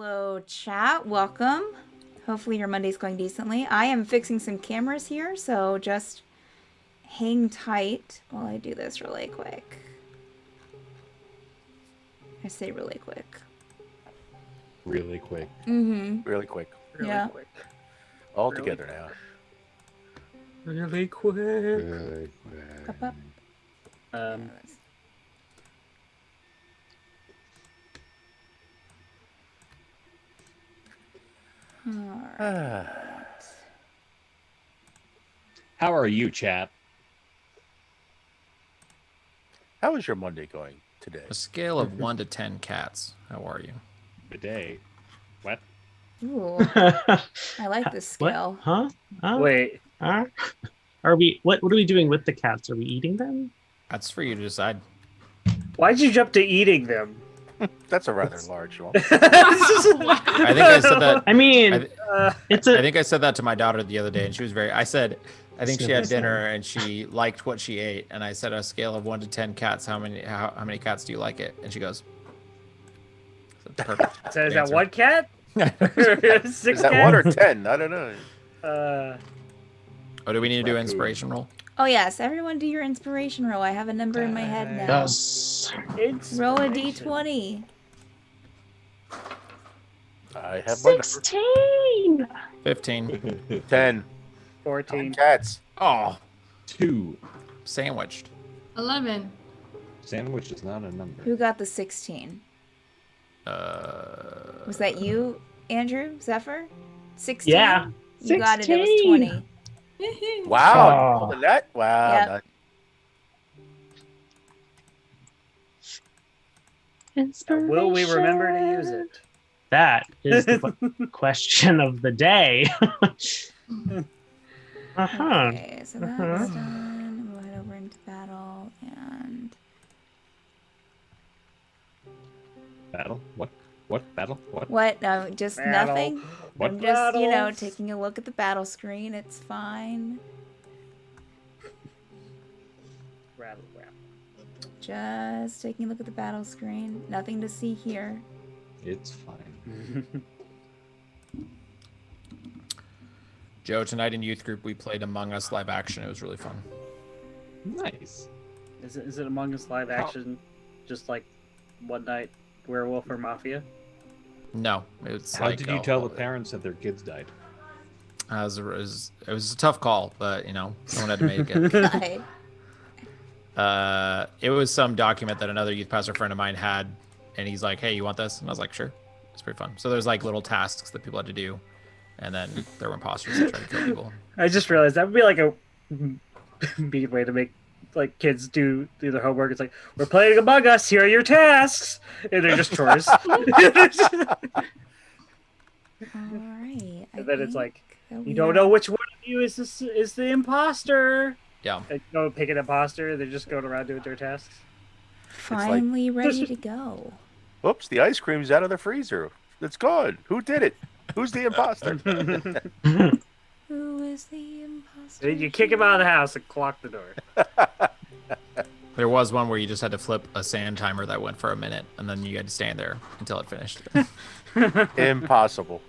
Hello, chat. Welcome. Hopefully your Monday's going decently. I am fixing some cameras here, so just hang tight while I do this really quick. I say really quick. Really quick. Mm-hmm. Really quick. Yeah. Quick. All together now. Really quick. Really quick. Up. Alright. How are you, chap? How is your Monday going today? A scale of 1 to 10 cats. How are you? Bidet. What? Ooh, I like this scale. What? Huh? Wait. Are we? What are we doing with the cats? Are we eating them? That's for you to decide. Why'd you jump to eating them? That's a rather large one. I think I said that. I mean, it's a. I think I said that to my daughter the other day, and she was very. I said, I think she had dinner and she liked what she ate, and I said, a scale of 1 to 10 cats. How many cats do you like it? And she goes, perfect. So is that one cat? 6 Is that 1 or 10? I don't know. Oh, do we need to do inspiration roll? Oh yes, everyone do your inspiration roll. I have a number in my head now. Yes. Roll a d20. I have my 16. 15. 10. 14. Cats. Oh, 2. sandwiched. 11. Sandwich is not a number. Who got the 16? Was that you, Andrew? Zephyr? 16? Yeah. You got it. It was 20. Wow. Oh. More than that? Wow. Yep. Inspiration. Will we remember to use it? That is the question of the day. Okay, so that's done. We'll head over into battle and Battle? What? What? Battle? What? what? No, just Battle. nothing. What? I'm just, Battles. taking a look at the battle screen. It's fine. Rattle, rattle. Just taking a look at the battle screen. Nothing to see here. It's fine. Joe, tonight in youth group we played Among Us live action. It was really fun. Nice. Is it Among Us live action? Just like One Night Werewolf or Mafia? No, it's How like did you tell the parents that their kids died? it was a tough call, but someone had to make it. Hi. It was some document that another youth pastor friend of mine had, and he's like, "Hey, you want this?" And I was like, "Sure." It's pretty fun. So there's like little tasks that people had to do, and then there were imposters that tried to kill people. I just realized that would be like a mean way to make like kids do their homework. It's like, we're playing Among Us, here are your tasks, and they're just chores. Alright. And then it's like, you don't know which one of you is the imposter. Yeah. And you don't pick an imposter, they're just going around doing their tasks. Finally ready to go. Oops, the ice cream's out of the freezer. It's gone. Who did it? Who's the imposter? Who is the imposter? Then you kick him out of the house and clock the door. There was one where you just had to flip a sand timer that went for a minute, and then you had to stand there until it finished. Impossible.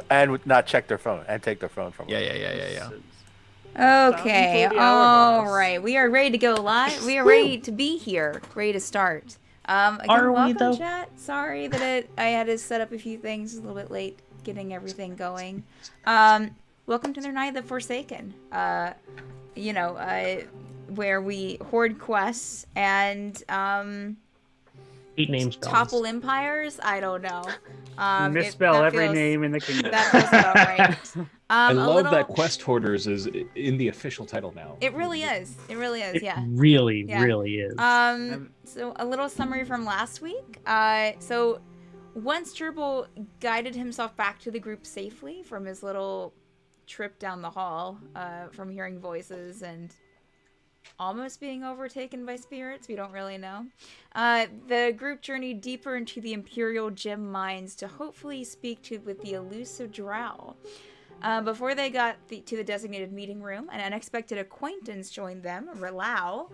And not check their phone and take their phone from them. Yeah. Okay, Time for the all hourglass. right. We are ready to go live. We are ready to be here, ready to start. Again, Are we, welcome, though? chat. Sorry that I had to set up a few things a little bit late, getting everything going. Welcome to their Night of the Forsaken. Where we hoard quests and 8 names. topple empires. I don't know. Misspell that every feels- name in the kingdom. That feels about right. I a love little- that Quest Hoarders is in the official title now. It really is. It really is. Yeah. Really, Yeah. really is. So a little summary from last week. So once Gerbil guided himself back to the group safely from his little trip down the hall, from hearing voices and almost being overtaken by spirits, we don't really know. The group journeyed deeper into the Imperial Gem mines to hopefully speak with the elusive Drow. Before they got to the designated meeting room, an unexpected acquaintance joined them, Relau,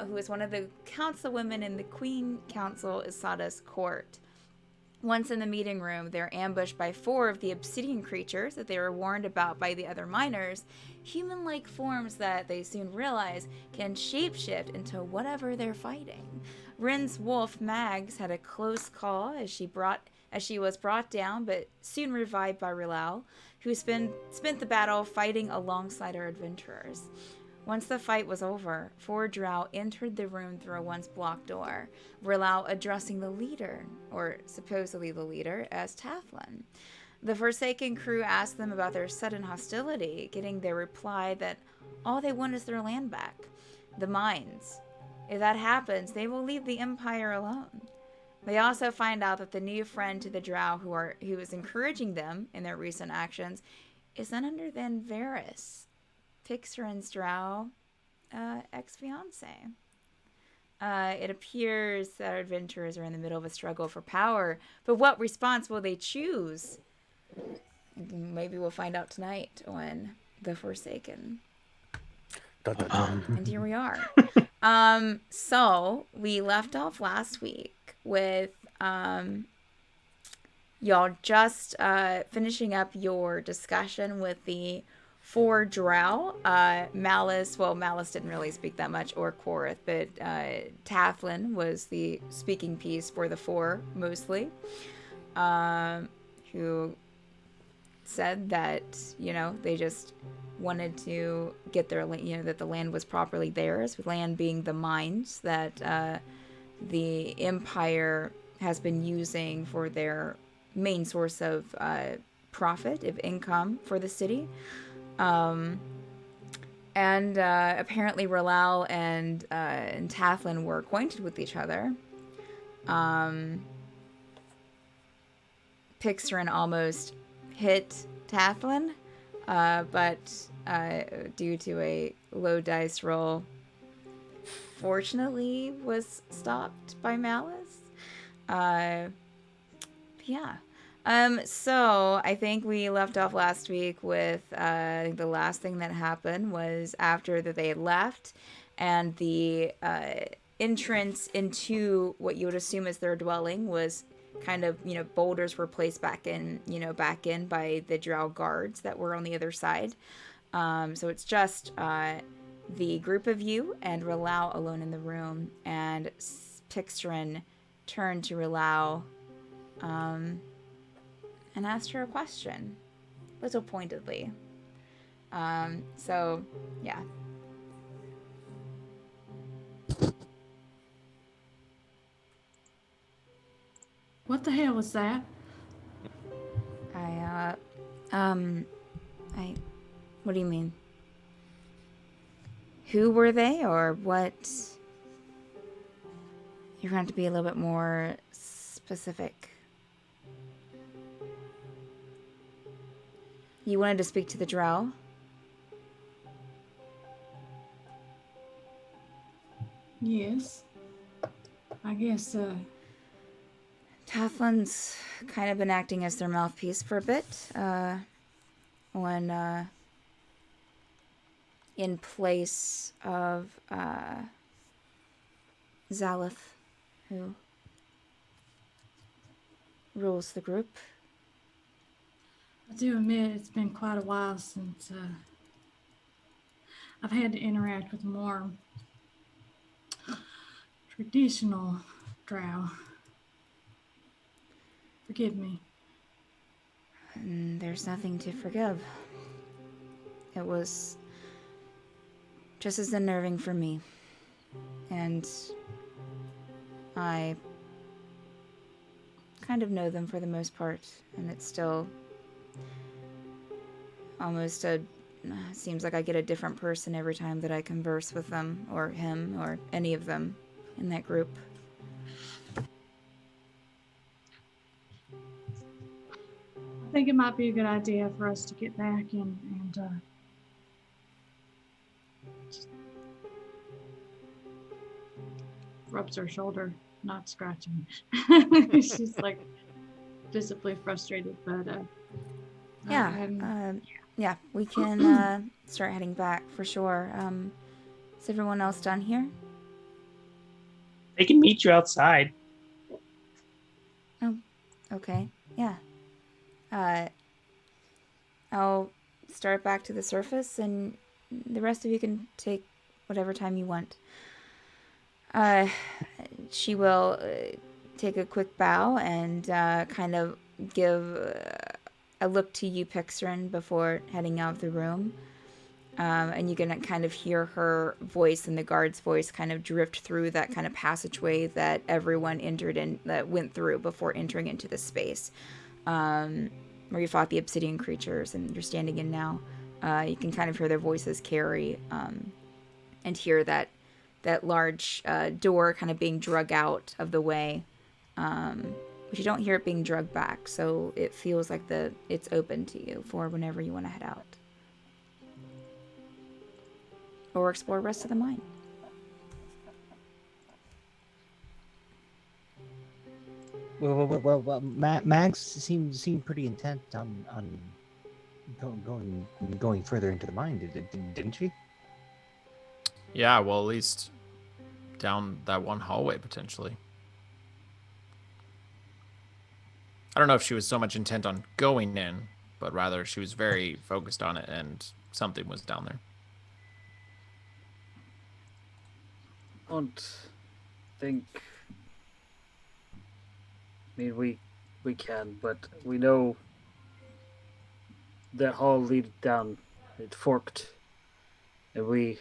who is one of the councilwomen in the Queen Council Isada's court. Once in the meeting room, they're ambushed by 4 of the obsidian creatures that they were warned about by the other miners, human-like forms that they soon realize can shapeshift into whatever they're fighting. Rin's wolf, Mags, had a close call as she was brought down, but soon revived by Rilal, who spent the battle fighting alongside our adventurers. Once the fight was over, 4 Drow entered the room through a once-blocked door, Rilal addressing the leader, or supposedly the leader, as Tathlin. The Forsaken crew asked them about their sudden hostility, getting their reply that all they want is their land back, the mines. If that happens, they will leave the Empire alone. They also find out that the new friend to the Drow who is encouraging them in their recent actions is none other than Varys, Pixarin's Drow ex-fiance. It appears that our adventurers are in the middle of a struggle for power, but what response will they choose? Maybe we'll find out tonight on The Forsaken. Dun, dun, dun. And here we are. So we left off last week with y'all just finishing up your discussion with the 4 Drow. Malice didn't really speak that much, or Korath, but Tathlin was the speaking piece for the 4 mostly, who said that, they just wanted to get their, that the land was properly theirs, land being the mines that the Empire has been using for their main source of profit, of income for the city. And apparently Rilal and Tathlin were acquainted with each other. Pixarin almost hit Tathlin, but due to a low dice roll, fortunately was stopped by Malice. So I think we left off last week with the last thing that happened was after that they had left, and the entrance into what you would assume is their dwelling was kind of, boulders were placed back in by the Drow guards that were on the other side. So it's just the group of you and Rilal alone in the room, and Pixarin turned to Rilal and asked her a question, a little pointedly. So, yeah. What the hell was that? What do you mean? Who were they, or what? You're going to have to be a little bit more specific. You wanted to speak to the Drow? Yes. I guess, Tathlin's kind of been acting as their mouthpiece for a bit, in place of, Zalith, who rules the group. I do admit it's been quite a while since I've had to interact with more traditional Drow. Forgive me. There's nothing to forgive. It was just as unnerving for me. And I kind of know them for the most part, and it's still almost seems like I get a different person every time that I converse with them, or him, or any of them in that group. I think it might be a good idea for us to get back and just rubs her shoulder, not scratching. She's like visibly frustrated, but yeah, we can start heading back for sure. Is everyone else done here? They can meet you outside. Oh, Okay, yeah. I'll start back to the surface, and the rest of you can take whatever time you want. She will take a quick bow and kind of give a look to you, Pixrin, before heading out of the room. And you can kind of hear her voice and the guard's voice kind of drift through that kind of passageway that everyone that went through before entering into this space, where you fought the obsidian creatures and you're standing in now. You can kind of hear their voices carry, and hear that large door kind of being drug out of the way, but you don't hear it being drugged back, so it feels like it's open to you for whenever you want to head out. Or explore the rest of the mine. Well, Max seemed pretty intent on going further into the mine, didn't she? Yeah, well, at least down that one hallway, potentially. I don't know if she was so much intent on going in, but rather she was very focused on it, and something was down there. I don't think. I mean, we can, but we know that hall leads down. It forked, and we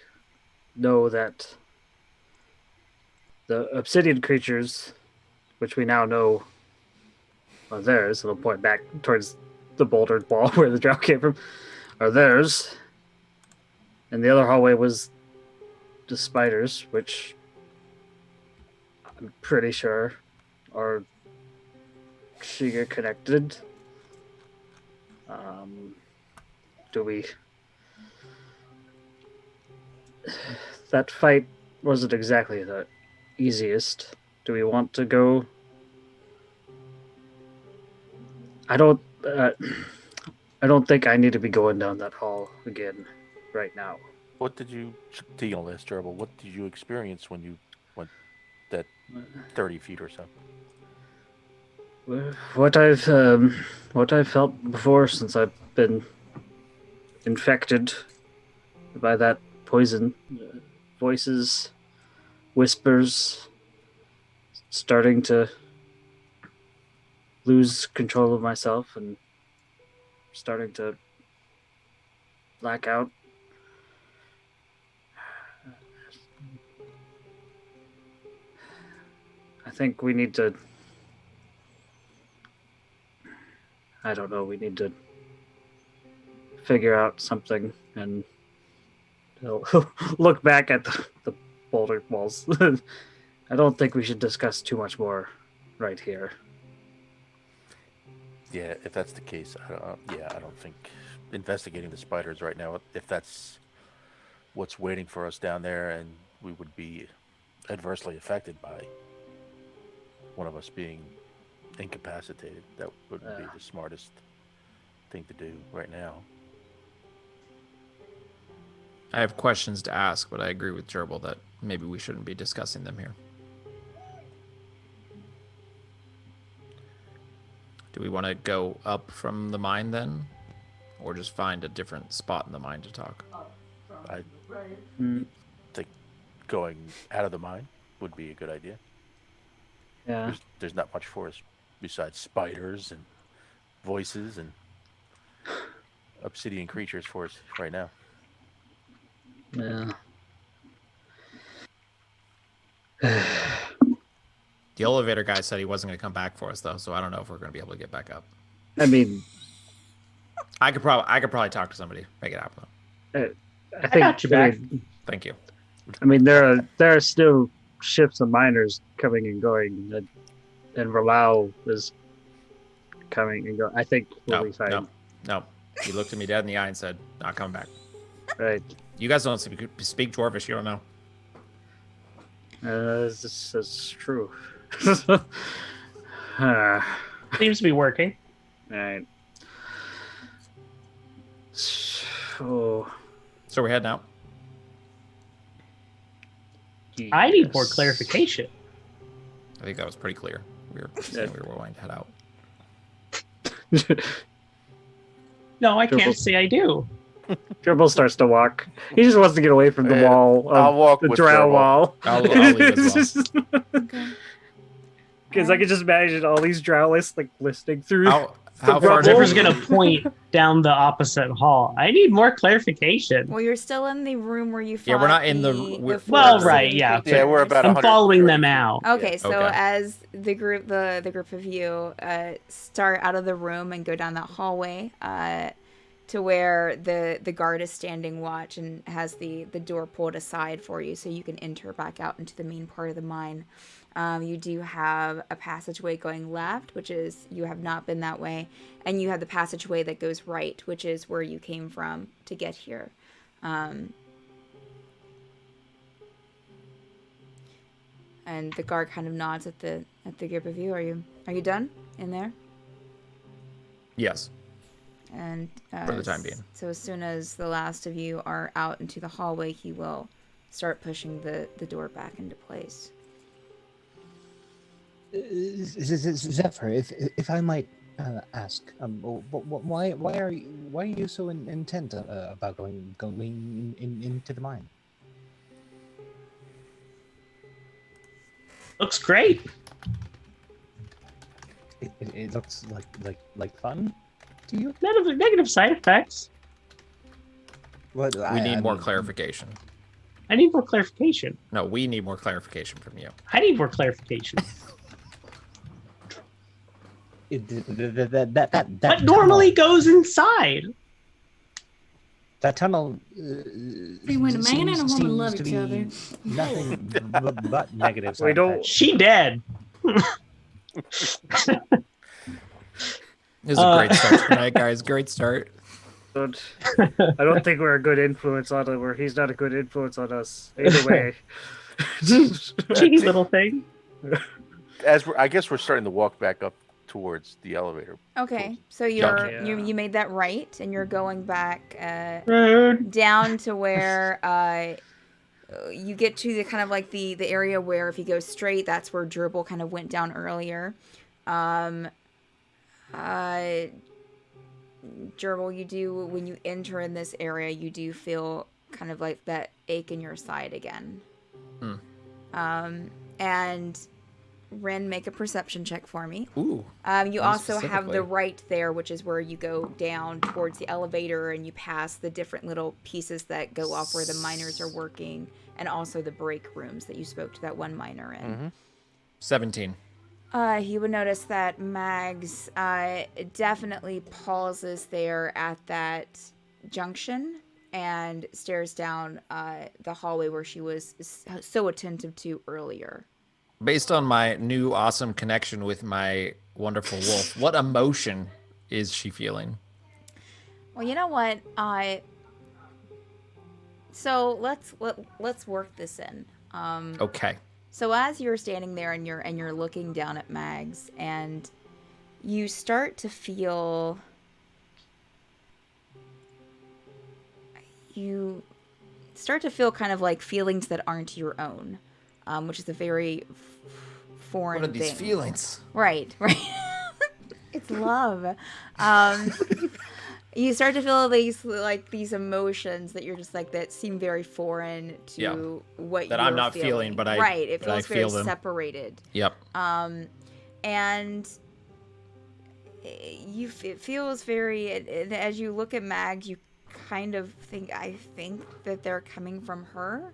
know that the obsidian creatures, which we now know are theirs, and I'll point back towards the bouldered wall where the drow came from, are theirs. And the other hallway was the spiders, which I'm pretty sure are Shiga connected. Do we... That fight wasn't exactly the easiest. Do we want to go? I don't think I need to be going down that hall again right now. What did you, Teal, last Gerbil, what did you experience when you went that 30 feet or so? What I've felt before since I've been infected by that poison. Voices, whispers, starting to lose control of myself and starting to black out. I think we need to... I don't know, we need to figure out something and look back at the boulder walls. I don't think we should discuss too much more right here. Yeah, if that's the case, I don't think investigating the spiders right now, if that's what's waiting for us down there and we would be adversely affected by one of us being incapacitated, that wouldn't be the smartest thing to do right now. I have questions to ask, but I agree with Gerbil that maybe we shouldn't be discussing them here. Do we want to go up from the mine then? Or just find a different spot in the mine to talk? I think going out of the mine would be a good idea. Yeah. There's not much for us besides spiders and voices and obsidian creatures for us right now. Yeah. The elevator guy said he wasn't going to come back for us, though, so I don't know if we're going to be able to get back up. I mean, I could probably talk to somebody, make it happen. I think got you back. Thank you. I mean, there are still ships of miners coming and going, and Ralau is coming and going. I think we'll be fine. No. He looked at me dead in the eye and said, "Not coming back." Right. You guys don't speak Dwarvish. You don't know. This is true. Seems to be working. Right. So we're heading out. I need more clarification. I think that was pretty clear. We were saying we were going to head out. No, I Dribble. can't say I do. Dribble starts to walk. He just wants to get away from the wall. I'll walk the with drow Dribble. wall. I'll leave as well. Okay. Because I can just imagine all these drow lists like listening through. How far? Zipper's gonna point down the opposite hall. I need more clarification. Well, you're still in the room where you fought. Yeah, we're not in the- the we're- Well, four right, living yeah. Yeah, we're creatures. about I'm 100 following them feet. out. Okay, so Okay. as the group of you start out of the room and go down that hallway to where the guard is standing watch and has the door pulled aside for you so you can enter back out into the main part of the mine. You do have a passageway going left, which is you have not been that way, and you have the passageway that goes right, which is where you came from to get here. And the guard kind of nods at the group of you. Are you done in there? Yes. And For the time being. So as soon as the last of you are out into the hallway, he will start pushing the door back into place. Zephyr, if I might ask, why are you so intent about going into the mine? Looks great. It looks like fun to you. Negative side effects. Well, We need more clarification. I need more clarification. No, we need more clarification from you. I need more clarification. What normally goes inside? That tunnel. See, when a man and a woman seems love to each be other. Nothing but negative. We side don't- effects. She dead. This is a great start tonight, guys. Great start. I don't think we're a good influence on him, or he's not a good influence on us. Either way. Cheeky little thing. I guess we're starting to walk back up towards the elevator. Okay, so Yeah. you made that right, and you're going back Rude. down to where you get to the kind of like the area where if you go straight, that's where Gerbil kind of went down earlier. Gerbil, you do when you enter in this area, you do feel kind of like that ache in your side again. And Ren, make a perception check for me. Ooh. You also have specifically. the right there, which is where you go down towards the elevator and you pass the different little pieces that go off where the miners are working, and also the break rooms that you spoke to that one miner in. 17. You would notice that Mags definitely pauses there at that junction and stares down the hallway where she was so attentive to earlier. Based on my new awesome connection with my wonderful wolf, what emotion is she feeling? Well, you know what? So let's work this in. Okay. So as you're standing there and you're looking down at Mags, and you start to feel kind of like feelings that aren't your own, which is a very foreign What are these thing. feelings? Right. It's love. You start to feel these emotions that you're just like that seem very foreign to what That you're I'm not feeling, but I right. It but I feels very feel them. separated. Yep. And it feels very. As you look at Mags, you kind of think, I think that they're coming from her.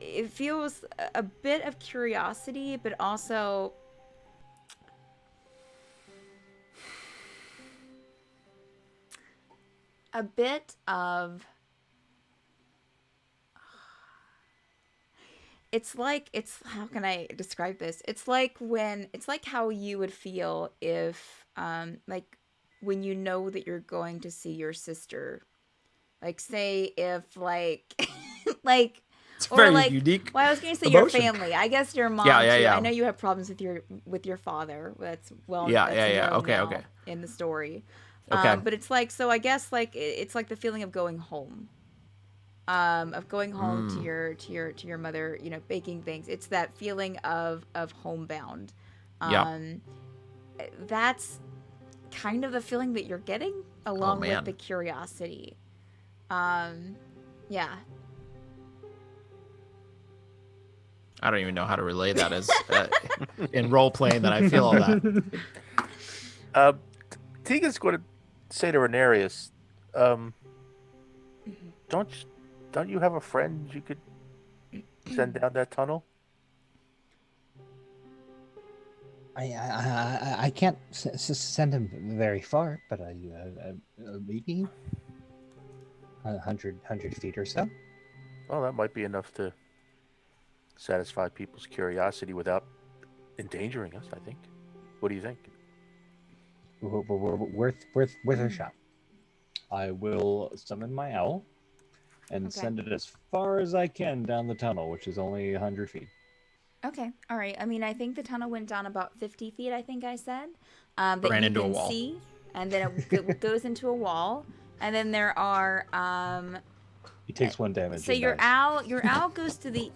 It feels a bit of curiosity, but also a bit of. It's how can I describe this? It's like how you would feel if like when you know that you're going to see your sister. Like say if like like It's or very like unique. well, I was going to say emotion. your family. I guess your mom Yeah, too. yeah. I know you have problems with your father. That's known Okay, now okay. in the story. Okay. But it's like, so I guess like it's like the feeling of going home. Of going home to your mother, you know, baking things. It's that feeling of homebound. Yeah. That's kind of the feeling that you're getting, along with man. the curiosity. Yeah. I don't even know how to relay that as in role playing that I feel all that. Tegan's going to say to Renarius, don't you have a friend you could send down that tunnel? I can't send him very far, but maybe 100 feet or so. Well, that might be enough to satisfy people's curiosity without endangering us, I think. What do you think? Worth a shot. I will summon my owl and send it as far as I can down the tunnel, which is only 100 feet. Okay, all right. I mean, I think the tunnel went down about 50 feet, I think I said. That Ran you into a can wall. see, and then it goes into a wall. And then there are... He takes 1 damage. So and your dies. owl goes to the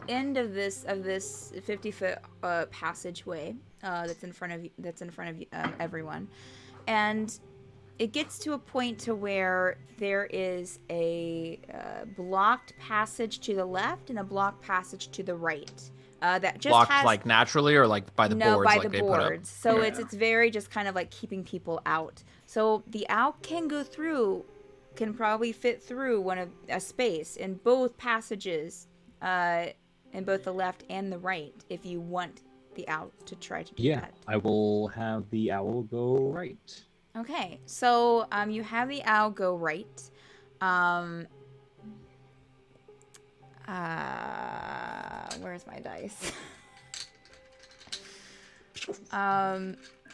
end of this 50-foot passageway that's in front of everyone, and it gets to a point to where there is a blocked passage to the left and a blocked passage to the right. That just Blocked has, like naturally or like by the boards? by like the they put up? boards. So it's very just kind of like keeping people out. So the owl can go through, can probably fit through a space in both passages, in both the left and the right, if you want the owl to try to do that. I will have the owl go right. Okay, so you have the owl go right. Where's my dice?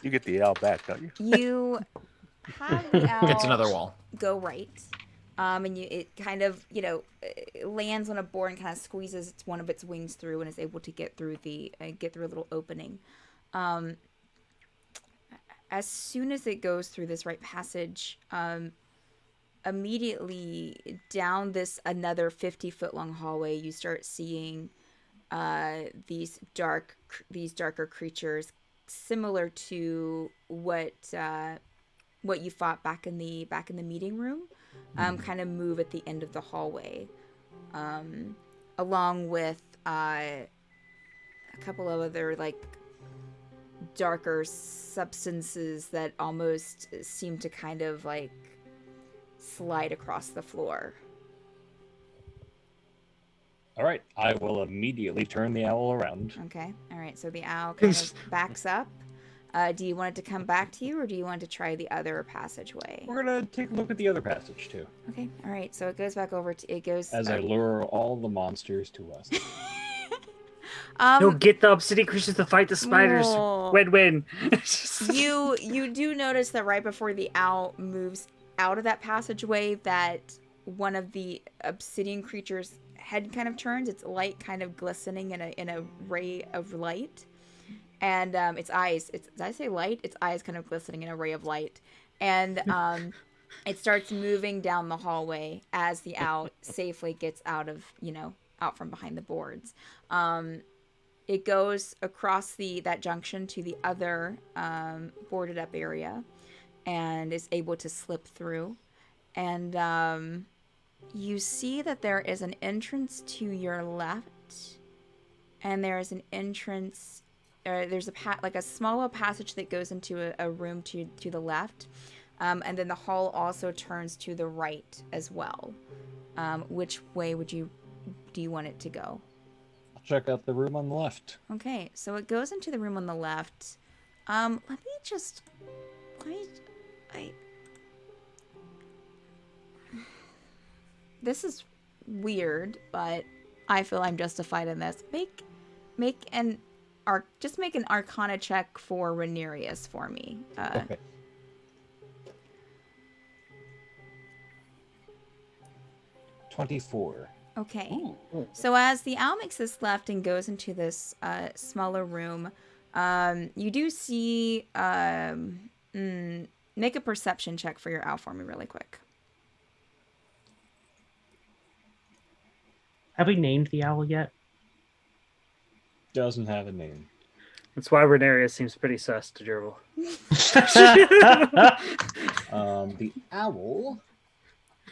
You get the owl back, don't you? You have the owl Gets another wall. go right. And it kind of, it lands on a board and kind of squeezes one of its wings through and is able to get through a little opening. As soon as it goes through this right passage, immediately down this another 50-foot long hallway, you start seeing these darker creatures, similar to what you fought back in the meeting room. Kind of move at the end of the hallway, along with a couple of other like darker substances that almost seem to kind of like slide across the floor. All right, I will immediately turn the owl around. Okay, all right. So the owl kind of backs up. Do you want it to come back to you, or do you want to try the other passageway? We're gonna take a look at the other passage too. Okay, all right. So it goes back over to as I lure all the monsters to us. You'll get the obsidian creatures to fight the spiders. Oh. Win-win. You do notice that right before the owl moves out of that passageway, that one of the obsidian creatures' head kind of turns. Its light kind of glistening in a ray of light. And its eyes, did I say light? Its eyes kind of glistening in a ray of light. And it starts moving down the hallway as the owl safely gets out from behind the boards. It goes across that junction to the other boarded up area and is able to slip through. And you see that there is an entrance to your left, and there is an entrance. There's a smaller passage that goes into a room to the left, and then the hall also turns to the right as well. Which way do you want it to go? I'll check out the room on the left. Okay, so it goes into the room on the left. This is weird, but I feel I'm justified in this. Make an Arcana check for Renarius for me. Okay. 24. Okay. So as the owl makes this left and goes into this smaller room, you do see... make a perception check for your owl for me really quick. Have we named the owl yet? Doesn't have a name. That's why Renarius seems pretty sus to Gerbil. The owl.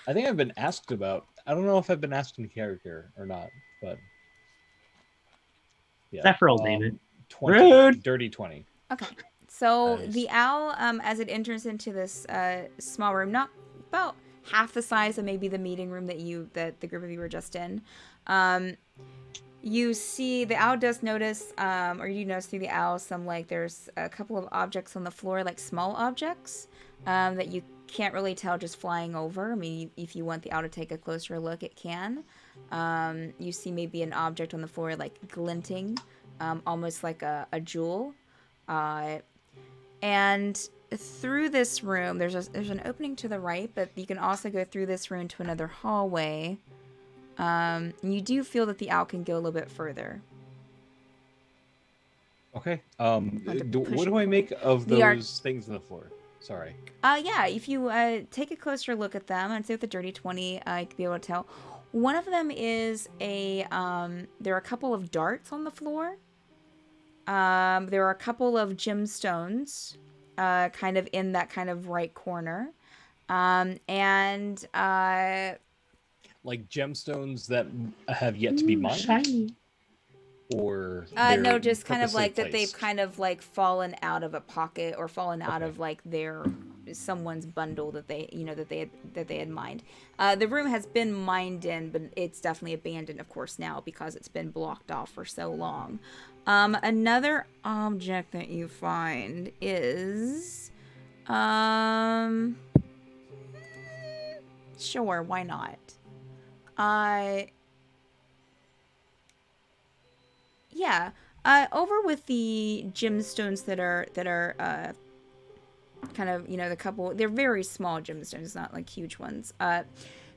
I think I've been asked about. I don't know if I've been asked in character or not, but yeah. Zephyr will name it. 20. Rude. Dirty 20. Okay. So Nice. the owl, as it enters into this small room, not about half the size of maybe the meeting room that the group of you were just in, you see the owl does notice, or you notice through the owl there's a couple of objects on the floor, like small objects, that you can't really tell just flying over. I mean, if you want the owl to take a closer look, it can. You see maybe an object on the floor like glinting, almost like a jewel. And through this room, there's an opening to the right, but you can also go through this room to another hallway. And you do feel that the owl can go a little bit further. Okay. to push What do it I make of The arc- those things on the floor? Sorry. Yeah, if you take a closer look at them, and say with the dirty 20, you can be able to tell. One of them is there are a couple of darts on the floor. There are a couple of gemstones, kind of in that kind of right corner. Like gemstones that have yet to be mined? Shiny. Or no, they're just kind of purposely like that they've placed? kind of like fallen out of a pocket or fallen out Okay. of like someone's bundle that they had mined. The room has been mined in, but it's definitely abandoned, of course, now because it's been blocked off for so long. Another object that you find is sure, why not? Yeah. Over with the gemstones that are kind of, the couple, they're very small gemstones, not like huge ones.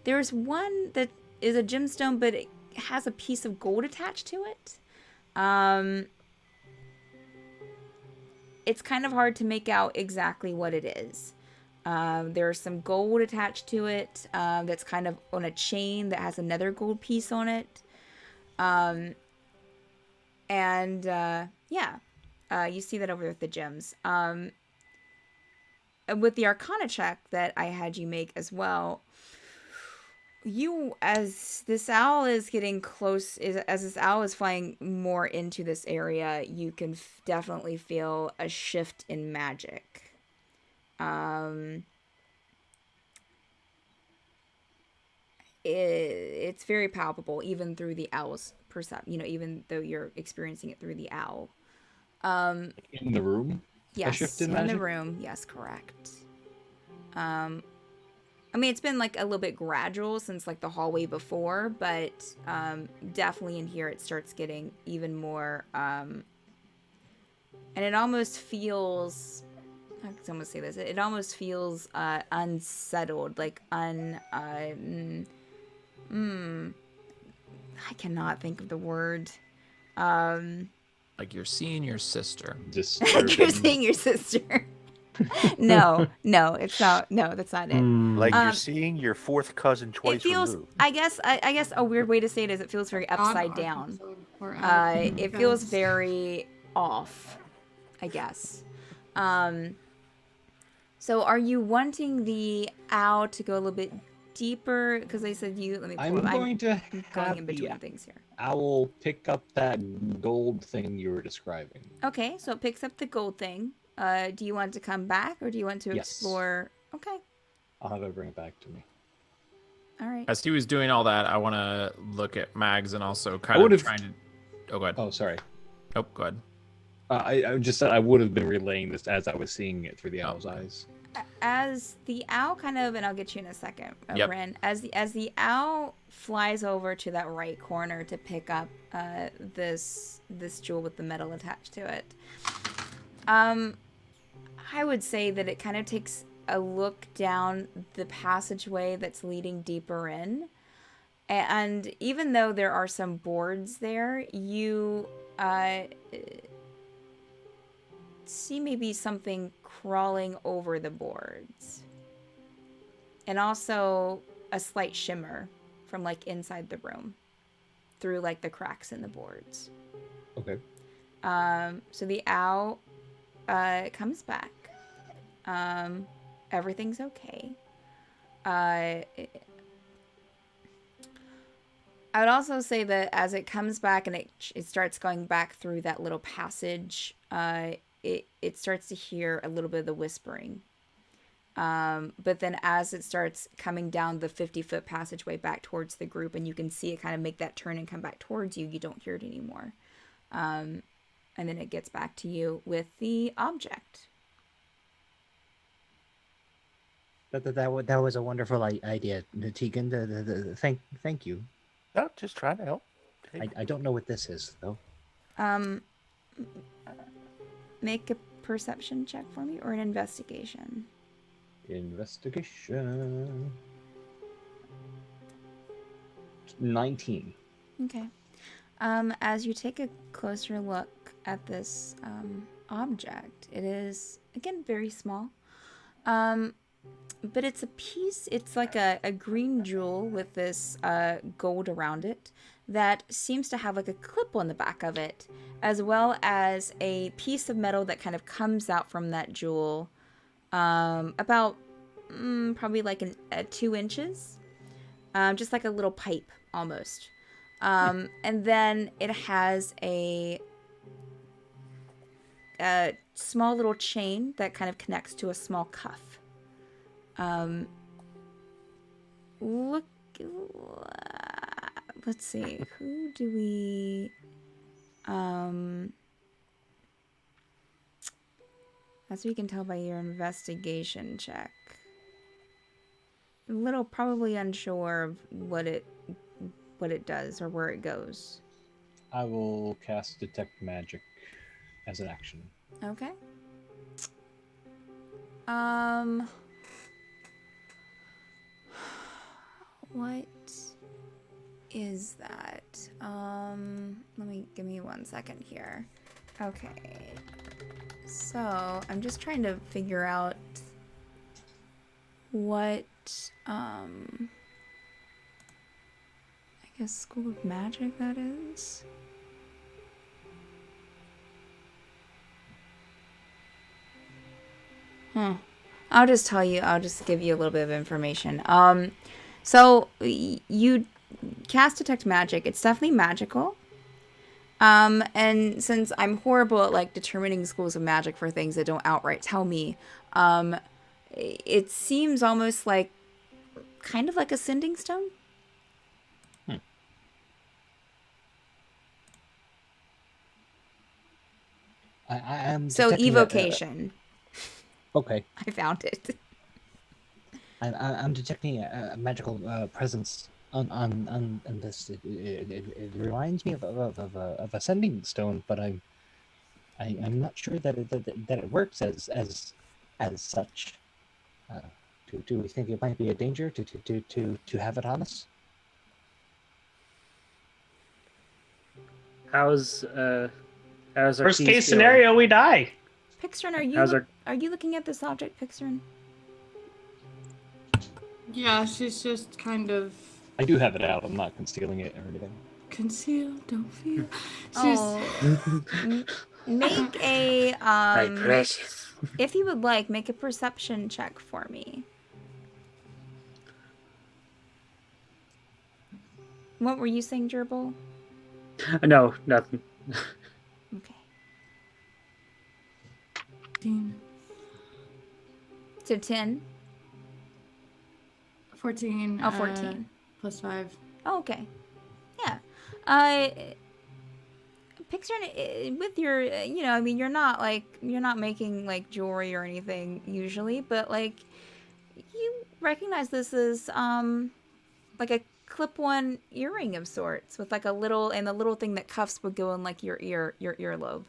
There's one that is a gemstone, but it has a piece of gold attached to it. It's kind of hard to make out exactly what it is. There's some gold attached to it, that's kind of on a chain that has another gold piece on it. You see that over with the gems. With the Arcana check that I had you make as well, as this owl is getting close, as this owl is flying more into this area, you can definitely feel a shift in magic. It's very palpable, even through the owl's perception. Even though you're experiencing it through the owl. In the room? Yes, shift in in the magic? room. Yes, correct. I mean, it's been like a little bit gradual since like the hallway before, but definitely in here it starts getting even more. And it almost feels. How can someone say this? It almost feels unsettled, like I cannot think of the word. Like you're seeing your sister. Disturbing. You're seeing your sister. No, it's not. No, that's not it. Like you're seeing your fourth cousin twice It feels. removed. I guess a weird way to say it is it feels very upside down. It feels very off, I guess. So are you wanting the owl to go a little bit deeper? Because I said you. Let me. I'm going to going have in the between things here. owl pick up that gold thing you were describing. Okay, so it picks up the gold thing. Do you want to come back, or do you want to Yes. explore? Okay, I'll have it bring it back to me. all right. As he was doing all that, I want to look at Mags and also kind of would've- trying to. Oh, go ahead. Oh, sorry. Nope, go ahead. I just said I would have been relaying this as I was seeing it through the owl's eyes. As the owl kind of, and I'll get you in a second, Yep. Ren, as the owl flies over to that right corner to pick up this jewel with the metal attached to it, I would say that it kind of takes a look down the passageway that's leading deeper in, and even though there are some boards there, you see maybe something crawling over the boards, and also a slight shimmer from like inside the room through like the cracks in the boards. Okay. So the owl comes back. Everything's okay. I would also say that as it comes back and it starts going back through that little passage, it starts to hear a little bit of the whispering. But then as it starts coming down the 50-foot passageway back towards the group, and you can see it kind of make that turn and come back towards you, you don't hear it anymore. And then it gets back to you with the object. That was a wonderful idea, Tegan. Thank you. No, just trying to help. Hey. I don't know what this is though. Make a perception check for me or an investigation. Investigation. 19. Okay. As you take a closer look at this object, it is again very small. But it's a piece, it's like a green jewel with this gold around it that seems to have like a clip on the back of it, as well as a piece of metal that kind of comes out from that jewel about probably like 2 inches, just like a little pipe almost. And then it has a small little chain that kind of connects to a small cuff. Let's see, who do we, as we can tell by your investigation check, a little probably unsure of what it does or where it goes. I will cast Detect Magic as an action. Okay. What is that? Give me 1 second here. Okay. So, I'm just trying to figure out what, I guess School of Magic that is. I'll just tell you, I'll just give you a little bit of information. So you cast Detect Magic. It's definitely magical. And since I'm horrible at like determining schools of magic for things that don't outright tell me, it seems almost like kind of like a sending stone. I am So detecting evocation. Okay. I found it. I'm detecting a magical presence on this. It reminds me of a sending stone, but I'm not sure that it works as such. Do we think it might be a danger to have it on us? How's our Worst keys case feeling? scenario, we die. Pixern, are you looking at this object, Pixern? Yeah, she's just kind of I do have it out. I'm not concealing it or anything. concealed, don't feel. Make a My precious. if you would like, make a perception check for me. What were you saying, Gerbil? No, nothing. Okay. 14. So 10. 14. Oh, 14. Plus 5. Oh, okay. Yeah. Pixar, with your, I mean, you're not making like jewelry or anything usually, but like, you recognize this as, like a clip-on earring of sorts with like a little, and the little thing that cuffs would go in like your earlobe.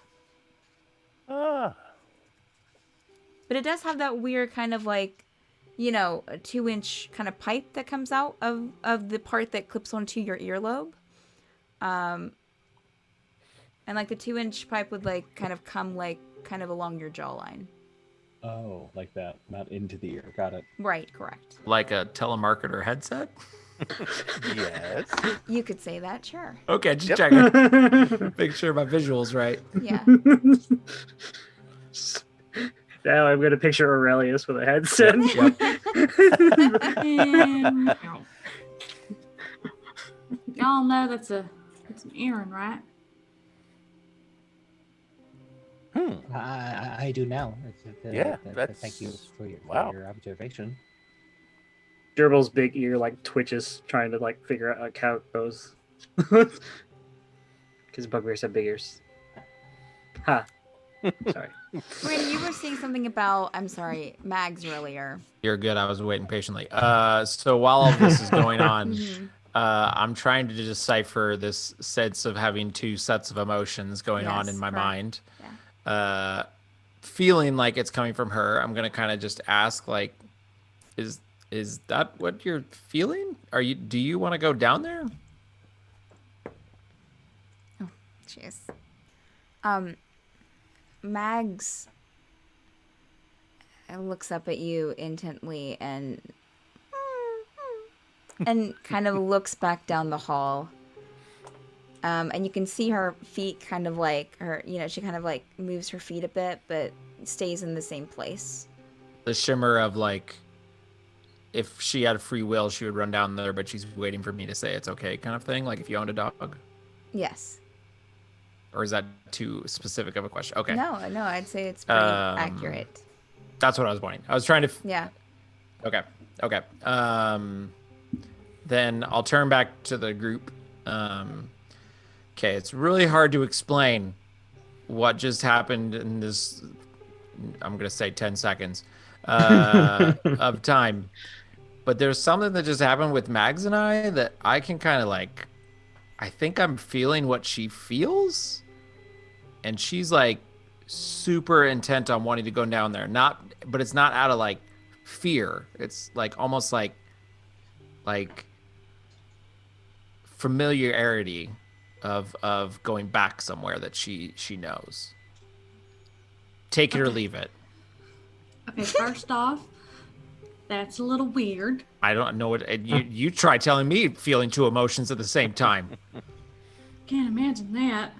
Ah. But it does have that weird kind of like, a 2-inch kind of pipe that comes out of the part that clips onto your earlobe. And like the 2-inch pipe would like kind of come like kind of along your jawline. Oh, like that. Not into the ear. Got it. Right, correct. Like a telemarketer headset? Yes. You could say that, sure. Okay, just Yep. checking. Make sure my visual's right. Yeah. Now I'm gonna picture Aurelius with a headset. And y'all know that's an Aaron, right? I do now. Yeah, Thank you that's- for your, wow. for your observation. Gerbil's big ear like twitches, trying to like figure out how it goes. Because bugbears have big ears. Ha. Sorry. Brandon, you were saying something about, I'm sorry, Mags earlier. You're good. I was waiting patiently. So while all this is going on, Mhm. I'm trying to decipher this sense of having two sets of emotions going on Yes, in my correct. mind. Yeah. Feeling like it's coming from her, I'm gonna kind of just ask, like, is that what you're feeling? Do you want to go down there? Jeez. Mags looks up at you intently and kind of looks back down the hall. And you can see her feet kind of like she kind of like moves her feet a bit, but stays in the same place. The shimmer of like, if she had free will, she would run down there, but she's waiting for me to say it's okay, kind of thing. Like if you owned a dog, Yes. or is that too specific of a question? Okay, No, I'd say it's pretty accurate. that's what I was wanting. I was trying to. Yeah. Okay. Then I'll turn back to the group. Okay, it's really hard to explain what just happened in this, I'm going to say 10 seconds of time. But there's something that just happened with Mags and I that I can kind of like, I think I'm feeling what she feels. And she's like super intent on wanting to go down there. But it's not out of like fear. It's like almost like familiarity of going back somewhere that she knows. Take it or leave it. Okay, first off, that's a little weird. I don't know what you try telling me feeling two emotions at the same time. Can't imagine that.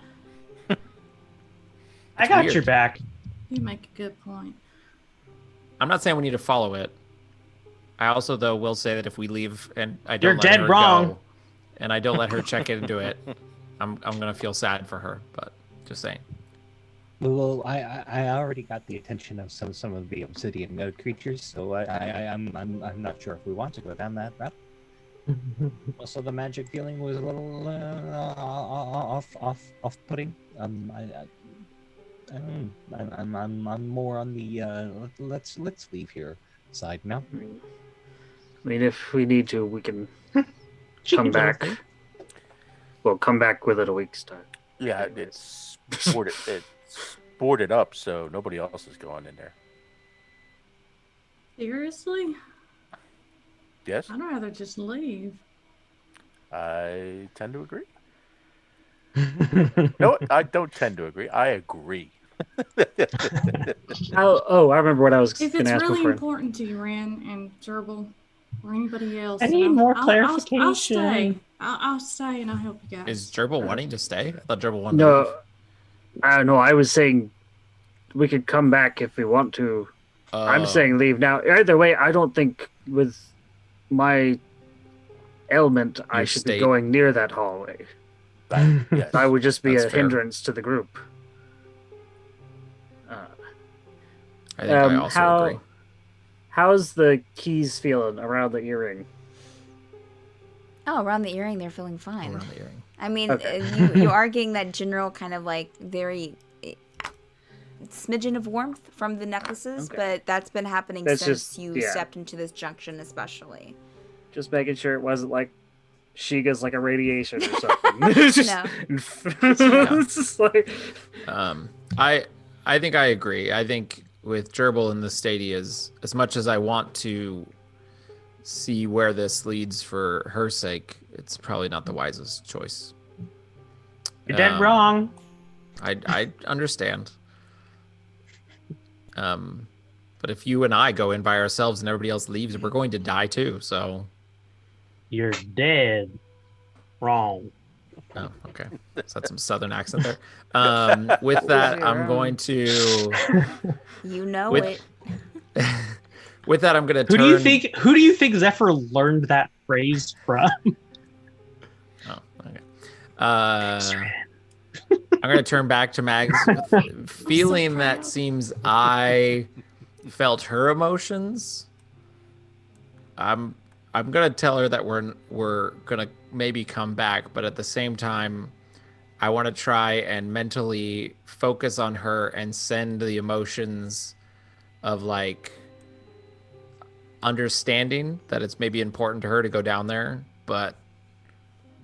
I got weird. your back. You make a good point. I'm not saying we need to follow it. I also though will say that if we leave and I You're don't let dead her wrong. go, and I don't let her check into it, I'm gonna feel sad for her. But just saying. Well, I already got the attention of some of the obsidian creatures, so I'm not sure if we want to go down that route. Also, the magic feeling was a little off-putting. I'm more on the let's leave here side now. I mean, if we need to, we can She come can tell back. us. Well, come back within a week's time. Yeah, it's boarded up, so nobody else is going in there. Seriously? Yes, I'd rather just leave. I tend to agree. No, I don't tend to agree. I agree. Oh, I remember what I was If going it's to ask really before. important to you, Ren and Gerbil, or anybody else, I need more I'll clarification. stay. I'll stay and I'll help you guys. Is Gerbil wanting to stay? I thought Gerbil wanted to No, leave. I don't know. I was saying we could come back if we want to. I'm saying leave now. Either way, I don't think with my ailment I Your should state. be going near that hallway. Yes. I would just be That's a fair. hindrance to the group. I think I also agree. How's the keys feeling around the earring? Oh, around the earring, they're feeling fine. Around the earring. I mean, Okay. you are getting that general kind of like very smidgen of warmth from the necklaces, Okay. but that's been happening That's since just- you yeah. stepped into this junction, especially. Just making sure it wasn't like Shiga's like a radiation or something. It's just, No. it's just like I think I agree. I think with Gerbil in the Stadia, as much as I want to see where this leads for her sake, it's probably not the wisest choice. You're dead wrong. I understand. But if you and I go in by ourselves and everybody else leaves, we're going to die too. So You're dead wrong. Oh, okay. So that's some southern accent there. With that, I'm going to. You know With- it. With that, I'm gonna Who turn. do you think Zephyr learned that phrase from? Oh, okay. I'm gonna turn back to Mags, with feeling that seems I felt her emotions. I'm gonna tell her that we're gonna maybe come back, but at the same time, I want to try and mentally focus on her and send the emotions of like understanding that it's maybe important to her to go down there, but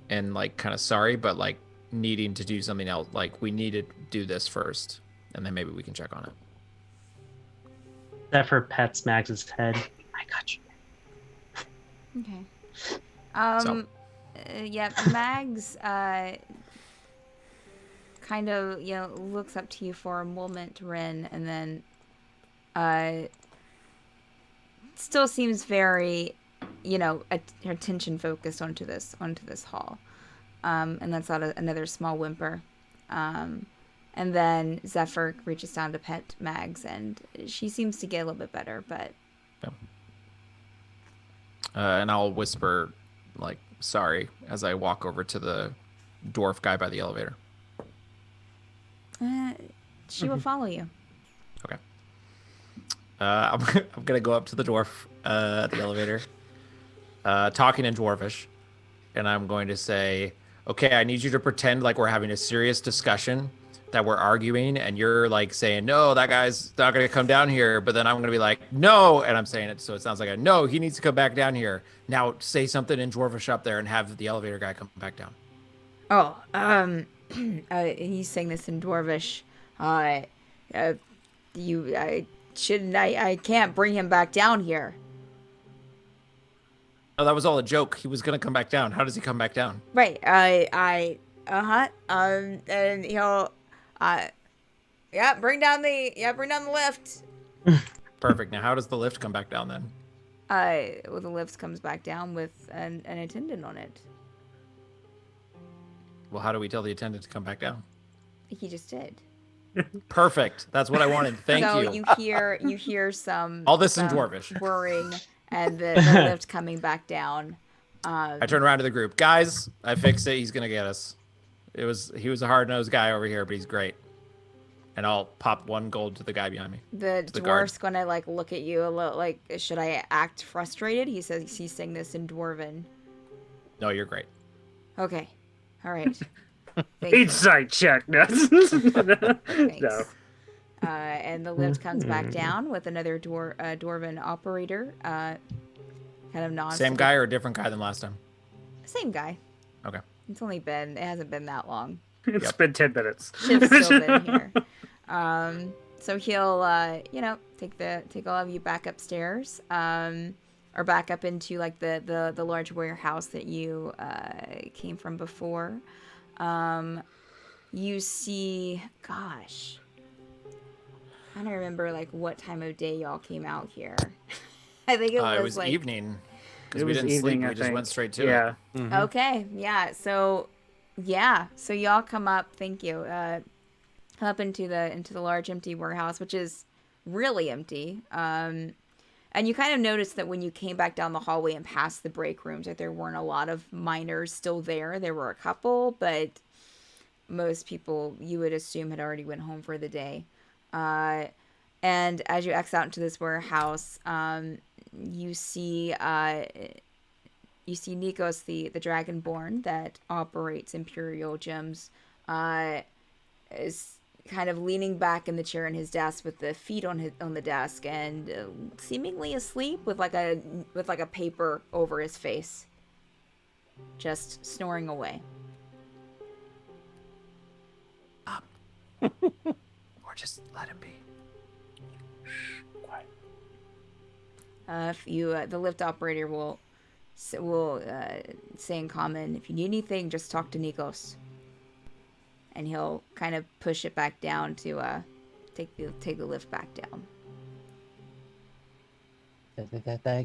and like kind of sorry, but like needing to do something else. Like we need to do this first, and then maybe we can check on it. Zephyr pets Max's head. I got you. Okay. Yeah, Mags kind of, looks up to you for a moment, Rin, and then still seems very, her attention focused onto this hall. And lets out another small whimper. And then Zephyr reaches down to pet Mags, and she seems to get a little bit better, but... And I'll whisper, like, sorry, as I walk over to the dwarf guy by the elevator. She will follow you. Okay. I'm going to go up to the dwarf at the elevator, talking in dwarvish, and I'm going to say, okay, I need you to pretend like we're having a serious discussion, that we're arguing, and you're like saying, no, that guy's not going to come down here. But then I'm going to be like, no. And I'm saying it so it sounds like no, he needs to come back down here. Now say something in dwarvish up there and have the elevator guy come back down. Oh, he's saying this in dwarvish. I can't bring him back down here. Oh, that was all a joke. He was going to come back down. How does he come back down? Right. And he'll, bring down the lift. Perfect. Now, how does the lift come back down then? Well, the lift comes back down with an attendant on it. Well, how do we tell the attendant to come back down? He just did. Perfect. That's what I wanted. Thank you. So you hear some all this in some dwarvish whirring and the lift coming back down. I turn around to the group. Guys, I fixed it. He's gonna get us. He was a hard-nosed guy over here, but he's great. And I'll pop 1 gold to the guy behind me. The dwarf's gonna like look at you a little like, should I act frustrated? He says he's saying this in Dwarven. No, you're great. Okay. All right. Insight check. No. Thanks. No. And the lift comes back down with another dwarven operator. Kind of nods. Same guy or a different guy than last time? Same guy. Okay. It hasn't been that long. It's been 10 minutes. Shiv's still been here. So he'll, take all of you back upstairs, or back up into like the large warehouse that you came from before. You see, gosh, I don't remember like what time of day y'all came out here. I think it was like evening because we didn't sleep. We just went straight to it. Yeah. Mm-hmm. Okay. Yeah. So y'all come up. Thank you. Up into the large empty warehouse, which is really empty. And you kind of noticed that when you came back down the hallway and past the break rooms, that there weren't a lot of miners still there. There were a couple, but most people you would assume had already went home for the day. And as you exit out into this warehouse, you see Nicos, the Dragonborn that operates Imperial Gems, is kind of leaning back in the chair in his desk with the feet on the desk and seemingly asleep with like a paper over his face, just snoring away. Or just let him be. Quiet. If you, the lift operator will say in common, if you need anything, just talk to Nicos. And he'll kind of push it back down to take the lift back down.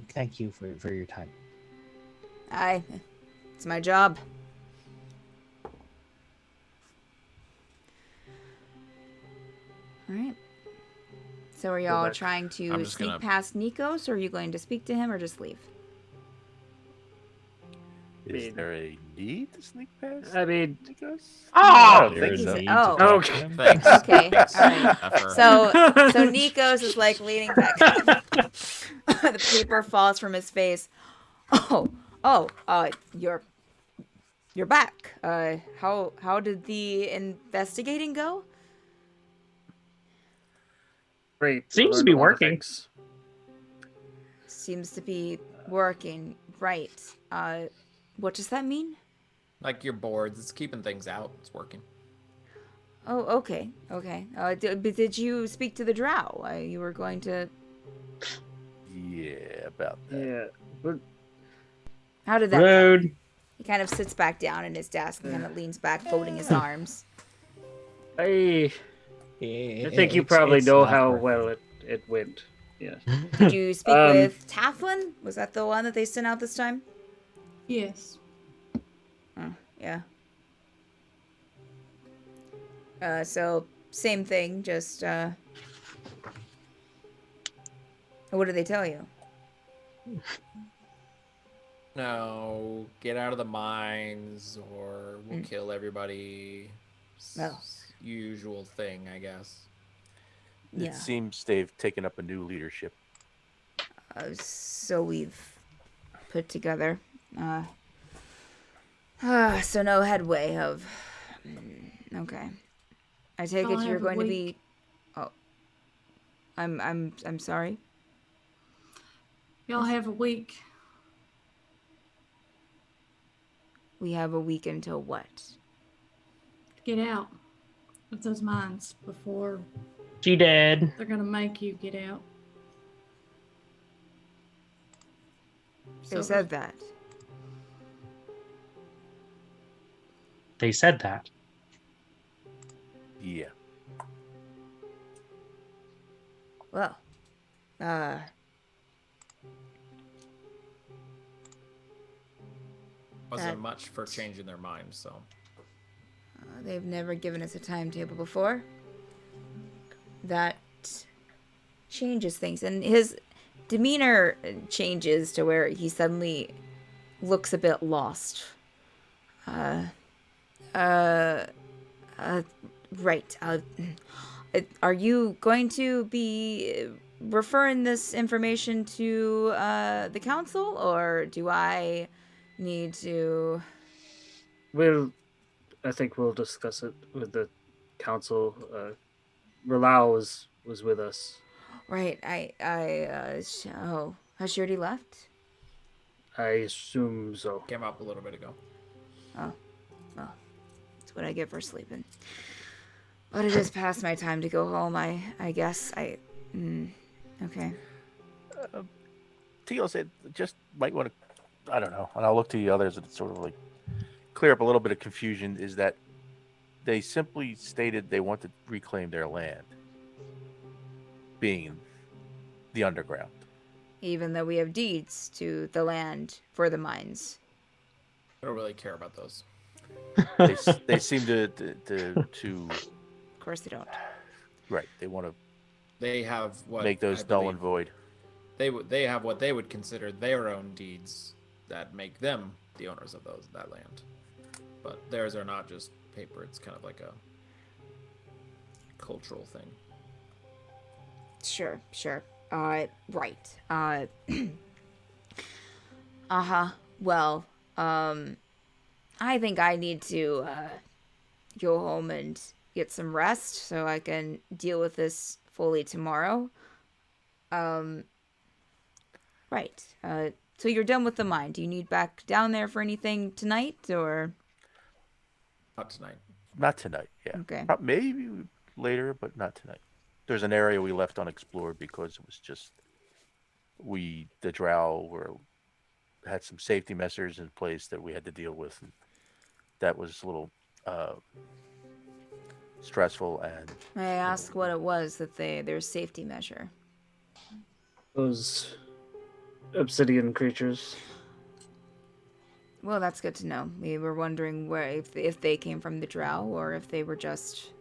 Thank you for your time. It's my job. All right. So are y'all back. trying I'm to just sneak gonna- past Nicos, or are you going to speak to him, or just leave? Is there a need to sneak past? I mean, Nicos? Ah! I don't There think is so. need Oh. to talk Okay. to him. Thanks. Okay, Thanks, all right. Effer. So Nicos is like leaning back. The paper falls from his face. You're back. How did the investigating go? great. Seems to Learned be a lot of working. things. Seems to be working. Right. What does that mean? Like your boards, it's keeping things out. It's working. Oh, okay. Did you speak to the Drow? You were going to. Yeah, about that. Yeah. But How did that go? Rude. He kind of sits back down in his desk and kind of leans back, folding his arms. I think you It's- probably it's know not how working. well it went. Yeah. Did you speak Um, with Taflin? Was that the one that they sent out this time? Yes. Oh, yeah. So same thing, just what did they tell you? No, get out of the mines or we'll kill everybody. Oh. Usual thing, I guess. Yeah. It seems they've taken up a new leadership. So we've put together. So no headway of. Okay. I take I'll it you're have a going to week. be. Oh. I'm sorry. Y'all have a week. We have a week until what? To get out of those mines before She dead. they're gonna make you get out. They said that. They said that. Yeah. Well. Wasn't much for changing their minds, so. They've never given us a timetable before. That changes things. And his demeanor changes to where he suddenly looks a bit lost. Right. Are you going to be referring this information to the council, or do I need to? I think we'll discuss it with the council. Ralau was with us. Right. Has she already left? I assume so. Came up a little bit ago. Oh, well, that's what I get for sleeping. But it is past my time to go home. I guess okay. Teal said, just might want to, I don't know, and I'll look to the others and sort of like clear up a little bit of confusion, is that they simply stated they want to reclaim their land, being the underground. Even though we have deeds to the land for the mines. I don't really care about those. They seem to Of course they don't. right. They want to They have what make those I null believe- and void. They have what they would consider their own deeds that make them the owners of that land. But theirs are not just paper. It's kind of like a cultural thing. Sure. Right. Well, I think I need to go home and get some rest so I can deal with this fully tomorrow. Right. So you're done with the mine. Do you need back down there for anything tonight, or? Not tonight. Not tonight, yeah. Okay. Maybe later, but not tonight. There's an area we left unexplored because it was just the Drow had some safety measures in place that we had to deal with, and that was a little stressful. And May I ask what it was that their safety measure? Those obsidian creatures. Well, that's good to know. We were wondering where if they came from the Drow or if they were just,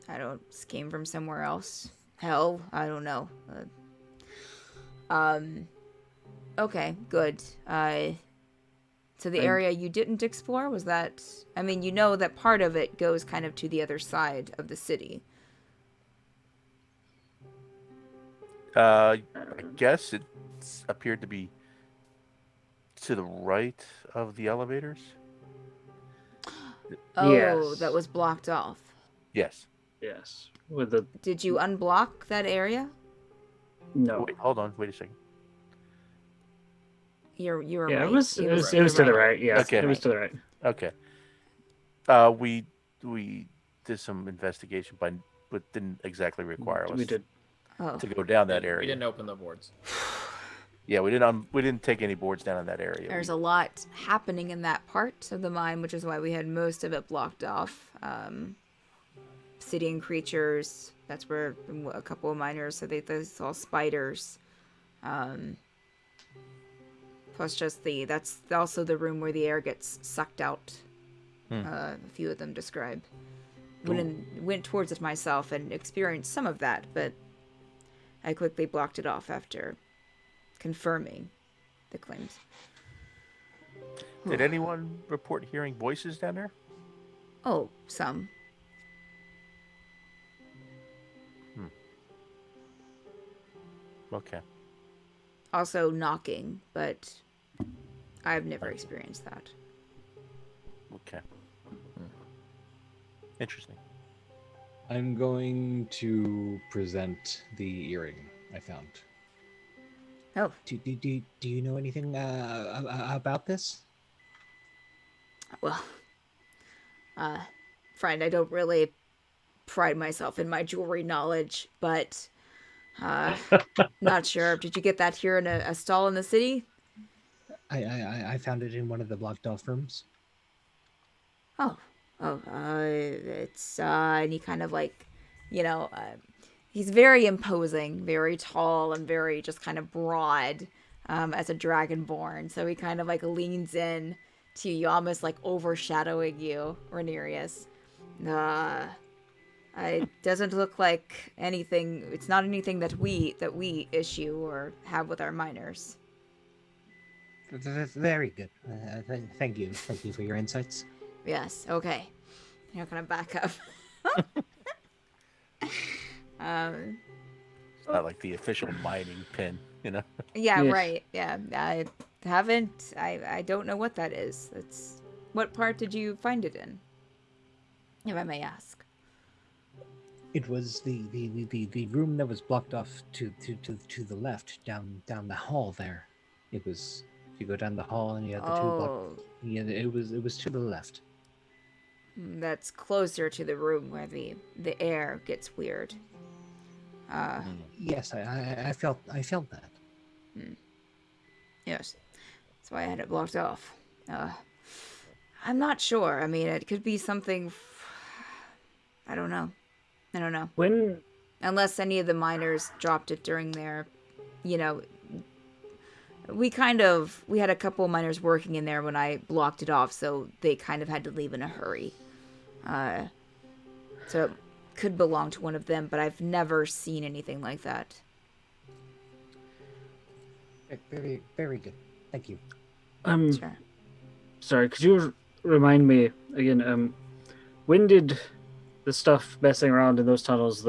I don't, came from somewhere else. Hell, I don't know. Okay, good. So the area you didn't explore, was that... I mean, you know that part of it goes kind of to the other side of the city. I guess it appeared to be to the right of the elevators. Oh, Yes. that was blocked off. Yes. Yes. With the Did you unblock that area? no. Wait, hold on. Wait a second. You were Yeah, right. it was You it were was right. it was to the You're right. Yeah, Okay. it was to the right. Okay. We did some investigation, but didn't exactly require us We did. Oh. to go down that We area. didn't open the boards. Yeah, we didn't take any boards down in that area. There's a lot happening in that part of the mine, which is why we had most of it blocked off. Obsidian creatures. That's where a couple of miners, so they saw spiders. Plus just that's also the room where the air gets sucked out. A few of them describe. Went towards it myself and experienced some of that, but I quickly blocked it off after confirming the claims. Did anyone report hearing voices down there? Oh, some. Okay. Also knocking, but I've never experienced that. Okay. Interesting. I'm going to present the earring I found. Oh, Do you know anything about this? well, friend, I don't really pride myself in my jewelry knowledge, but not sure. Did you get that here in a stall in the city? I found it in one of the blocked off rooms. It's and he kind of like, he's very imposing, very tall, and very just kind of broad, as a dragonborn. So he kind of like leans in to you, almost like overshadowing you, Rhaenyra. It doesn't look like anything. It's not anything that we issue or have with our miners. Very good. Thank you. Thank you for your insights. Yes. Okay. You're gonna back up. It's not like the official mining pin, Yeah, Yes. right. Yeah, I haven't. I don't know what that is. It's what part did you find it in, if I may ask? It was the room that was blocked off to the left, down the hall there. It was, if you go down the hall and you have the two block. Yeah, it was to the left. That's closer to the room where the air gets weird. Yes, I felt that. Yes, that's why I had it blocked off. I'm not sure. I mean, it could be something. I don't know. When Unless any of the miners dropped it during their, we had a couple of miners working in there when I blocked it off, so they kind of had to leave in a hurry. So it could belong to one of them, but I've never seen anything like that. Very, very good. Thank you. Sure. sorry, could you remind me again? When did the stuff messing around in those tunnels,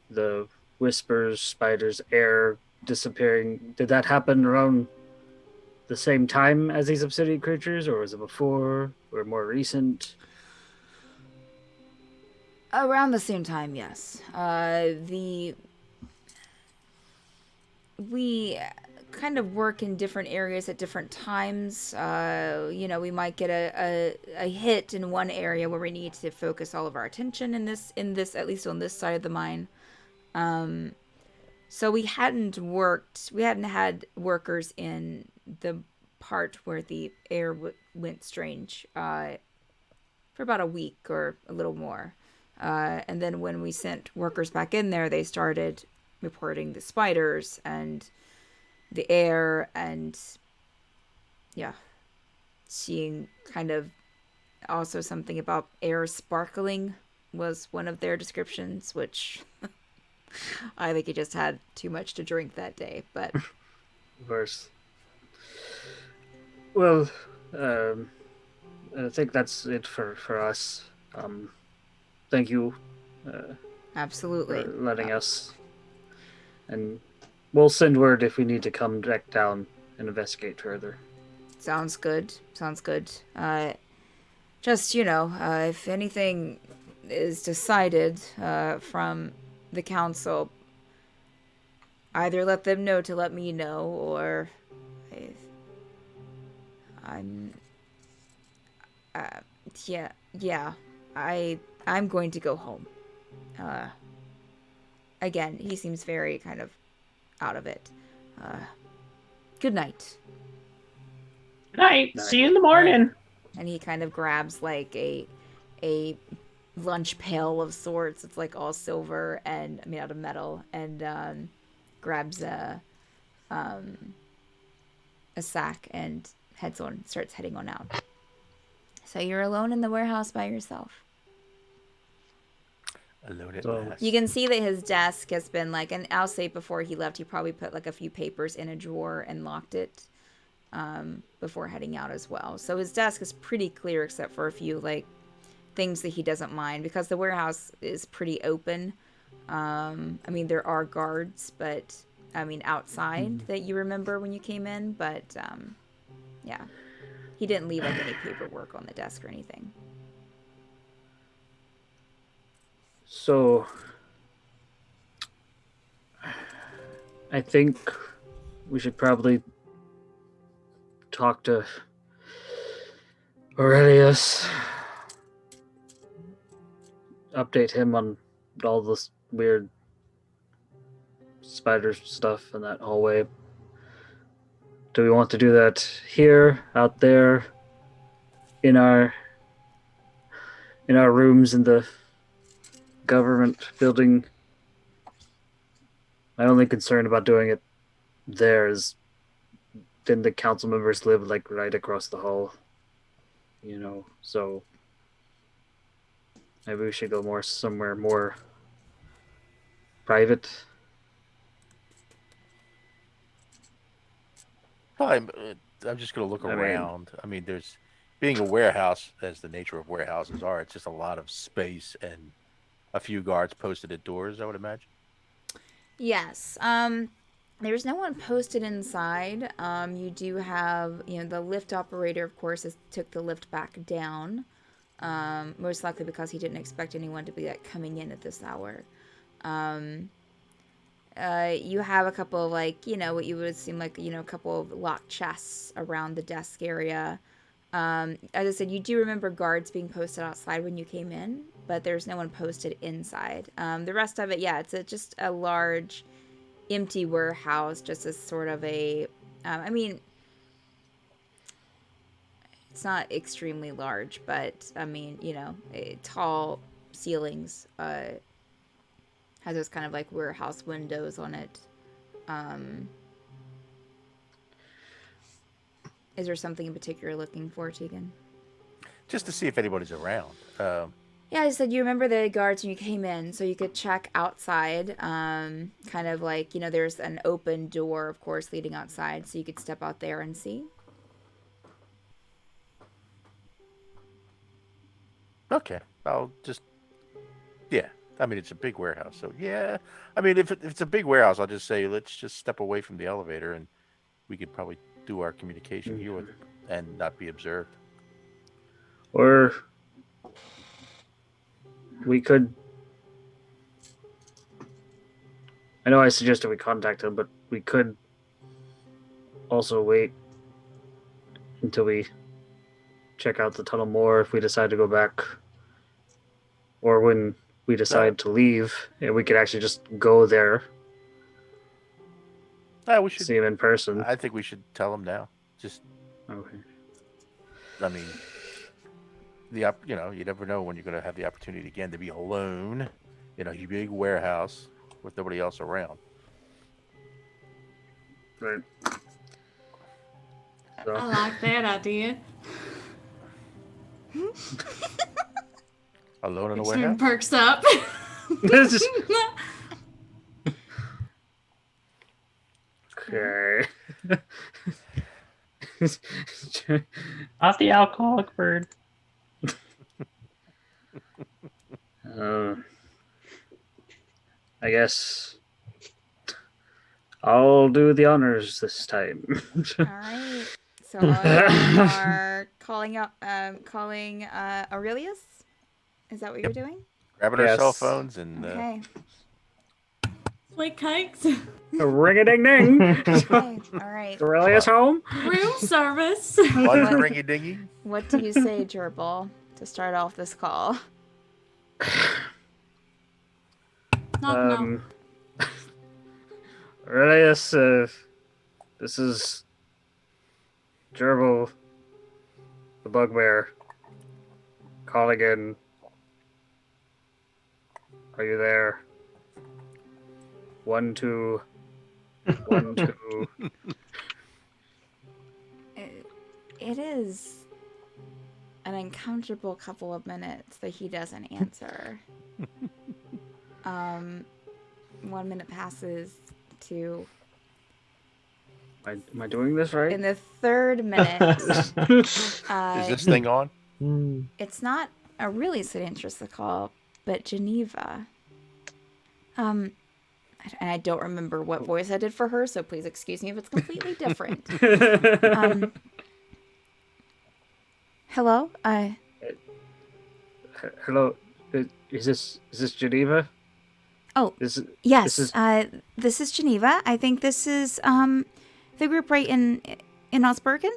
the whispers, spiders, air disappearing, did that happen around the same time as these obsidian creatures, or was it before or more recent? Around the same time, yes. We kind of work in different areas at different times. We might get a hit in one area where we need to focus all of our attention in this at least on this side of the mine. So we hadn't had workers in the part where the air went strange for about a week or a little more. And then when we sent workers back in there, they started reporting the spiders and the air and seeing kind of also something about air sparkling was one of their descriptions, which I think he just had too much to drink that day. But Verse. Well, I think that's it for us. Thank you absolutely, for letting us. And we'll send word if we need to come back down and investigate further. sounds good. Sounds good. Just if anything is decided from the council, either let them know to let me know, or I'm I'm going to go home. Again, he seems very kind of out of it. Good night. Good night. See you in the morning. And he kind of grabs like a lunch pail of sorts. It's like all silver and made out of metal, and grabs a sack and starts heading on out. So you're alone in the warehouse by yourself. Alone at So- last. You can see that his desk has been like, and I'll say before he left, he probably put like a few papers in a drawer and locked it before heading out as well. So his desk is pretty clear except for a few like things that he doesn't mind, because the warehouse is pretty open. I mean, there are guards, but I mean outside that you remember when you came in, but yeah, he didn't leave like any paperwork on the desk or anything. So, I think we should probably talk to Aurelius, update him on all this weird spider stuff in that hallway. Do we want to do that here, out there, in our rooms in the government building? My only concern about doing it there is, then the council members live like right across the hall, so maybe we should go somewhere more private. I'm just going to look around. I mean, there's being a warehouse, as the nature of warehouses are, it's just a lot of space and a few guards posted at doors, I would imagine. Yes. There's no one posted inside. You do have, the lift operator, of course, took the lift back down. Most likely because he didn't expect anyone to be like coming in at this hour. You have a couple of like, what you would seem like, a couple of locked chests around the desk area. As I said, you do remember guards being posted outside when you came in, but there's no one posted inside. The rest of it, yeah, it's just a large empty warehouse, just as sort of a, I mean, it's not extremely large, but I mean, tall ceilings, has those kind of like warehouse windows on it. Is there something in particular you're looking for, Tegan? Just to see if anybody's around. Yeah, I said you remember the guards when you came in, so you could check outside. Kind of like, there's an open door, of course, leading outside, so you could step out there and see. Okay, I'll just, yeah. I mean, it's a big warehouse, so yeah. I mean, if it's a big warehouse, I'll just say, let's just step away from the elevator, and we could probably do our communication here and not be observed. Or we could, I know I suggested we contact him, but we could also wait until we check out the tunnel more if we decide to go back, or when we decide to leave, and we could actually just go there, We should see him in person. I think we should tell him now. Just, Okay. I mean, you never know when you're going to have the opportunity again to be alone in a big warehouse with nobody else around. Right. So, I like that idea. Alone in a Extreme warehouse? perks up. okay. Not the alcoholic bird. Uh, I guess I'll do the honors this time. All right. So all y'all are calling Aurelius. Is that what you're doing? Grabbing our cell Yes. phones and Okay. Sweet cakes. Ring a ding ding. Okay. All right. Aurelius home? Room service. one ringy dingy. What do you say, Gerbil, to start off this call? Knock, knock. Aurelius, this is Gerbil, the bugbear, calling in. Are you there? 1, 2, 1, 2. It is an uncomfortable couple of minutes that he doesn't answer. 1 minute passes to... Am I doing this right? In the third minute, Is this thing on? it's not Aurelius that answers the call, but Geneva. And I don't remember what voice I did for her, so please excuse me if it's completely different. Hello? Hello, is this Geneva? Oh, This is, yes. this This is Geneva. I think this is the group right in Ozberghen.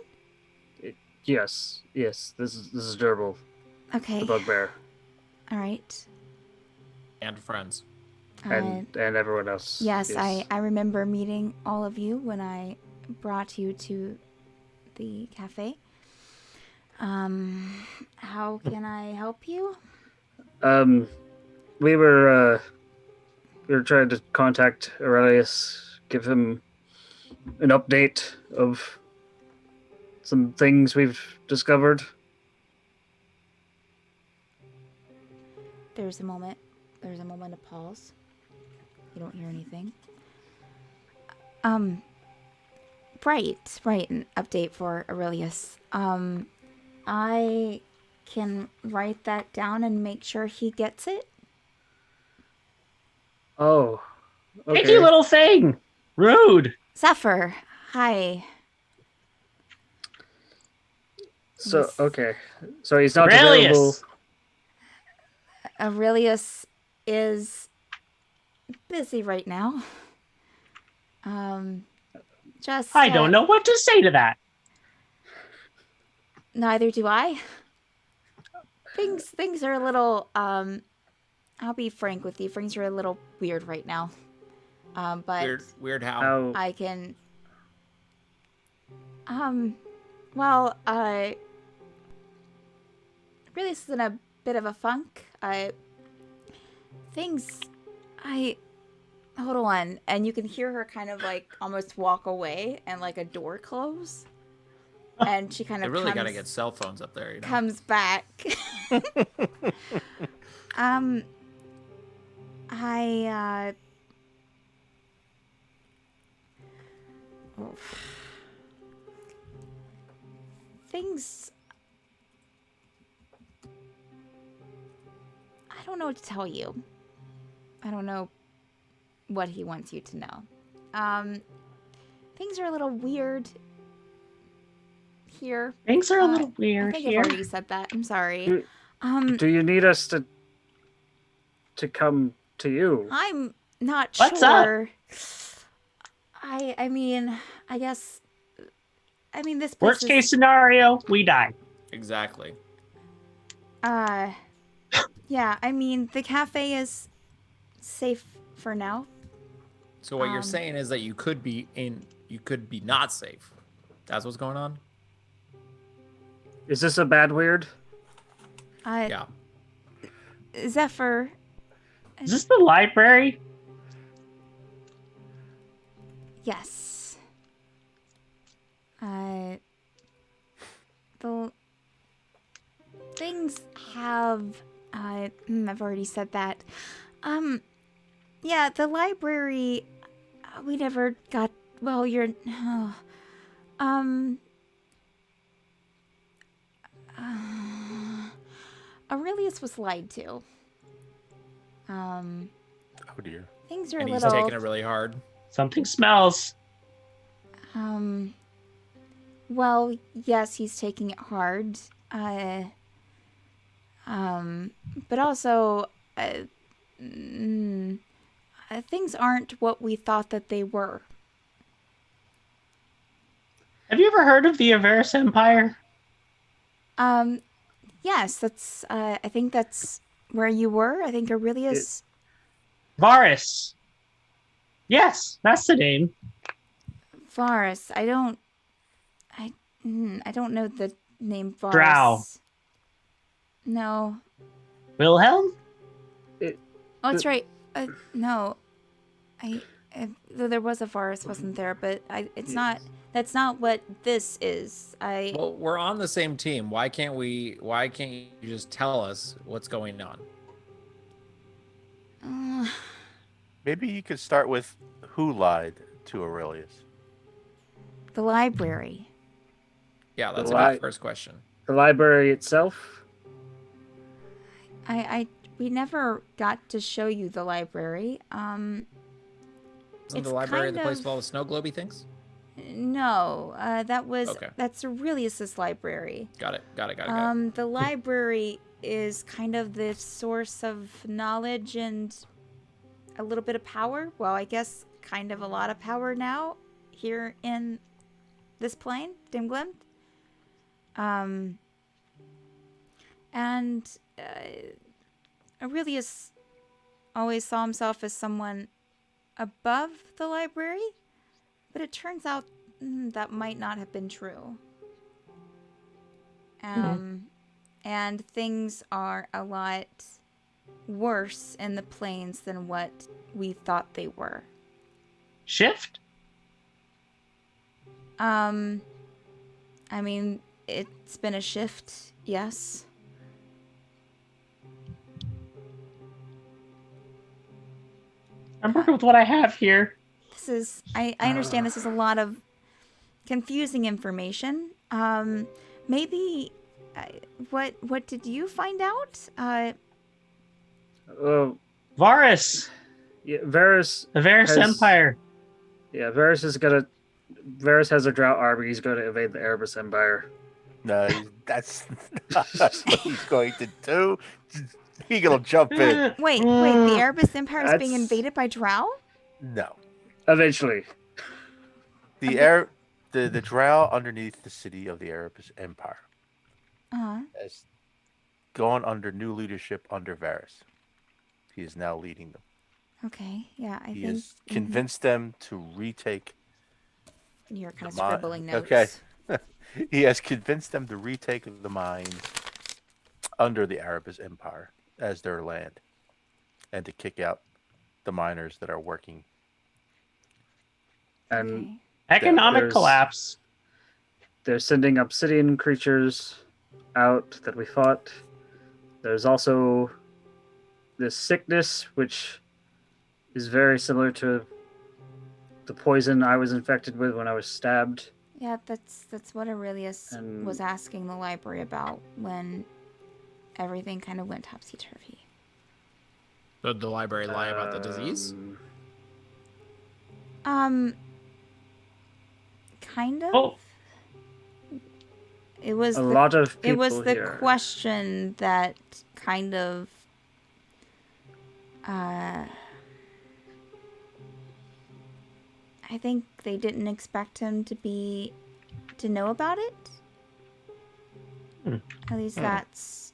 yes. This is Gerbil, Okay. the bugbear, All right. And friends. and everyone else. Yes, I remember meeting all of you when I brought you to the cafe. How can I help you? We were trying to contact Aurelius, give him an update of some things we've discovered. There's a moment of pause. You don't hear anything. Right, an update for Aurelius. I can write that down and make sure he gets it. Oh, okay. Picky little thing. Rude. Zephyr, hi. So okay, so he's not available. Aurelius. Aurelius is busy right now. Just I don't know what to say to that. Neither do I. Things are a little I'll be frank with you. Things are a little weird right now. But Weird how? How? I can really is in a bit of a funk. Hold on, and you can hear her kind of like almost walk away and like a door close. And she kind They of really got to get cell phones up there, you know? comes back. Things. I don't know what to tell you. I don't know what he wants you to know. Things are a little weird here. Things are a little I weird think here. I've already said that. I'm sorry. Do you need us to come to you? I'm not What's up? sure. I mean, I guess. I mean, this place Worst is, case scenario, we die. Exactly. Yeah, I mean, the cafe is safe for now. So what you're saying is that you could be not safe. That's what's going on? Is this a bad weird? Yeah. Zephyr. Is this the library? Yes. the things have. I've already said that. Yeah, the library. We never got. Well, you're. Aurelius was lied to. Oh dear. Things are And a he's little. taking it really hard. Something smells. Well, yes, he's taking it hard. But also, things aren't what we thought that they were. Have you ever heard of the Aebirus Empire? Yes, that's, I think that's where you were. I think Aurelius. Varus. Yes, that's the name. Varus. I don't know the name Varus. Drow. No. Wilhelm? Oh, that's right. No. Though there was a Varus, wasn't there? But it's not. That's not what this is. Well, we're on the same team. Why can't you just tell us what's going on? Maybe you could start with who lied to Aurelius. The library. Yeah, that's The a li- good first question. The library itself. We never got to show you the library. Isn't it's the library the kind place of- with all the snow globy things? No, Okay. that's Aurelius's library. Got it. The library is kind of the source of knowledge and a little bit of power. Well, I guess kind of a lot of power now here in this plane, Dem Glemte. And Aurelius always saw himself as someone above the library, but it turns out that might not have been true. And things are a lot worse in the plains than what we thought they were. Shift? I mean, it's been a shift, yes. I'm working with what I have here. This is, I understand this is a lot of confusing information. Maybe, what did you find out? Varus. Yeah, Varus. Aebirus Has- Empire. Yeah, Varus has a Drow army. He's going to invade the Aebirus Empire. No, that's not what he's going to do. He's gonna jump in. Wait, the Aebirus Empire is being That's- invaded by Drow? No, Eventually. the Drow underneath the city of the Aebirus Empire Uh-huh. has gone under new leadership under Varus. He is now leading them. Okay, yeah, I He think has convinced them to retake. you're kind of the mine. scribbling notes. Okay. He has convinced them to retake the mines under the Aebirus Empire as their land, and to kick out the miners that are working. And Okay. Economic there's- collapse. they're sending obsidian creatures out that we fought. There's also this sickness, which is very similar to the poison I was infected with when I was stabbed. Yeah, that's what Aurelius And- was asking the library about when everything kind of went topsy-turvy. Did the library lie about the disease? Kind of. Oh. It was A lot of people it was the here. question that kind of I think they didn't expect him to know about it. At least that's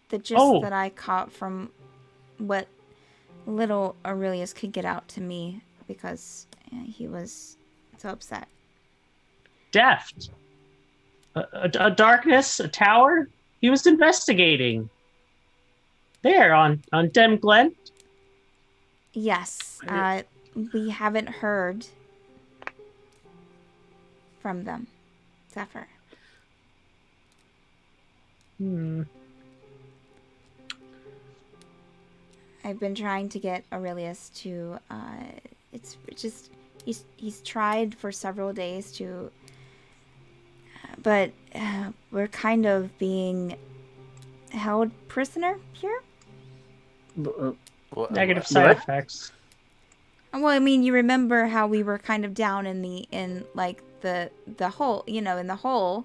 the gist that I caught from what little Aurelius could get out to me, because he was so upset. Deft. A darkness, a tower. He was investigating. There on Dem Glemte. Yes, we haven't heard from them, Zephyr. I've been trying to get Aurelius to. It's just he's tried for several days to, but we're kind of being held prisoner here. Negative side effects. Well, I mean, you remember how we were kind of down in the hole, in the hole.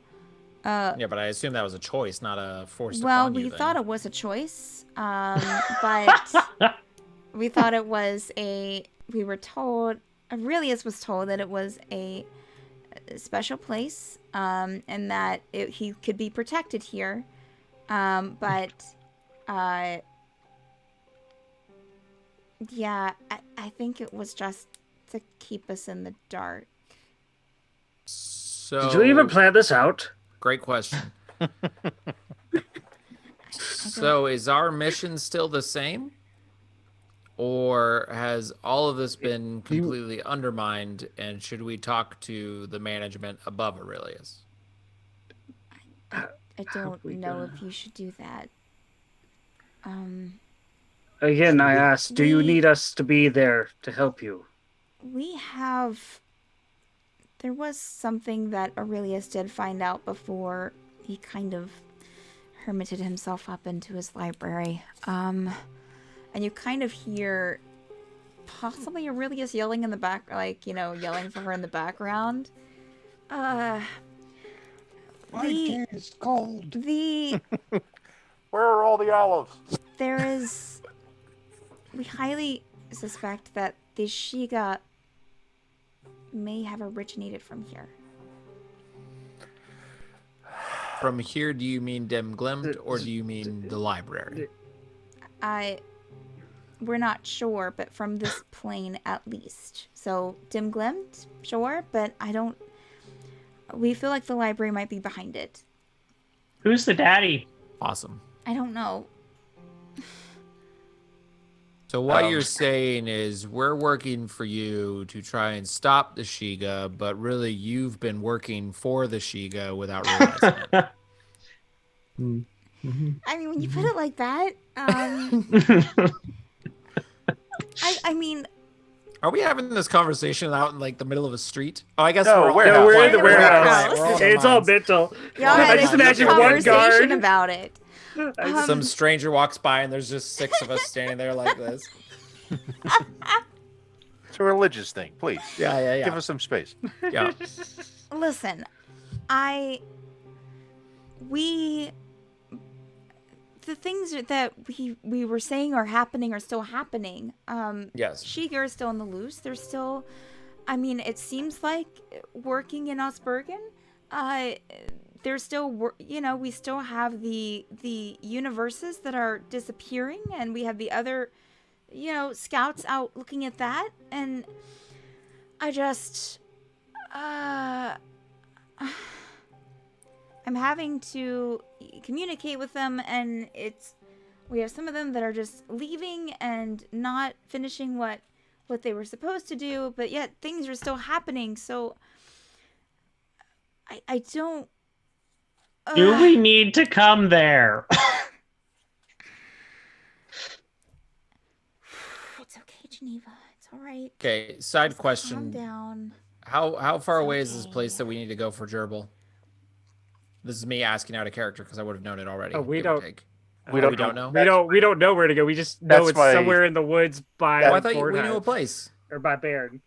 Yeah, but I assume that was a choice, not a forced Well, upon you we thing. thought it was a choice, but we thought it was we were told, Aurelius was told that it was a special place, and that he could be protected here, but, yeah, I think it was just to keep us in the dark. So, Did you even plan this out? Great question. So is our mission still the same? Or has all of this been completely undermined, and should we talk to the management above Aurelius? I don't know if you should do that. Again, I ask, do you need us to be there to help you? There was something that Aurelius did find out before he kind of hermited himself up into his library. And you kind of hear possibly Aurelius yelling in the back, yelling for her in the background. My tea is cold. Where are all the olives? We highly suspect that the Shiga may have originated from here. From here, do you mean Dem Glemte, or do you mean the library? We're not sure, but from this plane at least. So, Dem Glemte, sure, but we feel like the library might be behind it. Who's the daddy? Awesome. I don't know. So what you're saying is we're working for you to try and stop the Shiga, but really you've been working for the Shiga without realizing it. I mean, when you put it like that, I mean... Are we having this conversation out in the middle of a street? Oh, I guess No, we're we're in the warehouse. warehouse. It's all mental. Y'all I had just a imagine one conversation guard. about it. Some stranger walks by and there's just 6 of us standing there like this. It's a religious thing, please. Yeah. Give us some space. Yeah. Listen, the things that we were saying are happening are still happening. Yes. Shiga are still on the loose. They're still, it seems like working in Ozberghen. They're still, we still have the universes that are disappearing, and we have the other, scouts out looking at that, and I just, I'm having to communicate with them, and we have some of them that are just leaving and not finishing what they were supposed to do, but yet things are still happening, so I don't... Do we need to come there? It's okay, Geneva. It's all right. Okay, side Just question. Calm down. How far It's away is this okay. place that we need to go for gerbil? This is me asking out of character because I would have known it already. Oh, we give or don't- take. We We don't don't know. We don't know where to go. We just know That's it's my- somewhere in the woods by Oh, I thought we Fort knew a House. place. Or by Bairn.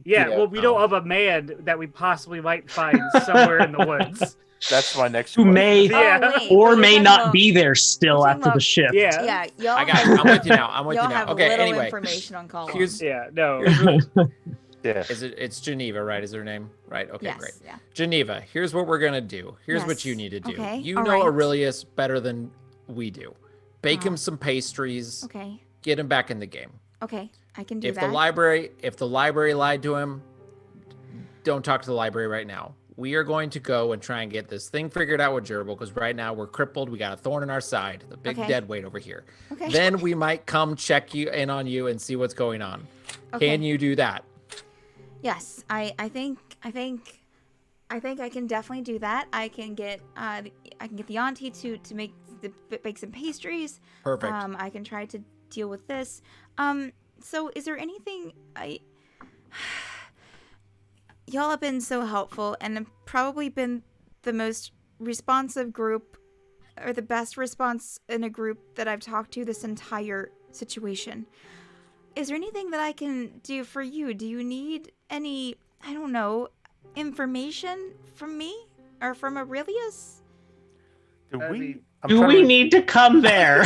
Yeah, Yeah. well, we know of a man that we possibly might find somewhere in the woods. That's my next Who question. may Yeah. Oh, wait, or we're may talking not about- be there still we're after talking the shift. Yeah. Yeah, y'all I got have, it. I'm with you now. I'm with y'all you now. have Okay, little anyway. information on Cullem. Here's Yeah, no. Yeah. it's Geneva, right? Is her name? Right. Okay, yes, great. yeah. Geneva, here's what we're gonna do. Here's what Yes. you need to do. Okay, You all know right. Aurelius better than we do. Bake him Oh. some pastries. Okay, Get him back in the game. okay, I can do If that. the library lied to him, don't talk to the library right now. We are going to go and try and get this thing figured out with Gerbil, because right now we're crippled. We got a thorn in our side, the big Okay. dead weight over here. Okay. Then we might come check you in on you and see what's going on. Okay. Can you do that? Yes, I think I think I can definitely do that. I can get the auntie to bake some pastries. Perfect. I can try to deal with this. So is there anything y'all have been so helpful and have probably been the most responsive group, or the best response in a group that I've talked to this entire situation. Is there anything that I can do for you? Do you need any, I don't know, information from me or from Aurelius? Do I we? mean, Do we need to come there?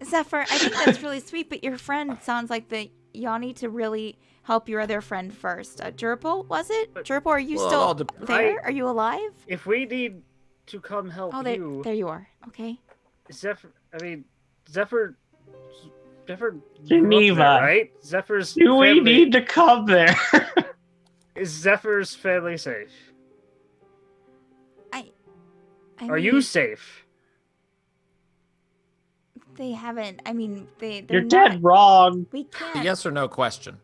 Zephyr, I think that's really sweet, but your friend sounds like y'all need to really help your other friend first. Gerbil, was it? Gerbil, are you Well, it still all there? Are you alive? If we need to come help Oh, there you, you are. Okay. Zephyr. Zephyr grew up Geneva. there, right? Zephyr's Do we family. need to come there? Is Zephyr's family safe? I Are mean, you safe? They haven't. I mean, they're You're not, dead wrong. We A can't. yes or no question.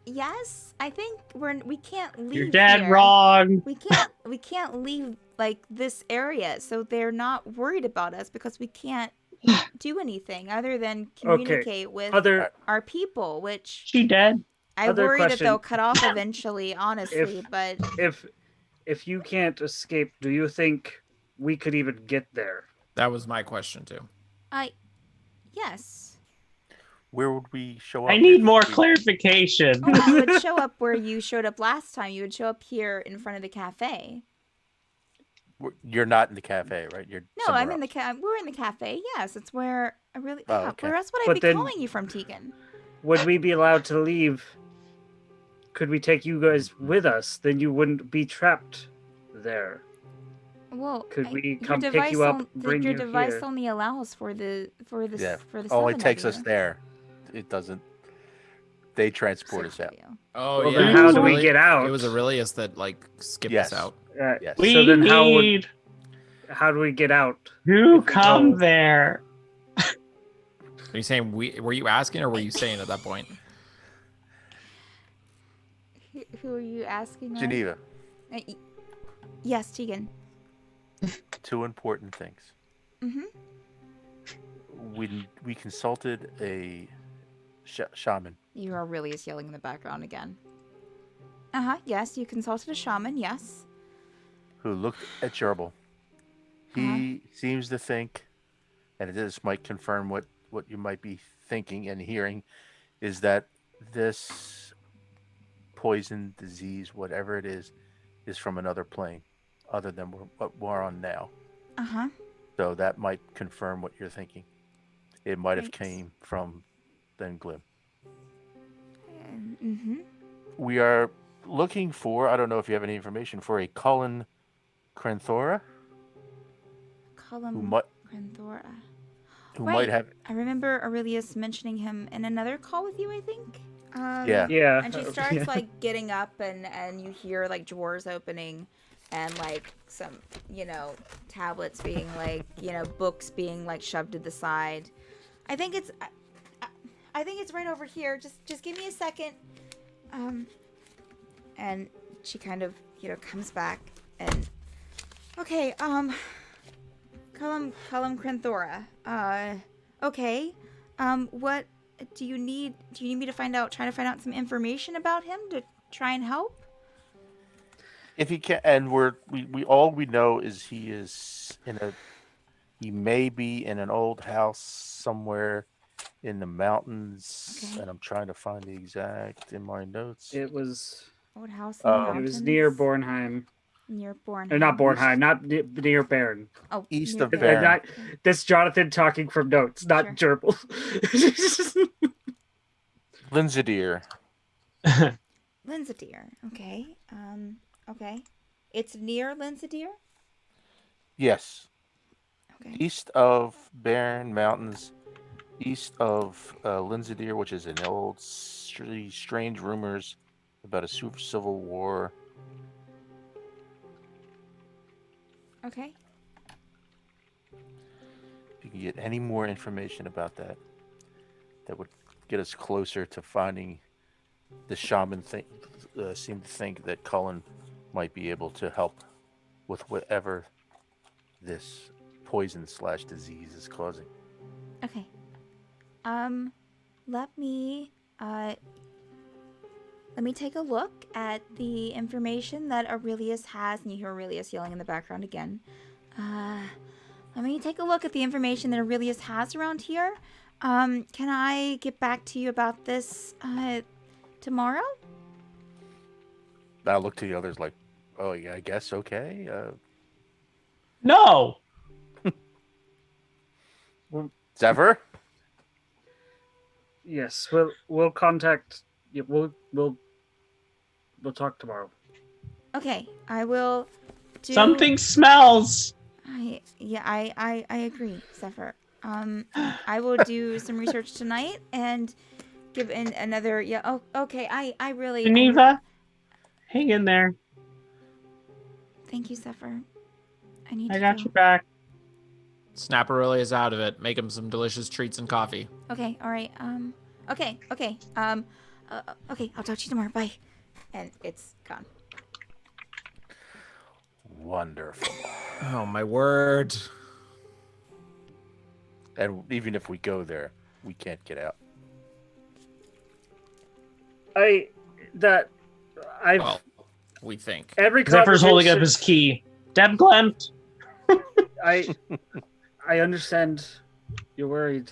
Yes, I think we can't leave. You're dead here. wrong. We can't leave like this area, so they're not worried about us because we can't do anything other than communicate with our people, which She dead. I Other worry that question. they'll cut off eventually, honestly, but If you can't escape, do you think we could even get there? That was my question too. yes. Where would we show up? I need if more we- clarification. Oh, you would show up where you showed up last time. You would show up here in front of the cafe. You're not in the cafe, right? You're No, I'm somewhere in the else. we're in the cafe. Yes, it's where I really. Oh, Yeah, okay. where else would I But be then- calling you from, Tegan? Would we be allowed to leave? Could we take you guys with us? Then you wouldn't be trapped there. Well, Could we your come pick device you up, bring your you device here? only allows for the Yeah. for the Only summon takes of us you. there. It doesn't. They transport us out. Oh Well, yeah. then it how was do we Aureli- get out? It was Aurelius that like skipped Yes. us out. Yes. We So then need how do we get out? to if we come go? there. Are you saying were you asking or were you saying at that point? Who are you asking? Ryan? Geneva. Yes, Tegan. Two important things. Mhm. We consulted a shaman You are really yelling in the background again. Yes, you consulted a shaman. Yes. who looked at Gerbil. He seems to think, and this might confirm what you might be thinking and hearing, is that this poison, disease, whatever it is from another plane other than what we're on now. So that might confirm what you're thinking. It might have Right. came from Dem Glemte. Mhm. We are looking for, I don't know if you have any information, for a Cullem Krenthora Cullem Krenthora. who Right. might have. I remember Aurelius mentioning him in another call with you, I think. Yeah. Yeah. And she starts like getting up, and you hear like drawers opening, and like some tablets being like books being like shoved to the side. I think it's right over here. Just give me a second. And she kind of comes back and okay. Cullem Krenthora. Okay. What do you need? Do you need me to try to find out some information about him to try and help? If he can, and we all we know is he may be in an old house somewhere in the mountains, Okay. and I'm trying to find the exact in my notes. It was. Old house in the It mountains. It was near Bornheim. Near Bornheim. Or not Bornheim. Not near Baron. Oh, East near of Baron. Baron. This Jonathan talking from notes, not Gerbil. Lindsay Lindsay. Okay. Okay. It's near Lindsay. Yes. Okay. East of Baron Mountains, east of Lindsay, which is an old strange rumors about a civil war. Okay. If you can get any more information about that, that would get us closer to finding the shaman thing, seem to think that Cullen might be able to help with whatever this poison/disease is causing. Okay. Let me take a look at the information that Aurelius has, and you hear Aurelius yelling in the background again. Let me take a look at the information that Aurelius has around here. Can I get back to you about this, tomorrow? I look to the others like, oh, yeah, I guess, okay. No. Zephyr? Yes, we'll contact. Yeah, we'll talk tomorrow. Okay, I will do... Something smells. I agree, Zephyr. I will do some research tonight and give in another... Yeah, oh, okay, I really... Geneva, hang in there. Thank you, Zephyr. I need I to got go. your back. Snap Aurelius out of it. Make him some delicious treats and coffee. Okay, alright, okay, okay, I'll talk to you tomorrow, bye. And it's gone. Wonderful. Oh, my word. And even if we go there, we can't get out. Well, we think. Every Zephyr's holding up conversation- his key. Dem Glemte. I understand you're worried,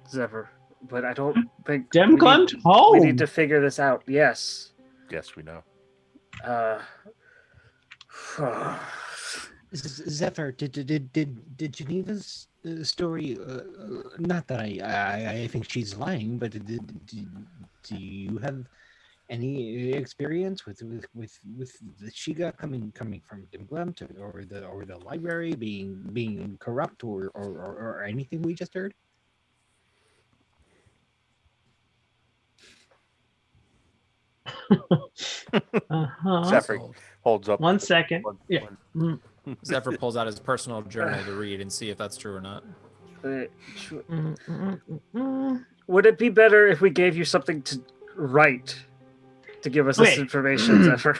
Zephyr, but I don't think Dem Glemte we home. need to figure this out. Yes. Yes, we know. Zephyr, did Geneva's story? Not that I think she's lying, but do you have any experience with the Shiga coming from Dem Glemte or the library being corrupt or anything we just heard? Zephyr holds up. 1 second. Yeah. Zephyr pulls out his personal journal to read and see if that's true or not. Would it be better if we gave you something to write to give us this Wait. information, Zephyr?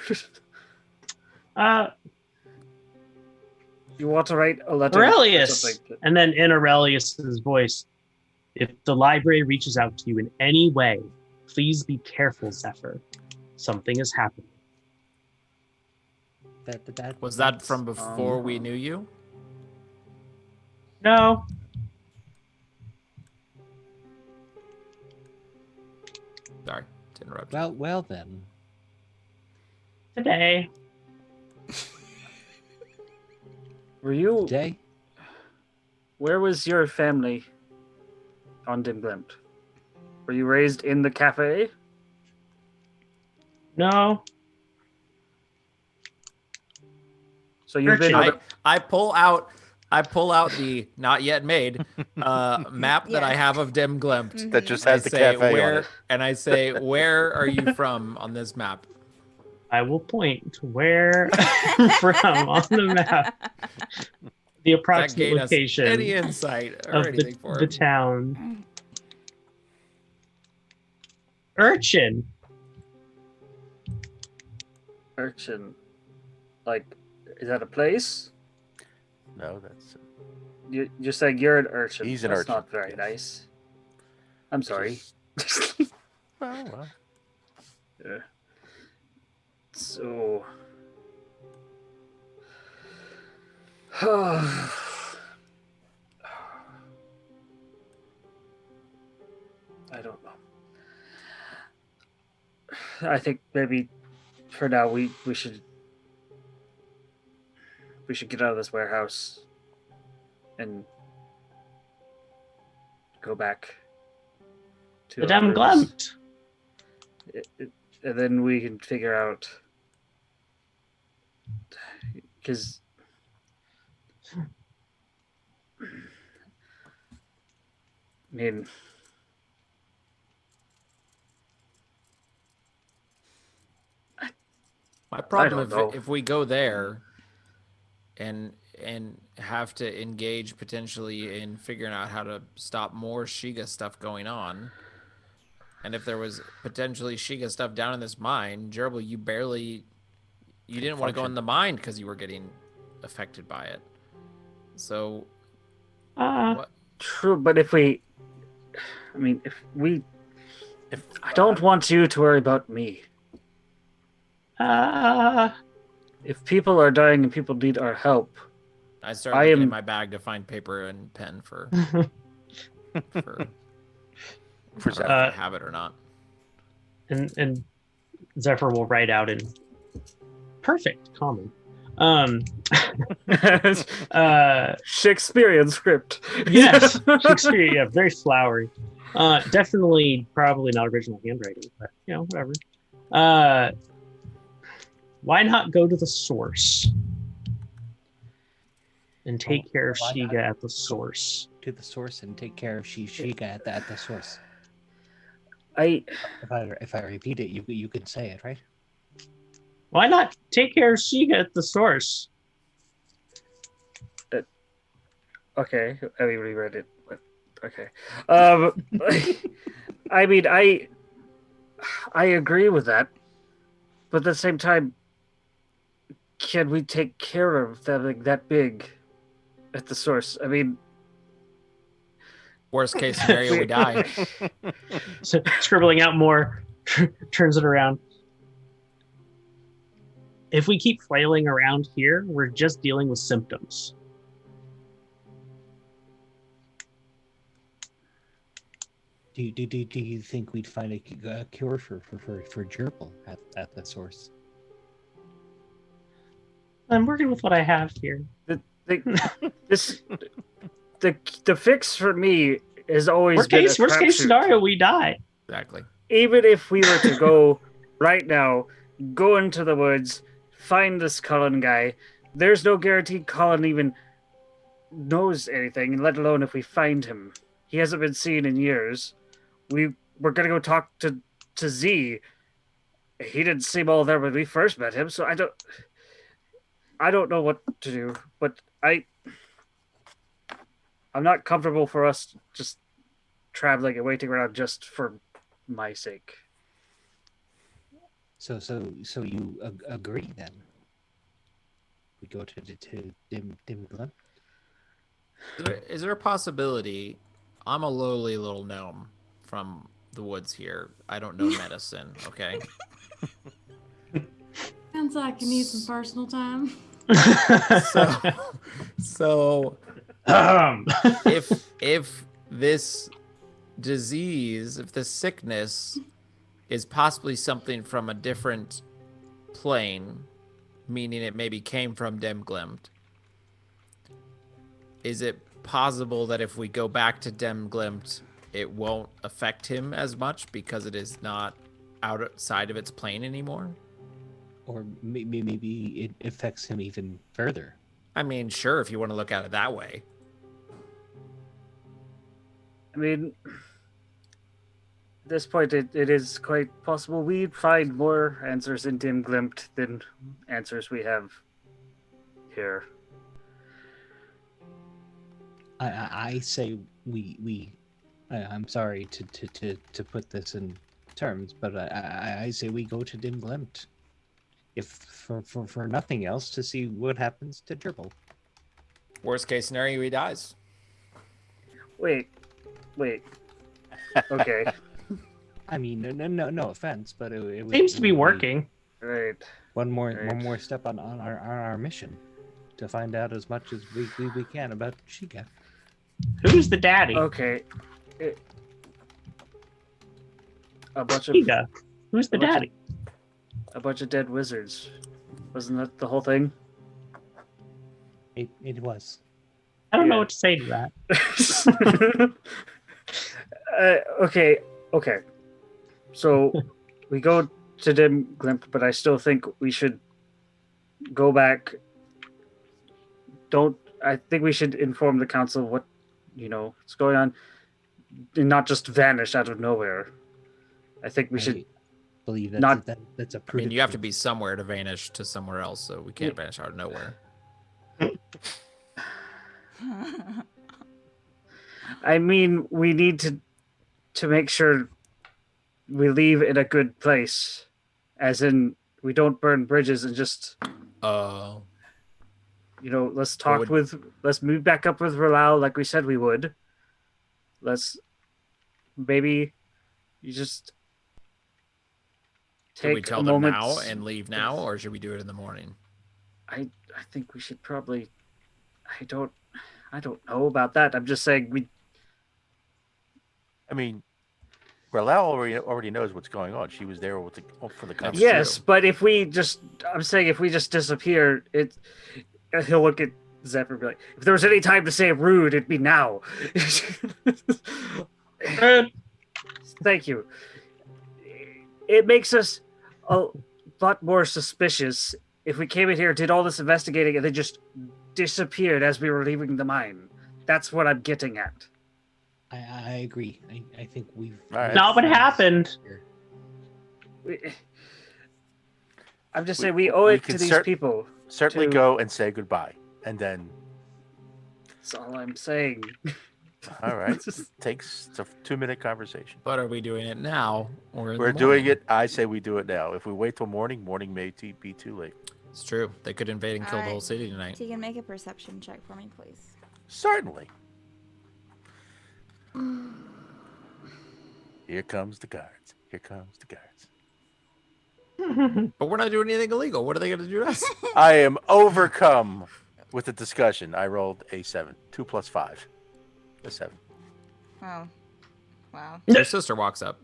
You want to write a letter? or Aurelius. something? And then in Aurelius's voice, if the library reaches out to you in any way, please be careful, Zephyr. Something is happening. Was that from before we knew you? No. Sorry to interrupt. Well then. Today. Were you? Today? Where was your family on Dem Glemte? Were you raised in the cafe? No. So you've been. Urchin. I pull out the not yet made map that I have of Dem Glemte. That just I has the say, cafe on where, it. and I say, where are you from on this map? I will point to where I'm from on the map. The That approximate gain us location any insight or of anything for the him. town. Urchin. Urchin. Like, is that a place? No, that's You're saying you're an urchin. He's an That's urchin, not very yes. nice. I'm sorry. well. Yeah. So. I don't know. I think maybe for now we should get out of this warehouse and go back to The our Dem rooms. Glemte. And then we can figure out, because I mean, My problem don't know. if we go there and have to engage potentially in figuring out how to stop more Shiga stuff going on, And if there was potentially Shiga stuff down in this mine, Gerbil, you didn't want to go in the mine because you were getting affected by it. So, what? True, but if I don't want you to worry about me. If people are dying and people need our help, I started looking in my bag to find paper and pen for if I have it or not. And Zephyr will write out in perfect common. Shakespearean script. Yes, Shakespeare. Yeah, very flowery. Definitely, probably not original handwriting, but whatever. Why not go to the source and take care of Shiga at the source? To the source and take care of Shiga at the source. If I repeat it, you can say it, right? Why not take care of Shiga at the source? Okay, I reread it. But okay. I agree with that, but at the same time, can we take care of them that big at the source? I mean, worst case scenario, we die. So, scribbling out more, turns it around. If we keep flailing around here, we're just dealing with symptoms. Do you think we'd find a cure for gerbil at the source? I'm working with what I have here. the fix for me is always worst case scenario, we die. Exactly. Even if we were to go right now, go into the woods, find this Cullem guy, there's no guarantee Cullem even knows anything, let alone if we find him. He hasn't been seen in years. We're gonna go talk to Z. He didn't seem all there when we first met him, so I don't know what to do, but I'm not comfortable for us just traveling and waiting around just for my sake. So you agree then? We go to Dem Glemte? Is there a possibility? I'm a lowly little gnome from the woods here. I don't know medicine, okay? Sounds like you need some personal time. So if this disease, if this sickness is possibly something from a different plane, meaning it maybe came from Dem Glemte, is it possible that if we go back to Dem Glemte, it won't affect him as much because it is not outside of its plane anymore? Or maybe it affects him even further. I mean, sure, if you want to look at it that way. I mean, at this point, it is quite possible we'd find more answers in Dem Glemte than answers we have here. I say we I'm sorry to put this in terms, but I say we go to Dem Glemte, if for nothing else, to see what happens to gerbil. Worst case scenario, he dies. Wait. Okay. I mean, no offense, but it Seems to be working. Right. One more step on our mission to find out as much as we can about Shiga. Who's the daddy? Okay. A bunch of Shiga. Who's the daddy? A bunch of dead wizards. Wasn't that the whole thing? It was. I don't know what to say to that. Okay. So we go to Dem Glemte, but I still think we should go back. I think we should inform the council what's going on, and not just vanish out of nowhere. I think we should believe that's a I mean, you have to be somewhere to vanish to somewhere else, so we can't vanish out of nowhere. I mean, we need to make sure we leave in a good place, as in we don't burn bridges and just let's talk let's move back up with R'hllor like we said we would. Let's maybe you just should we take tell a them moment. now and leave now, or should we do it in the morning? I think we should probably. I don't know about that. I'm just saying we. I mean, R'hllor already knows what's going on. She was there for the conversation. Yes, but if we just disappear, he'll look at Zephyr and be like, if there was any time to say rude, it'd be now. Thank you. It makes us a lot more suspicious if we came in here, did all this investigating, and then just disappeared as we were leaving the mine. That's what I'm getting at. I agree. I think we've... Right. Not what happened. I'm just saying we owe it to these people. Certainly go and say goodbye. And then... That's all I'm saying. All right. It's a 2-minute conversation. But are we doing it now or We're doing it. I say we do it now. If we wait till morning may be too late. It's true. They could invade and kill the whole city tonight. Tegan, make a perception check for me, please. Certainly. Here comes the guards. Here comes the guards. But we're not doing anything illegal. What are they going to do to us? I am overcome with the discussion. I rolled a 7. 2 plus 5. A 7. Oh. Wow. Your sister walks up.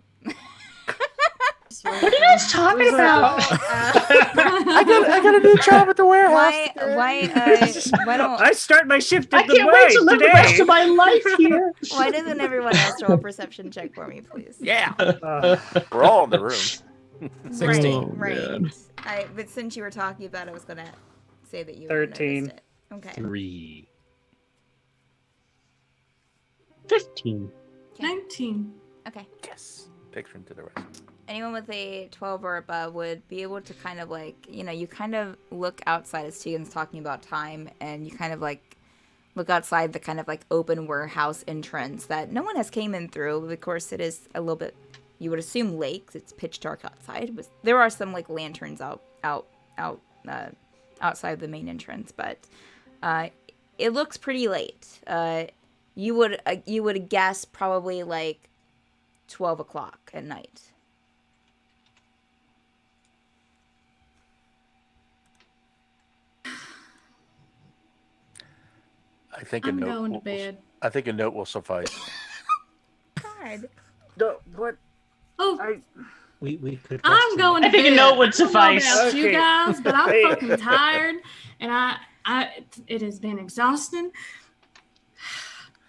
What are you guys talking about? I got a new job at the warehouse. Why don't I start my shift I at the can't wait to live today. the rest of my life here. why doesn't everyone else roll a perception check for me, please? Yeah. We're all in the room. 16. Right. But since you were talking about it, I was gonna say that you 13. noticed it. Okay. 3. 15. 19. Okay. Yes. Picture to the rest. Anyone with a 12 or above would be able to kind of you kind of look outside as Tegan's talking about time, and you kind of look outside the kind of open warehouse entrance that no one has came in through. Of course, it is a little bit, you would assume late 'cause it's pitch dark outside. But there are some lanterns outside the main entrance, but it looks pretty late. You would guess probably 12 o'clock at night. I think I'm going to bed. I think a note will suffice. God. No, what? Oh, We could. I'm going to I think a bed. note would I don't know suffice. about you Okay. guys, but I'm Hey. fucking tired, and it has been exhausting.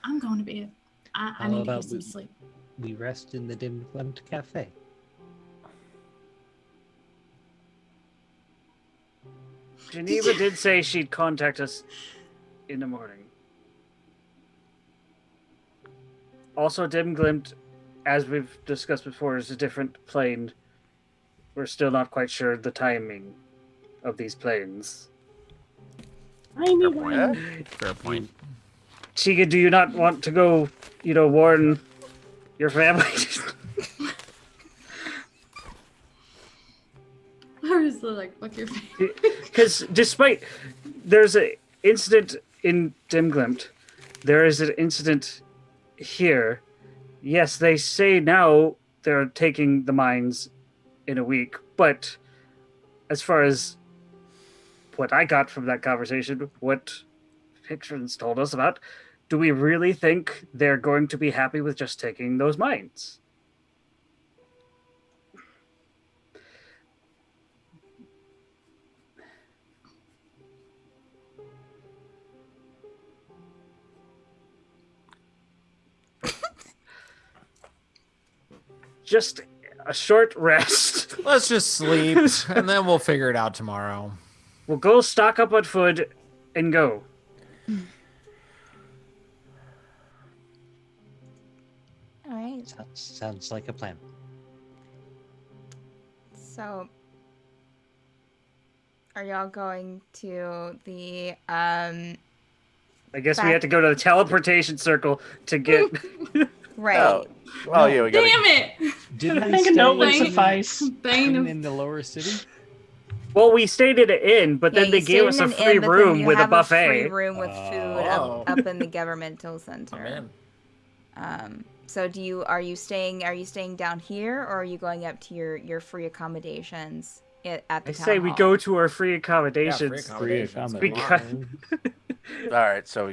I'm going to bed. I How need to about get some we- sleep. We rest in the Dem Glemte cafe. Geneva did say she'd contact us in the morning. Also, Dem Glemte, as we've discussed before, is a different plane. We're still not quite sure the timing of these planes. Fair point. Chiga, do you not want to go, warn your family? I was fuck your face. Because despite there's an incident in Dem Glemte, there is an incident here. Yes, they say now they're taking the mines in a week, but as far as what I got from that conversation, what Pictrons told us about, do we really think they're going to be happy with just taking those mines? Just a short rest. Let's just sleep, and then we'll figure it out tomorrow. We'll go stock up on food and go. All right. Sounds like a plan. So, are y'all going to the I guess we have to go to the teleportation circle to get Right. Oh, well, yeah, we got. Damn it! Didn't I we think a stay note would Bane- suffice. Bane of in the lower city? Well, we stayed at an inn, but Yeah, then they you gave stayed us in a an free inn, but then room you with a have buffet. free room with food Oh. up in the governmental center. I'm in. So are you staying down here, or are you going up to your free accommodations at the I town say we hall? go to our free Yeah, accommodations. Free accommodations. accommodation. All right, so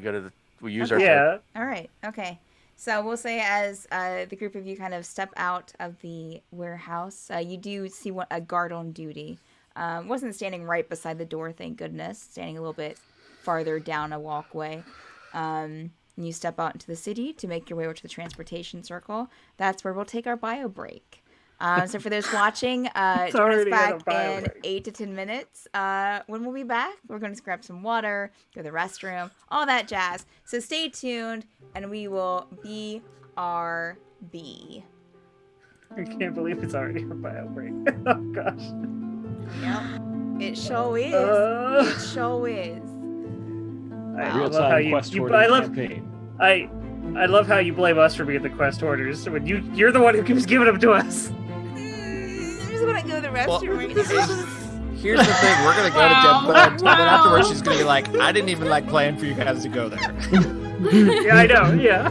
we use our Yeah. All right. Okay. So we'll say as the group of you kind of step out of the warehouse, you do see a guard on duty. Wasn't standing right beside the door, thank goodness. Standing a little bit farther down a walkway. And you step out into the city to make your way over to the transportation circle. That's where we'll take our bio break. So for those watching, join us already at a back bio in break. 8 to 10 minutes. When we'll be back, we're going to grab some water, go to the restroom, all that jazz. So stay tuned, and we will BRB. I can't believe it's already a bio break. Oh gosh. Yep. It sure is. It sure is. I Real love how time you, quest you hoarding I love campaign. I love how you blame us for being the quest hoarders when you're the one who keeps giving them to us. I just want to go to the restroom right now. Here's the thing: we're gonna go Wow. to Dem Glemte, and then Wow. afterwards she's gonna be like, "I didn't even like plan for you guys to go there." Yeah, I know. Yeah.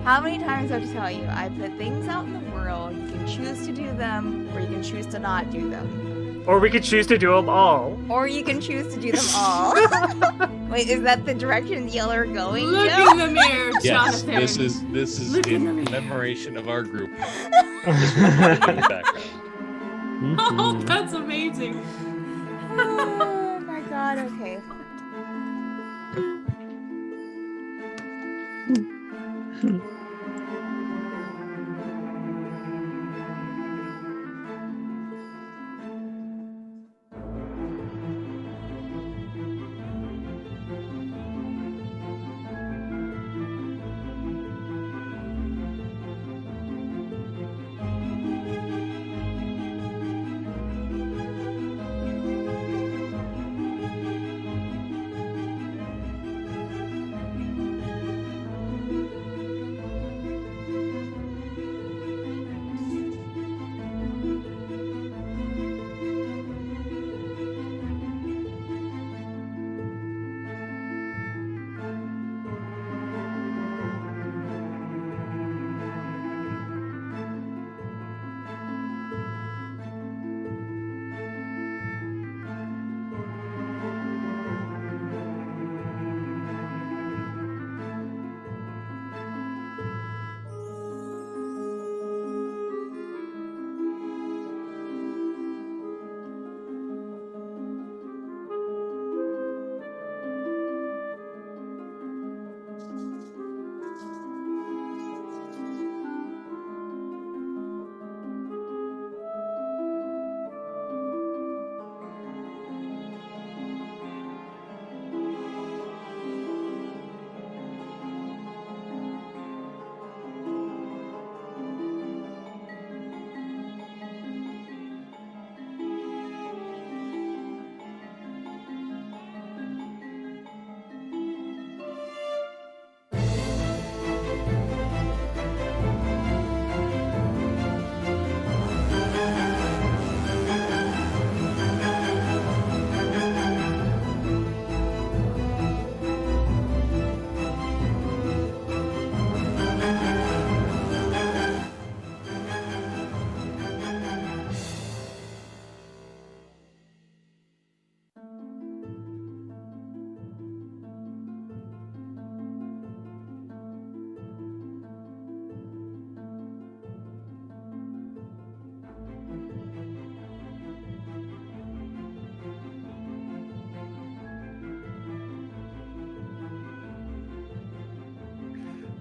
How many times do I have to tell you? I put things out in the world. You can choose to do them, or you can choose to not do them. Or we could choose to do them all. Or you can choose to do them all. Wait, is that the direction y'all are going, Look Joe? in the mirror, Yes, Jonathan. this is Look in the in mirror. commemoration of our group. This will be in the background. Oh, that's amazing. Oh my god, okay.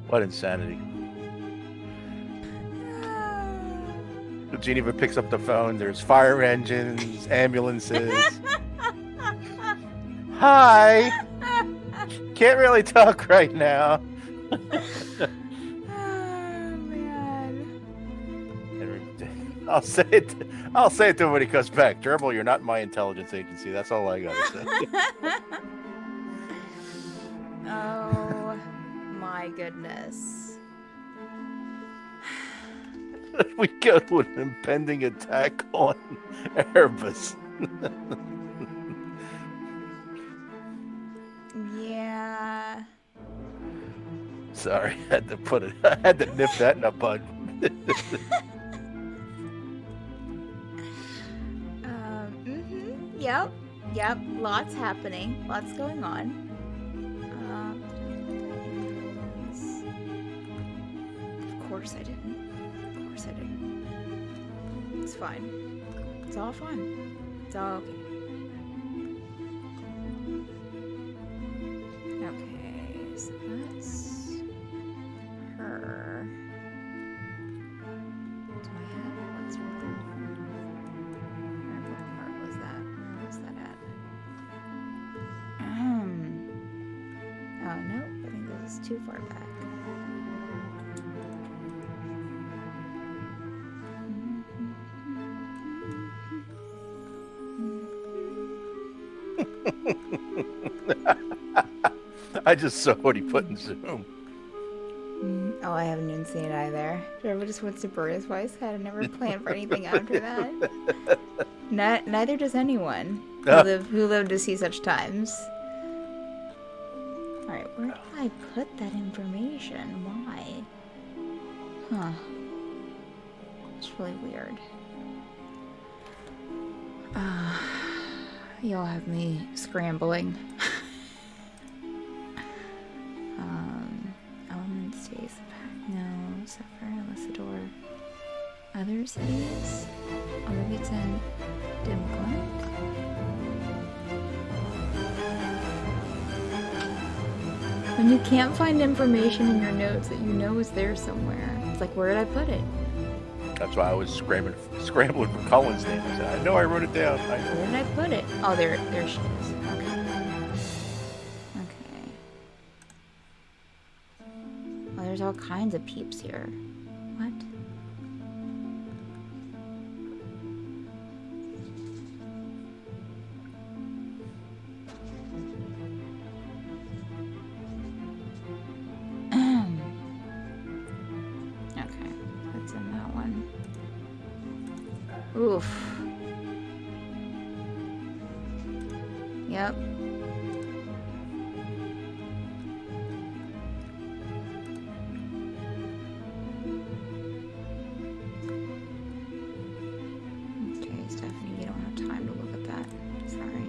What insanity. Geneva picks up the phone. There's fire engines, ambulances. Hi. Can't really talk right now. Oh man. And I'll say it to him when he comes back. Gerbil, you're not my intelligence agency. That's all I gotta say. Oh my goodness. We go to an impending attack on Erebus. Yeah. Sorry, I had to nip that in the bud. Yep. Yep. Lots happening. Lots going on. Of course I didn't. Of course I didn't. It's fine. It's all fine. It's all okay. Okay, so that's her. Do I have what's with the what part was that? Where was that at? Oh no, I think this is too far back. I just saw what he put in Zoom. Oh, I haven't even seen it either. Trevor just went super his voice. I had never planned for anything after that. Neither does anyone who lived to see such times. Alright, where did I put that information? Why? Huh. It's really weird. Y'all have me scrambling. Elements, stays, no, Sapphire, Lysador. Other cities? Oh, maybe it's in Dem Glemte? When you can't find information in your notes that you know is there somewhere, it's like, where did I put it? That's why I was scrambling for Cullen's name. I said, I know I wrote it down. I know. Where did I put it? Oh, there she is. Okay. Okay. Oh, there's all kinds of peeps here. What? Okay, that's in that one. Oof. Yep. Okay, Stephanie, you don't have time to look at that. Sorry.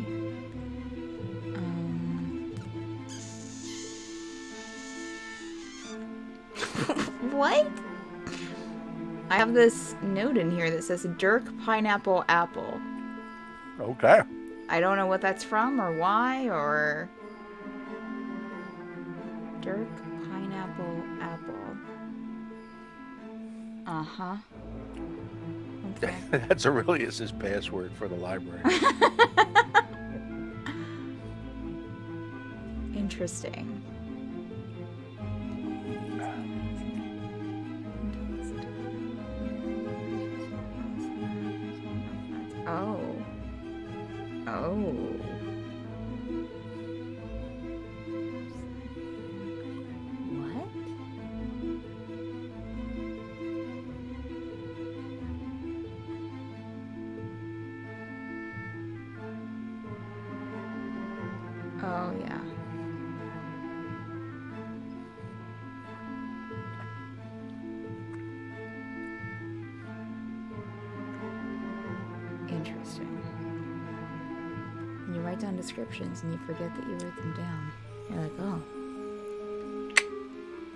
What? I have this note in here that says Dirk Pineapple Apple. Okay. I don't know what that's from or why or... Dirk Pineapple Apple. Uh-huh. Okay. That's Aurelius's password for the library. Interesting. Oh. Oh. What? Oh, yeah. Interesting. And you write down descriptions and you forget that you wrote them down. You're like, oh.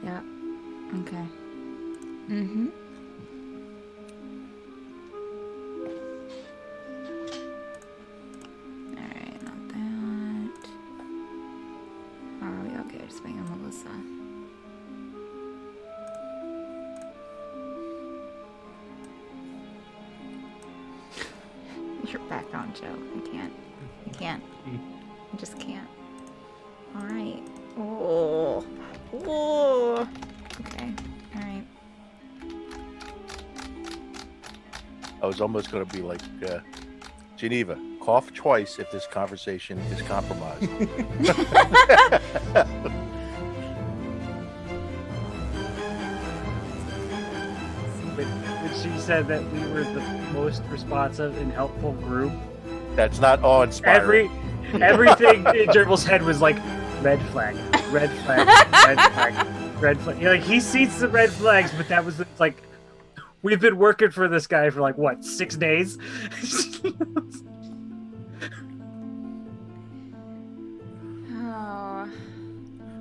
Yeah. Okay. Mm-hmm. Alright, not that. Are we okay? Just bring in Melissa. You're back on, Joe. You can't. You can't. You just can't. Alright. Oh. Oh. Okay. Alright. I was almost going to be like, Geneva, cough twice if this conversation is compromised. she said that we were the most responsive and helpful group. That's not awe-inspiring. Everything in Gerbil's head was like red flag, red flag, red flag, red flag. Like he sees the red flags, but that was like we've been working for this guy for like what 6 days. Oh.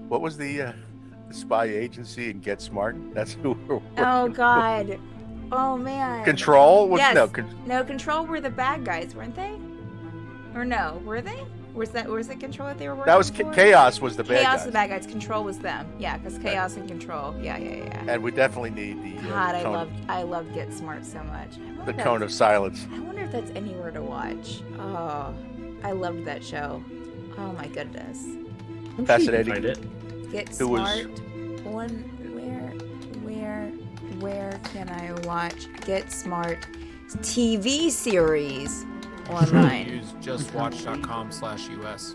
What was the spy agency in Get Smart? That's who we're working Oh for. God. Oh man. Control? Yes. No, Control were the bad guys, weren't they? Or no, were they? Was it Control that they were working that was for? Chaos was the bad Chaos guy. the bad guys. Control was them. Yeah, because Chaos and Control. Yeah. And we definitely need the God, cone, I love Get Smart so much. the cone of silence. I wonder if that's anywhere to watch. Oh, I loved that show. Oh my goodness. Fascinating. Find it. Get It was- Smart. Where can I watch Get Smart TV series online? Use justwatch.com/US.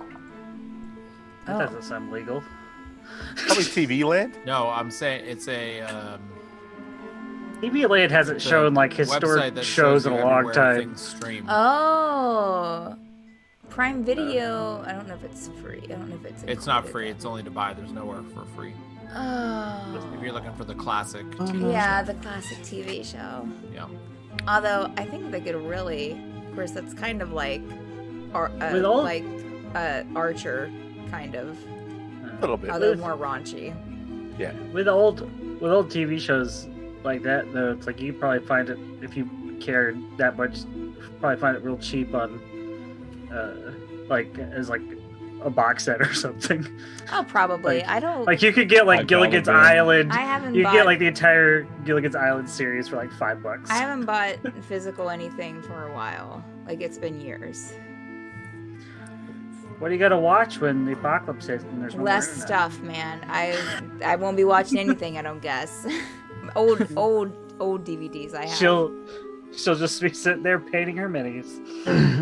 That Oh. doesn't sound legal. Probably TV Land? No, I'm saying it's a TV Land hasn't shown like website historic that shows shows in you a long everywhere time. things stream. Oh, Prime Video. I don't know if it's free. I don't know if it's. It's not included. free. It's only to buy. There's nowhere for free. Oh. If you're looking for the classic. Yeah, the classic TV show. Yeah. Although I think they could really, of course, that's kind of like, With all- like Archer, kind of. A little bit. Although more raunchy. Yeah. With old TV shows like that, though, it's like you probably find it if you cared that much. Probably find it real cheap on, like as like a box set or something. Oh, probably. Like- I don't. Like you could get like I'd Gilligan's probably- Island. I haven't You bought. get like the entire Gilligan's Island series for like $5. I haven't bought physical anything for a while. Like it's been years. What do you gotta watch when the apocalypse hits and there's no more Less internet? stuff, man. I won't be watching anything. I don't guess. old DVDs I have. She'll just be sitting there painting her minis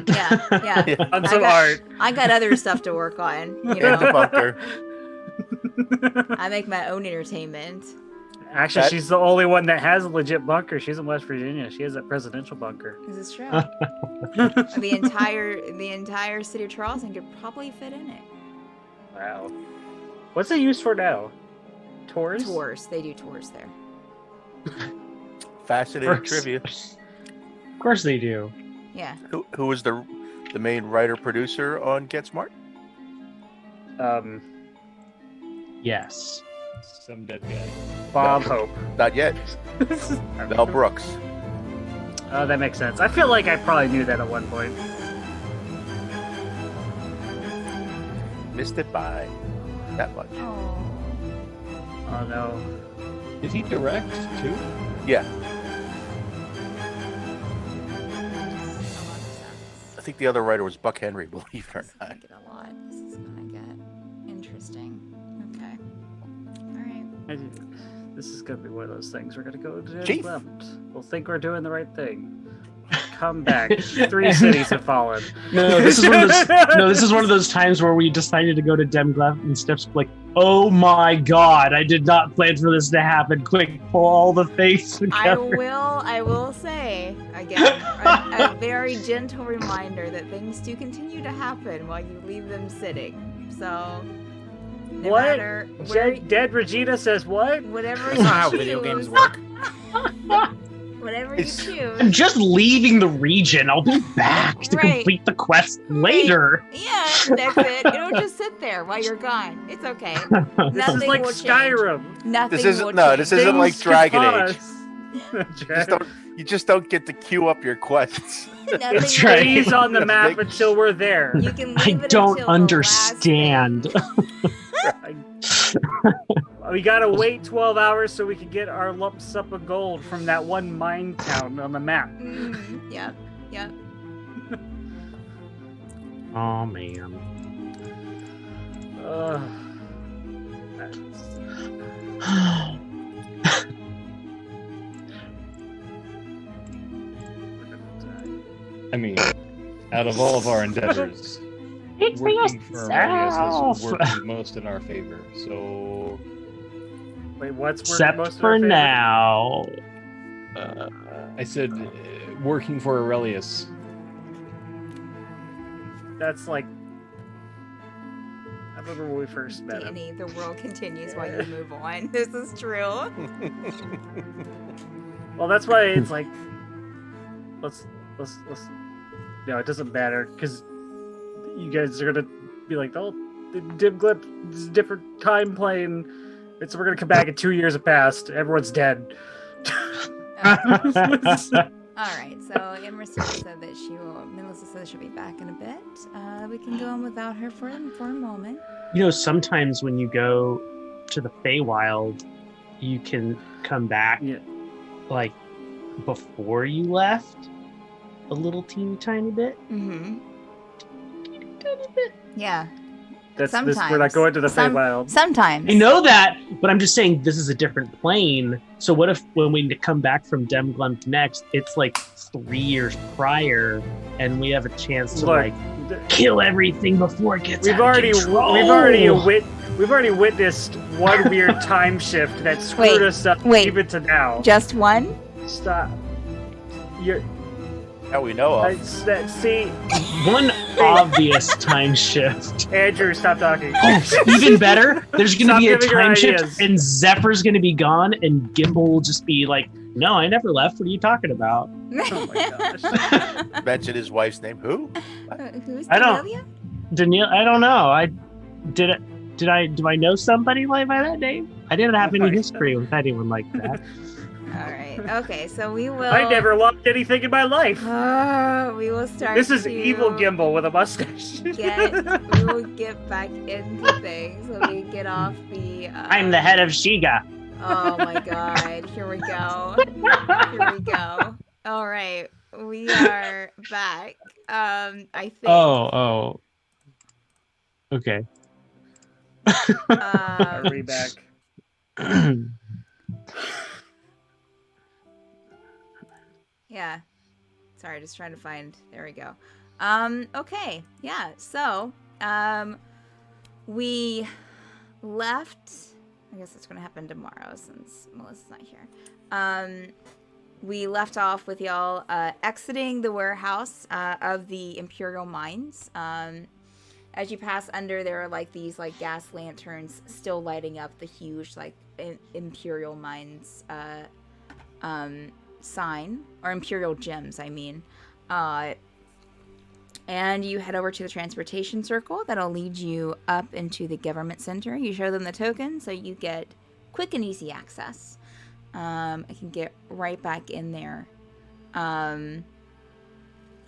Yeah. on some got- art. I got other stuff to work on. You Get the know, bunker. I make my own entertainment. Actually, That- she's the only one that has a legit bunker. She's in West Virginia. She has that presidential bunker. Is this true? the entire city of Charleston could probably fit in it. Wow. What's it used for now? Tours? Tours. They do tours there. Fascinating Of course. trivia. Of course they do. Yeah. Who was the main writer producer on Get Smart? Yes. Some dead guy. Bob Hope. Not yet. Mel Brooks. Oh, that makes sense. I feel like I probably knew that at one point. Missed it by that much. Oh. Oh no. Did he direct too? Yeah. I think the other writer was Buck Henry, believe it or This is gonna not. get a lot. This is gonna get interesting. Okay. All right. This is gonna be one of those things. We're gonna go to Chief. Dem Glemte. We'll think we're doing the right thing. Come back. 3 cities have fallen. No, this is one of those. No, this is one of those times where we decided to go to Dem Glemte and Steph's like, "Oh my God, I did not plan for this to happen. Quick, pull all the things together." I will say again a very gentle reminder that things do continue to happen while you leave them sitting. So no What? matter where, Dead Regina says what? whatever That's you not how choose, video games work. Whatever you It's- choose. I'm just leaving the region. I'll be back to Right. complete the quest later. Yeah, that's it. You don't just sit there while you're gone. It's okay. This is Nothing like will change. Skyrim. Nothing This isn't will no. change. This isn't like Things Dragon can Age. pause. You just don't get to queue up your quests. Nothing That's will right. change. Stays on the map Big- until we're there. You can I leave it don't until the understand. last We gotta wait 12 hours so we can get our lump sum of gold from that one mine town on the map. thing. Yep. Yep. Oh man. Ugh. I mean, out of all of our endeavors, It's working for Aurelius yourself. has worked most in our favor. So Wait, what's working Except most in for our favor? now. I said working for Aurelius. That's like. I remember when we first met him. Danny, the world continues while you move on. This is true. Well, that's why it's like. Let's. No, it doesn't matter because you guys are gonna be like, oh, the Dem Glemte is a different time plane. It's we're gonna come back in 2 years have passed. Everyone's dead. All right, so Emerson said that Melissa said she'll be back in a bit. We can go on without her for a moment. You know, sometimes when you go to the Feywild, you can come back like before you left a little teeny tiny bit. Mm-hmm. Tiny bit. Yeah. We're Sometimes. not going to the Feywild. Sometimes. I know that, but I'm just saying this is a different plane. So what if when we come back from Dem Glemte next, it's like 3 years prior, and we have a chance to kill everything before it gets out of control? We've already witnessed one weird time shift that screwed us up even to now. Just one? Stop. That we know of. See, one obvious time shift. Andrew, stop talking. Oh, even better. There's going to be a giving your time shift, ideas. and Zephyr's going to be gone, and Gimbal will just be like, "No, I never left. What are you talking about?" Oh my gosh. Mention his wife's name. Who? Who's I don't- Delia? Danielle, I don't know. Do I know somebody by that name? I didn't have any history with anyone like that. All right. Okay, so we will. I never loved anything in my life. We will start. This is to evil Gimbal with a mustache. We will get back into things. Let me get off the. I'm the head of Shiga. Oh my god! Here we go. Here we go. All right, we are back. I think. Oh. Okay. Are we back? Yeah. Sorry, just trying to find. There we go. Okay. Yeah. So, we left. I guess it's going to happen tomorrow since Melissa's not here. We left off with y'all exiting the warehouse of the Imperial mines. As you pass under, there are like these like gas lanterns still lighting up the huge like Imperial mines sign, or Imperial Gems, I mean. And you head over to the transportation circle. That'll lead you up into the government center. You show them the token, so you get quick and easy access. I can get right back in there.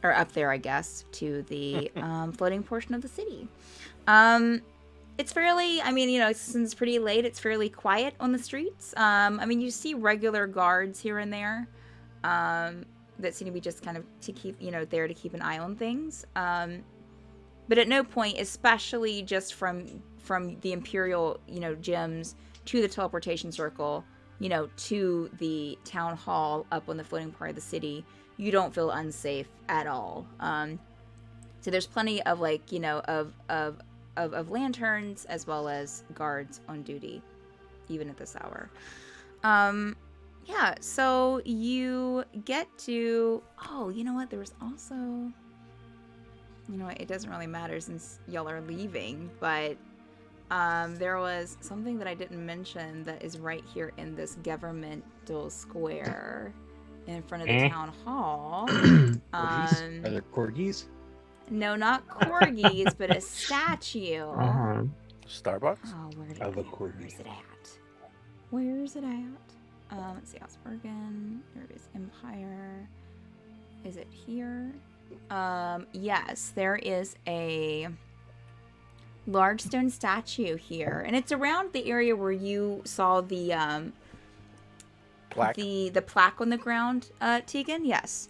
Or up there, I guess, to the floating portion of the city. It's fairly, I mean, you know, since it's pretty late, it's fairly quiet on the streets. I mean, you see regular guards here and there that seem to be just kind of to keep, you know, there to keep an eye on things. But at no point, especially just from the Imperial, you know, gems to the teleportation circle, you know, to the town hall up on the floating part of the city, you don't feel unsafe at all. So there's plenty of like, you know, of lanterns as well as guards on duty, even at this hour. Yeah, so you get to, oh, you know what? There was also, you know what? It doesn't really matter since y'all are leaving, but there was something that I didn't mention that is right here in this governmental square in front of the town hall. Are there corgis? No, not corgis, but a statue. Starbucks? Oh, where is it at? Where's it at? Let's see, Ozberghen. Aebirus Empire. Is it here? Yes, there is a large stone statue here, and it's around the area where you saw the Plaque? the plaque on the ground, Tegan. Yes.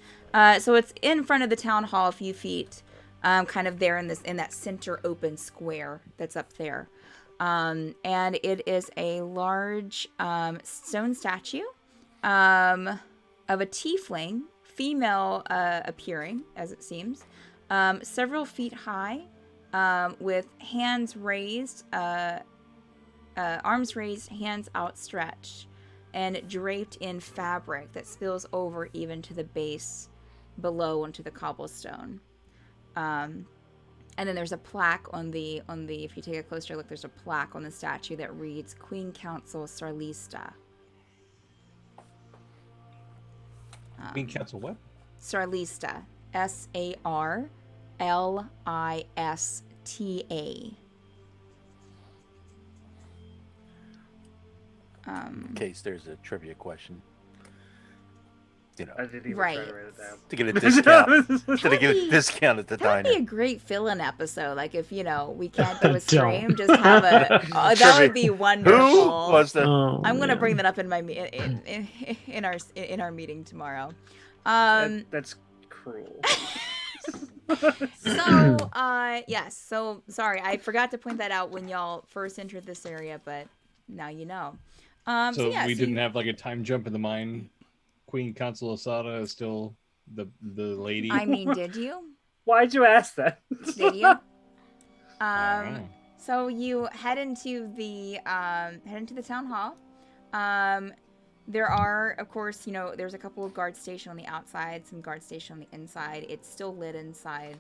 So it's in front of the town hall a few feet, kind of there in that center open square that's up there. And it is a large stone statue of a tiefling, female appearing, as it seems, several feet high, with hands raised, arms raised, hands outstretched. and draped in fabric that spills over even to the base below onto the cobblestone. And then there's a plaque on the if you take a closer look, there's a plaque on the statue that reads Queen Council Sarlista. Queen Council what? Sarlista. Sarlista. In case there's a trivia question. You know, I didn't even Right. try to write it down. to get a discount. to get a discount at the That'd be diner. a great fill-in episode. Like if we can't do a stream, just have a. Oh, that would be wonderful. Who was the? Oh, I'm gonna man. bring that up in my in our meeting tomorrow. That's cruel. So yes. So sorry, I forgot to point that out when y'all first entered this area, but now you know. So yeah, we so didn't have like a time jump in the mine. Queen Council Asada is still the lady. I mean, did you? Why'd you ask that? Did you? Oh. So you head into the town hall. There are, of course, there's a couple of guards stationed on the outside, some guards stationed on the inside. It's still lit inside.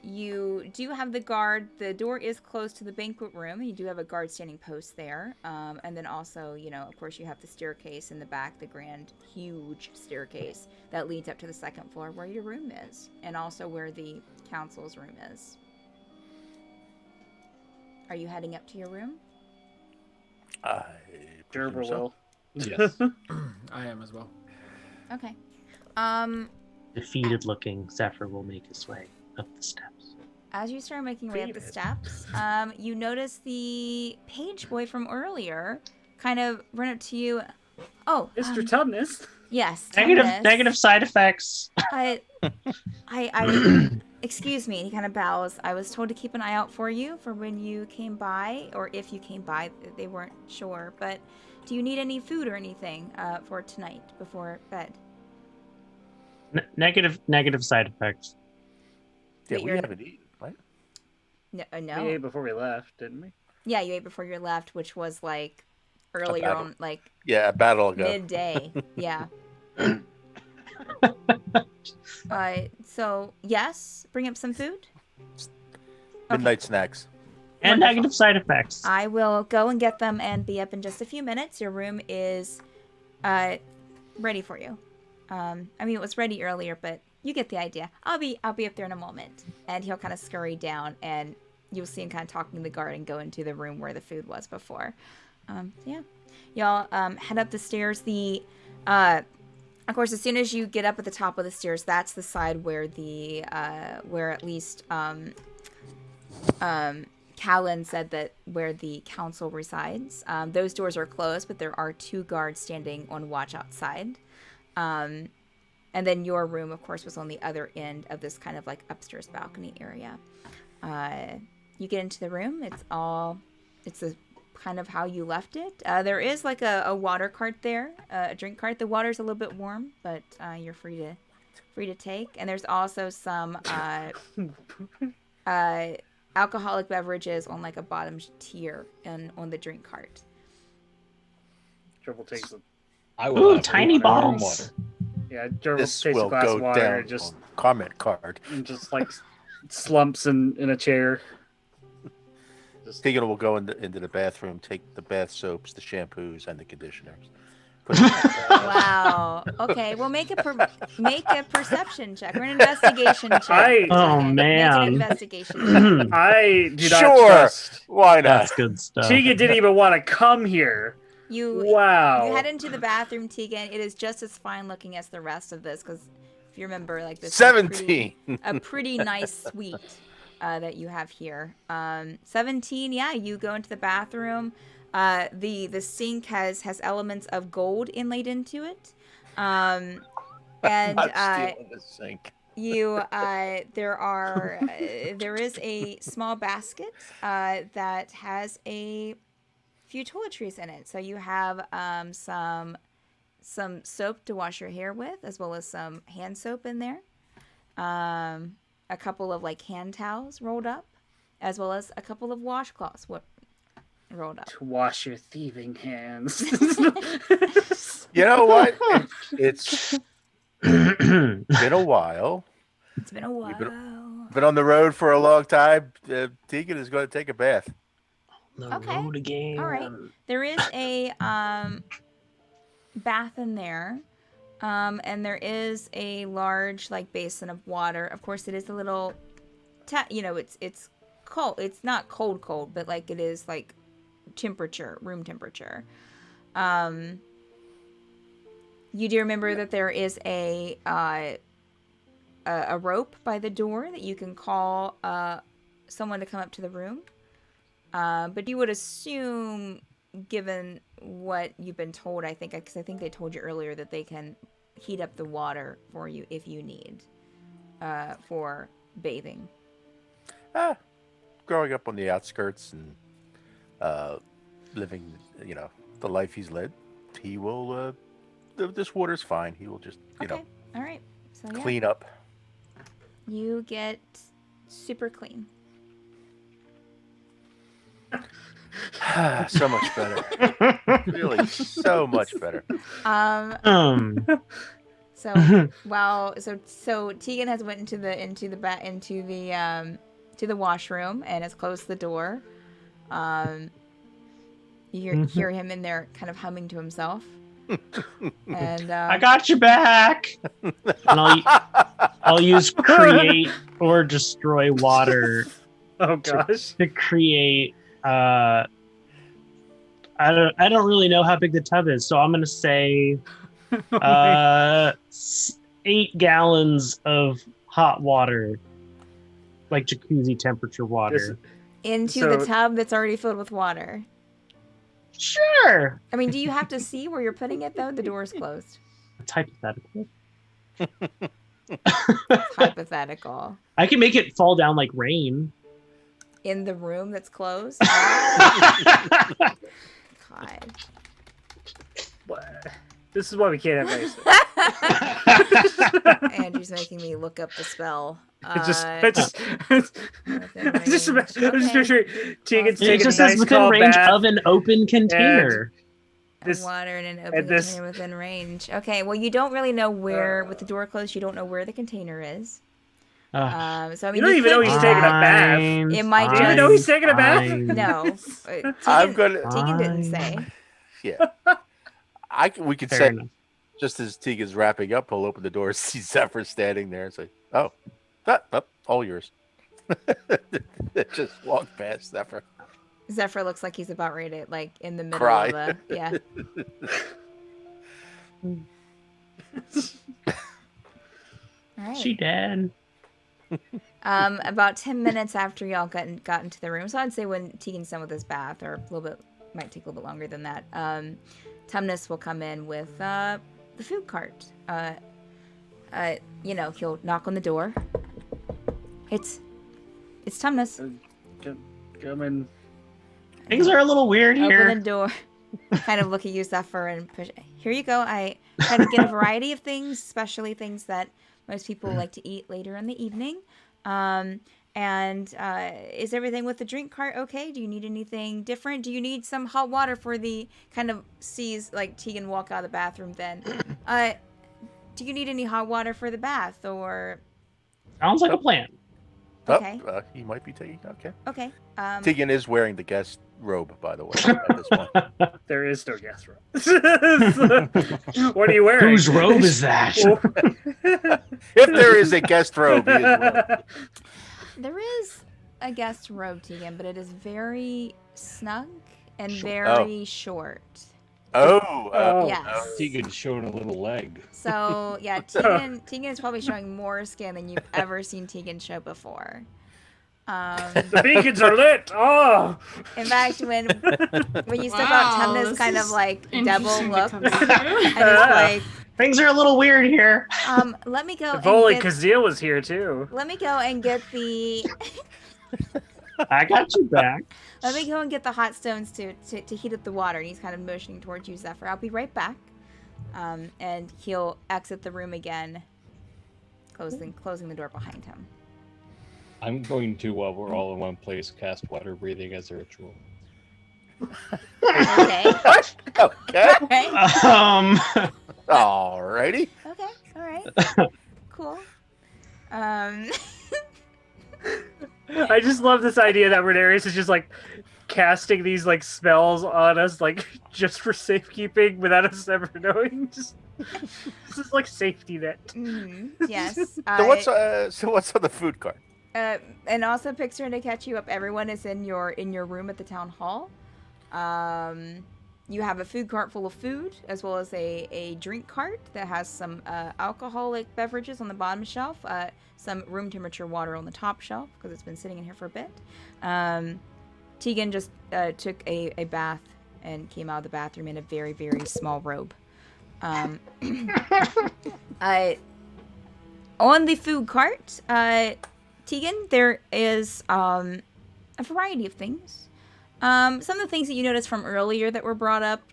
You do have the guard. The door is closed to the banquet room. You do have a guard standing post there. And then also, of course, you have the staircase in the back, the grand, huge staircase that leads up to the second floor where your room is, and also where the council's room is. Are you heading up to your room? I Gerber presume so. will. Yes. I am as well. Okay. Defeated looking Zephyr will make his way up the steps. As you start making your way up the David. steps, you notice the page boy from earlier kind of run up to you. Oh, Mr. Tumnus. yes. Negative, Tumnus. negative side effects. I excuse me. He kind of bows. I was told to keep an eye out for you for when you came by, or if you came by. They weren't sure, but do you need any food or anything for tonight before bed? Negative side effects. Yeah, Wait, we you're- haven't eaten, right? No. We ate before we left, didn't we? Yeah, you ate before you left, which was like earlier battle. on, like Yeah, a battle ago. midday. Yeah. So yes, bring up some food. Midnight snacks. And Wonderful. negative side effects. I will go and get them and be up in just a few minutes. Your room is ready for you. I mean, it was ready earlier, but you get the idea. I'll be up there in a moment. And he'll kind of scurry down, and you'll see him kind of talking to the guard and go into the room where the food was before. Yeah. Y'all head up the stairs. Of course, as soon as you get up at the top of the stairs, that's the side where where at least Callan said that where the council resides. Those doors are closed, but there are 2 guards standing on watch outside. And then your room, of course, was on the other end of this kind of like upstairs balcony area. You get into the room. It's a kind of how you left it. There is like a water cart there, a drink cart. The water's a little bit warm, but you're free to take. And there's also some alcoholic beverages on like a bottom tier and on the drink cart. Gerbil takes a I will Ooh, have tiny warm bottles. yeah. Gerbil This takes a will glass go of water down and just on comment card. like slumps in a chair. Tegan will go into the bathroom, take the bath soaps, the shampoos, and the conditioners. Wow. Okay. Well, make a perception check or an investigation check. Oh, Tegan. man. Make an investigation check. I do not Sure. trust. Why not? That's good stuff. Tegan didn't even want to come here. You Wow. You head into the bathroom, Tegan. It is just as fine looking as the rest of this, because if you remember, like this is 17. a pretty nice suite that you have here. 17. Yeah, you go into the bathroom. The sink has elements of gold inlaid into it, and Not stealing the sink. there is a small basket that has a few toiletries in it. So you have some soap to wash your hair with, as well as some hand soap in there. A couple of like hand towels rolled up, as well as a couple of washcloths. rolled up. To wash your thieving hands. You know what? It's been a while. It's been a while. Been on the road for a long time. Tegan is going to take a bath. The Okay. road again. All right. There is a bath in there. And there is a large like basin of water. Of course, it is a little, it's cold. It's not cold, but like it is like room temperature. You do remember that there is a rope by the door that you can call someone to come up to the room. But you would assume, given what you've been told, I think, because I think they told you earlier that they can heat up the water for you if you need for bathing. Growing up on the outskirts and living, the life he's led, he will. This water's fine. He will just, All right. So yeah, clean up. you get super clean. So much better. Really, so much better. So so Tegan has went into the washroom and has closed the door. You hear him in there kind of humming to himself. And I got your back. And I'll use create or destroy water Oh gosh. to create. I don't really know how big the tub is, so I'm gonna say 8 gallons of hot water, like jacuzzi temperature water. into the tub that's already filled with water. Sure. I mean, do you have to see where you're putting it though? The door's closed. It's hypothetical. It's hypothetical. I can make it fall down like rain. In the room that's closed? God. This is why we can't have nice. Andrew's making me look up the spell. I just within just range. picture Tegan's It taking a just says nice within cold range bath. of an open container. This- water in an open and this- container within range. Okay, well, you don't really know where, with the door closed, you don't know where the container is. So, I mean, You don't even know could he's do- taking a bath. It might Do you even know he's taking a bath? No. I'm gonna. Tegan didn't say. Yeah. We could Fair say, enough. just as Tegan's wrapping up, he'll open the door, see Zephyr standing there, and say, "Oh, all yours." Just walk past Zephyr. Zephyr looks like he's about ready to, like, in the middle Cry. of the... Yeah. All right. She dead. About 10 minutes after y'all got into the room, so I'd say when Tegan's done with his bath, or a little bit, might take a little bit longer than that, Tumnus will come in with the food cart. He'll knock on the door. It's Tumnus. Come in. Things are a little weird Open here. the door. Kind of look at you, Zephyr, and push. Here you go. I try to get a variety of things, especially things that most people like to eat later in the evening. Is everything with the drink cart okay? Do you need anything different? Do you need some hot water for the kind of sees like Tegan walk out of the bathroom then? Do you need any hot water for the bath or? Sounds like a plan. Okay. He might be taking. Okay. Okay. Tegan is wearing the guest robe, by the way, at this point. There is no guest room. What are you wearing? Whose robe is that? If there is a guest robe, he is wearing. There is a guest robe, Tegan, but it is very snug and very short. Yes. Tegan showing a little leg. So yeah, Tegan is probably showing more skin than you've ever seen Tegan show before. The beacons are lit. Oh. In fact, when you step out, Tumnus this kind of is like devil interesting to looks, come and through. it's like, Things are a little weird here. let me go. If only and get, Kazil was here too. let me go and get the. I got you back. Let me go and get the hot stones to heat up the water. And he's kind of motioning towards you, Zephyr. I'll be right back. And he'll exit the room again, closing the door behind him. I'm going to, while we're all in one place, cast water breathing as a ritual. Okay. Okay. Okay. Alrighty. Okay. All right. Cool. I just love this idea that Renarius is just like casting these like spells on us, like just for safekeeping without us ever knowing. Just this is like safety net. Yes. So what's on the food cart? And also, Pixar, to catch you up, everyone is in your room at the town hall. You have a food cart full of food, as well as a drink cart that has some alcoholic beverages on the bottom shelf, some room temperature water on the top shelf, because it's been sitting in here for a bit. Tegan just took a bath and came out of the bathroom in a very, very small robe. On the food cart, Tegan, there is a variety of things. Some of the things that you noticed from earlier that were brought up,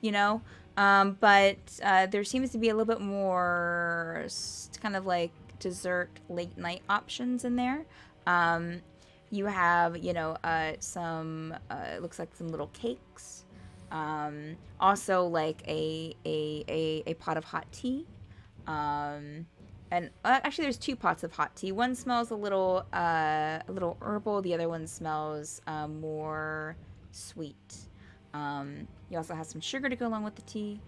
but there seems to be a little bit more kind of like dessert late night options in there. You have, some, it looks like some little cakes. Also like a pot of hot tea. And actually there's 2 pots of hot tea. One smells a little herbal. The other one smells more sweet. You also have some sugar to go along with the tea.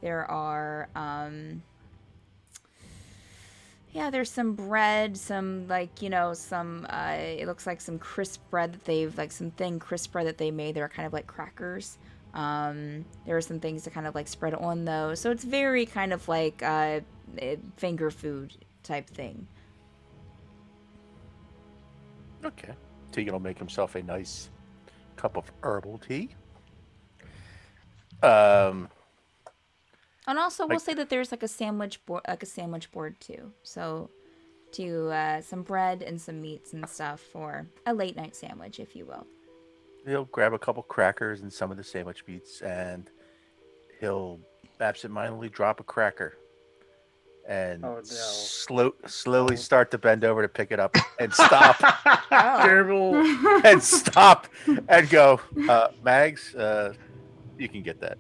There are there's some bread, some some it looks like some crisp bread that they've some thin crisp bread that they made. They're kind of like crackers. There are some things to kind of like spread on those. So it's very kind of like finger food type thing. Okay. Tegan will make himself a nice cup of herbal tea. And also, we'll say that there's like a sandwich board too. So, some bread and some meats and stuff for a late night sandwich, if you will. He'll grab a couple crackers and some of the sandwich meats, and he'll absentmindedly drop a cracker, and slowly start to bend over to pick it up and stop. Terrible. And stop and go, Mags, you can get that.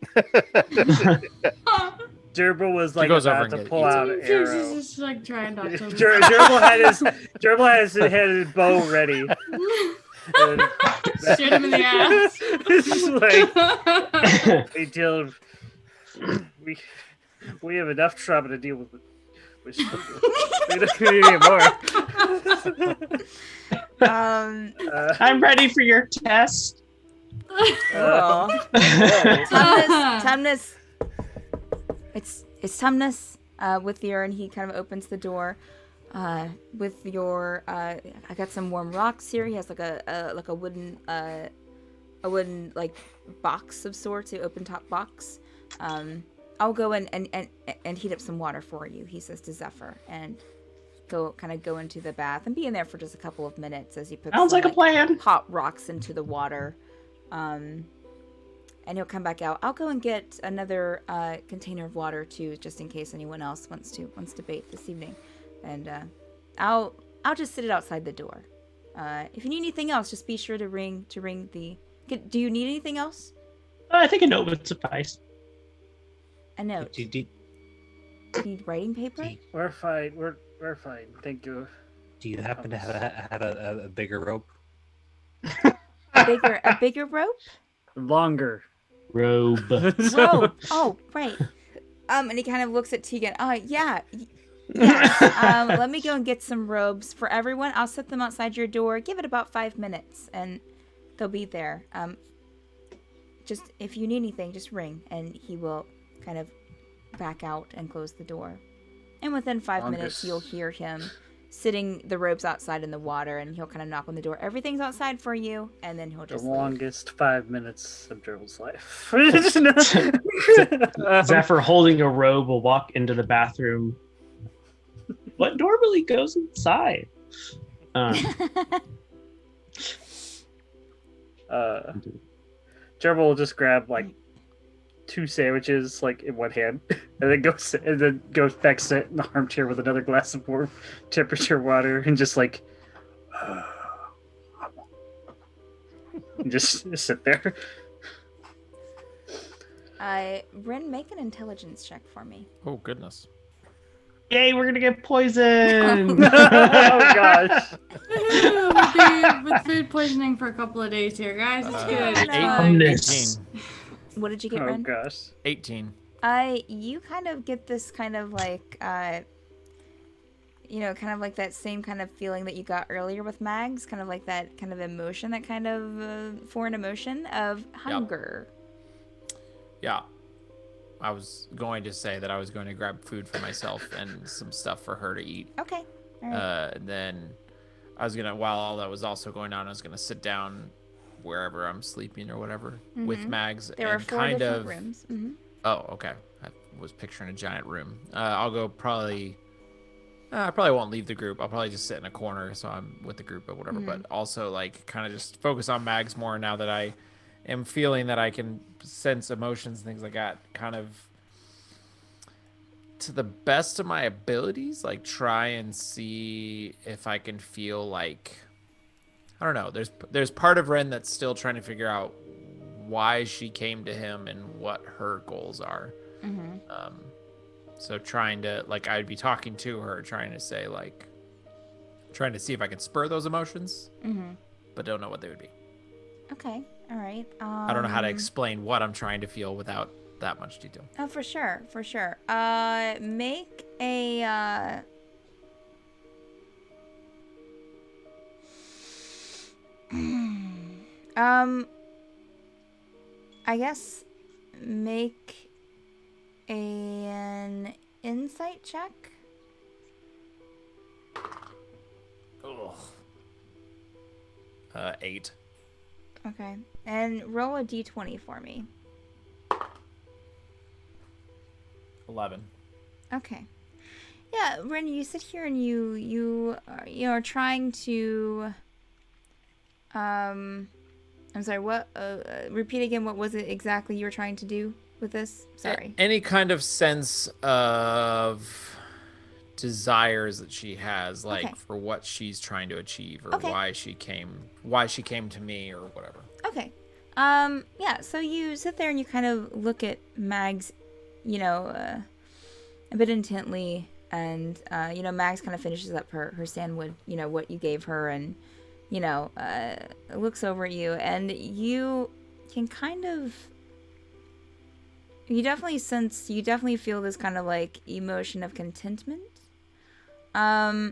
Gerbil was like goes over about and to pull out an Fierce arrow. is just like trying not to. Gerbil had his bow ready. Shoot him in the ass. It's like until we have enough trouble to deal with it. We don't need any more. I'm ready for your test. Tumnus. It's Tumnus with your, and he kind of opens the door. With your, I got some warm rocks here. He has like a wooden like box of sorts, an open top box. I'll go and heat up some water for you, he says to Zephyr, and go into the bath and be in there for just a couple of minutes as he puts Sounds like a plan. hot rocks into the water. And he'll come back out. I'll go and get another container of water too, just in case anyone else wants to bathe this evening. And I'll just sit it outside the door. If you need anything else, just be sure to ring the. Do you need anything else? I think a note would suffice. A note. Need writing paper? We're fine. We're fine. Thank you. Do you happen to have a bigger rope? A bigger rope? Longer. Robe. Rope. Oh, right. And he kind of looks at Tegan. Yeah. Yes. Let me go and get some robes for everyone. I'll set them outside your door. Give it about 5 minutes, and they'll be there. Just if you need anything, just ring, and he will kind of back out and close the door. And within 5 minutes, you'll hear him sitting the robes outside in the water, and he'll kind of knock on the door. Everything's outside for you, and then he'll just the leave. longest 5 minutes of Gerbil's life. Zephyr, holding a robe, will walk into the bathroom. What normally goes inside? Gerbil will just grab like 2 sandwiches like in one hand, and then goes back sit in the armchair with another glass of warm temperature water, and just like and just sit there. Rin, make an intelligence check for me. Oh goodness. Yay, we're gonna get poisoned! Oh gosh. With food poisoning for a couple of days here, guys. It's good. no. 18. What did you get, Oh Rin? gosh. 18. You kind of get this kind of like, kind of like that same kind of feeling that you got earlier with Mags, kind of like that kind of emotion, that kind of foreign emotion of hunger. Yeah. I was going to say that I was going to grab food for myself and some stuff for her to eat. Okay. All right. Then I was while all that was also going on, I was gonna sit down wherever I'm sleeping or whatever with Mags. There are 4 different rooms. Mm-hmm. Oh, okay. I was picturing a giant room. I'll go probably. I probably won't leave the group. I'll probably just sit in a corner so I'm with the group or whatever. But also like kind of just focus on Mags more now that I am feeling that I can sense emotions and things like that. Kind of to the best of my abilities, like try and see if I can feel like, I don't know. There's part of Ren that's still trying to figure out why she came to him and what her goals are. So trying to, like, I'd be talking to her, trying to say, like, trying to see if I can spur those emotions, but don't know what they would be. Okay. All right. I don't know how to explain what I'm trying to feel without that much detail. Oh, for sure. For sure. Make a, I guess make an insight check. Ugh. 8. Okay. And roll a d20 for me. 11. Okay. Yeah, Ren, you sit here and you are trying to I'm sorry, what repeat again, what was it exactly you were trying to do with this? Sorry. Any kind of sense of desires that she has, like Okay. for what she's trying to achieve or Okay. why she came to me or whatever. Okay. Yeah, so you sit there and you kind of look at Mags, a bit intently, and Mags kind of finishes up her sandwich, what you gave her, and looks over at you, and you can kind of, you definitely feel this kind of like emotion of contentment. But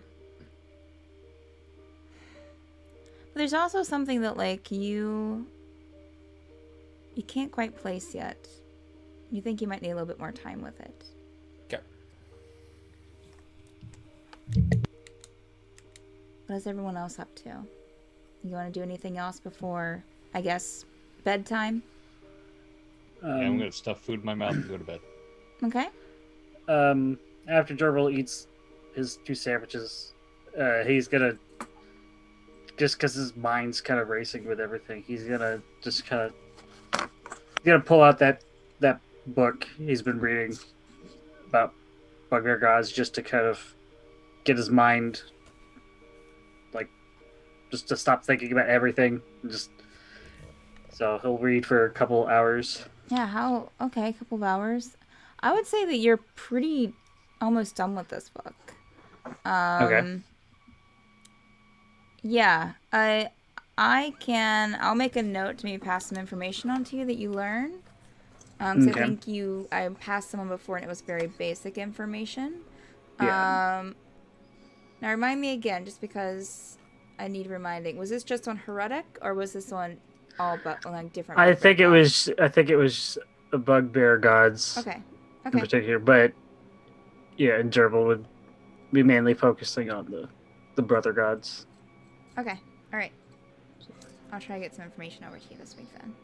there's also something that like you can't quite place yet. You think you might need a little bit more time with it. Okay. What is everyone else up to? You want to do anything else before, I guess, bedtime? Yeah, I'm gonna stuff food in my mouth and go to bed. Okay. After Gerbil eats his 2 sandwiches, he's gonna, just because his mind's kind of racing with everything, he's gonna just kind of, pull out that book he's been reading about bugbear gods, just to kind of get his mind, like, just to stop thinking about everything. So he'll read for a couple hours. Yeah, okay, a couple of hours. I would say that you're pretty almost done with this book. Okay. Yeah, I'll make a note to maybe pass some information on to you that you learn. So I think I passed someone before and it was very basic information. Yeah. Now remind me again, just because I need reminding. Was this just on heretic, or was this on all but like different? I think it was the bugbear gods. Okay. In particular, but yeah, and Gerbil would be mainly focusing on the brother gods. Okay. All right. I'll try to get some information over to you this week then.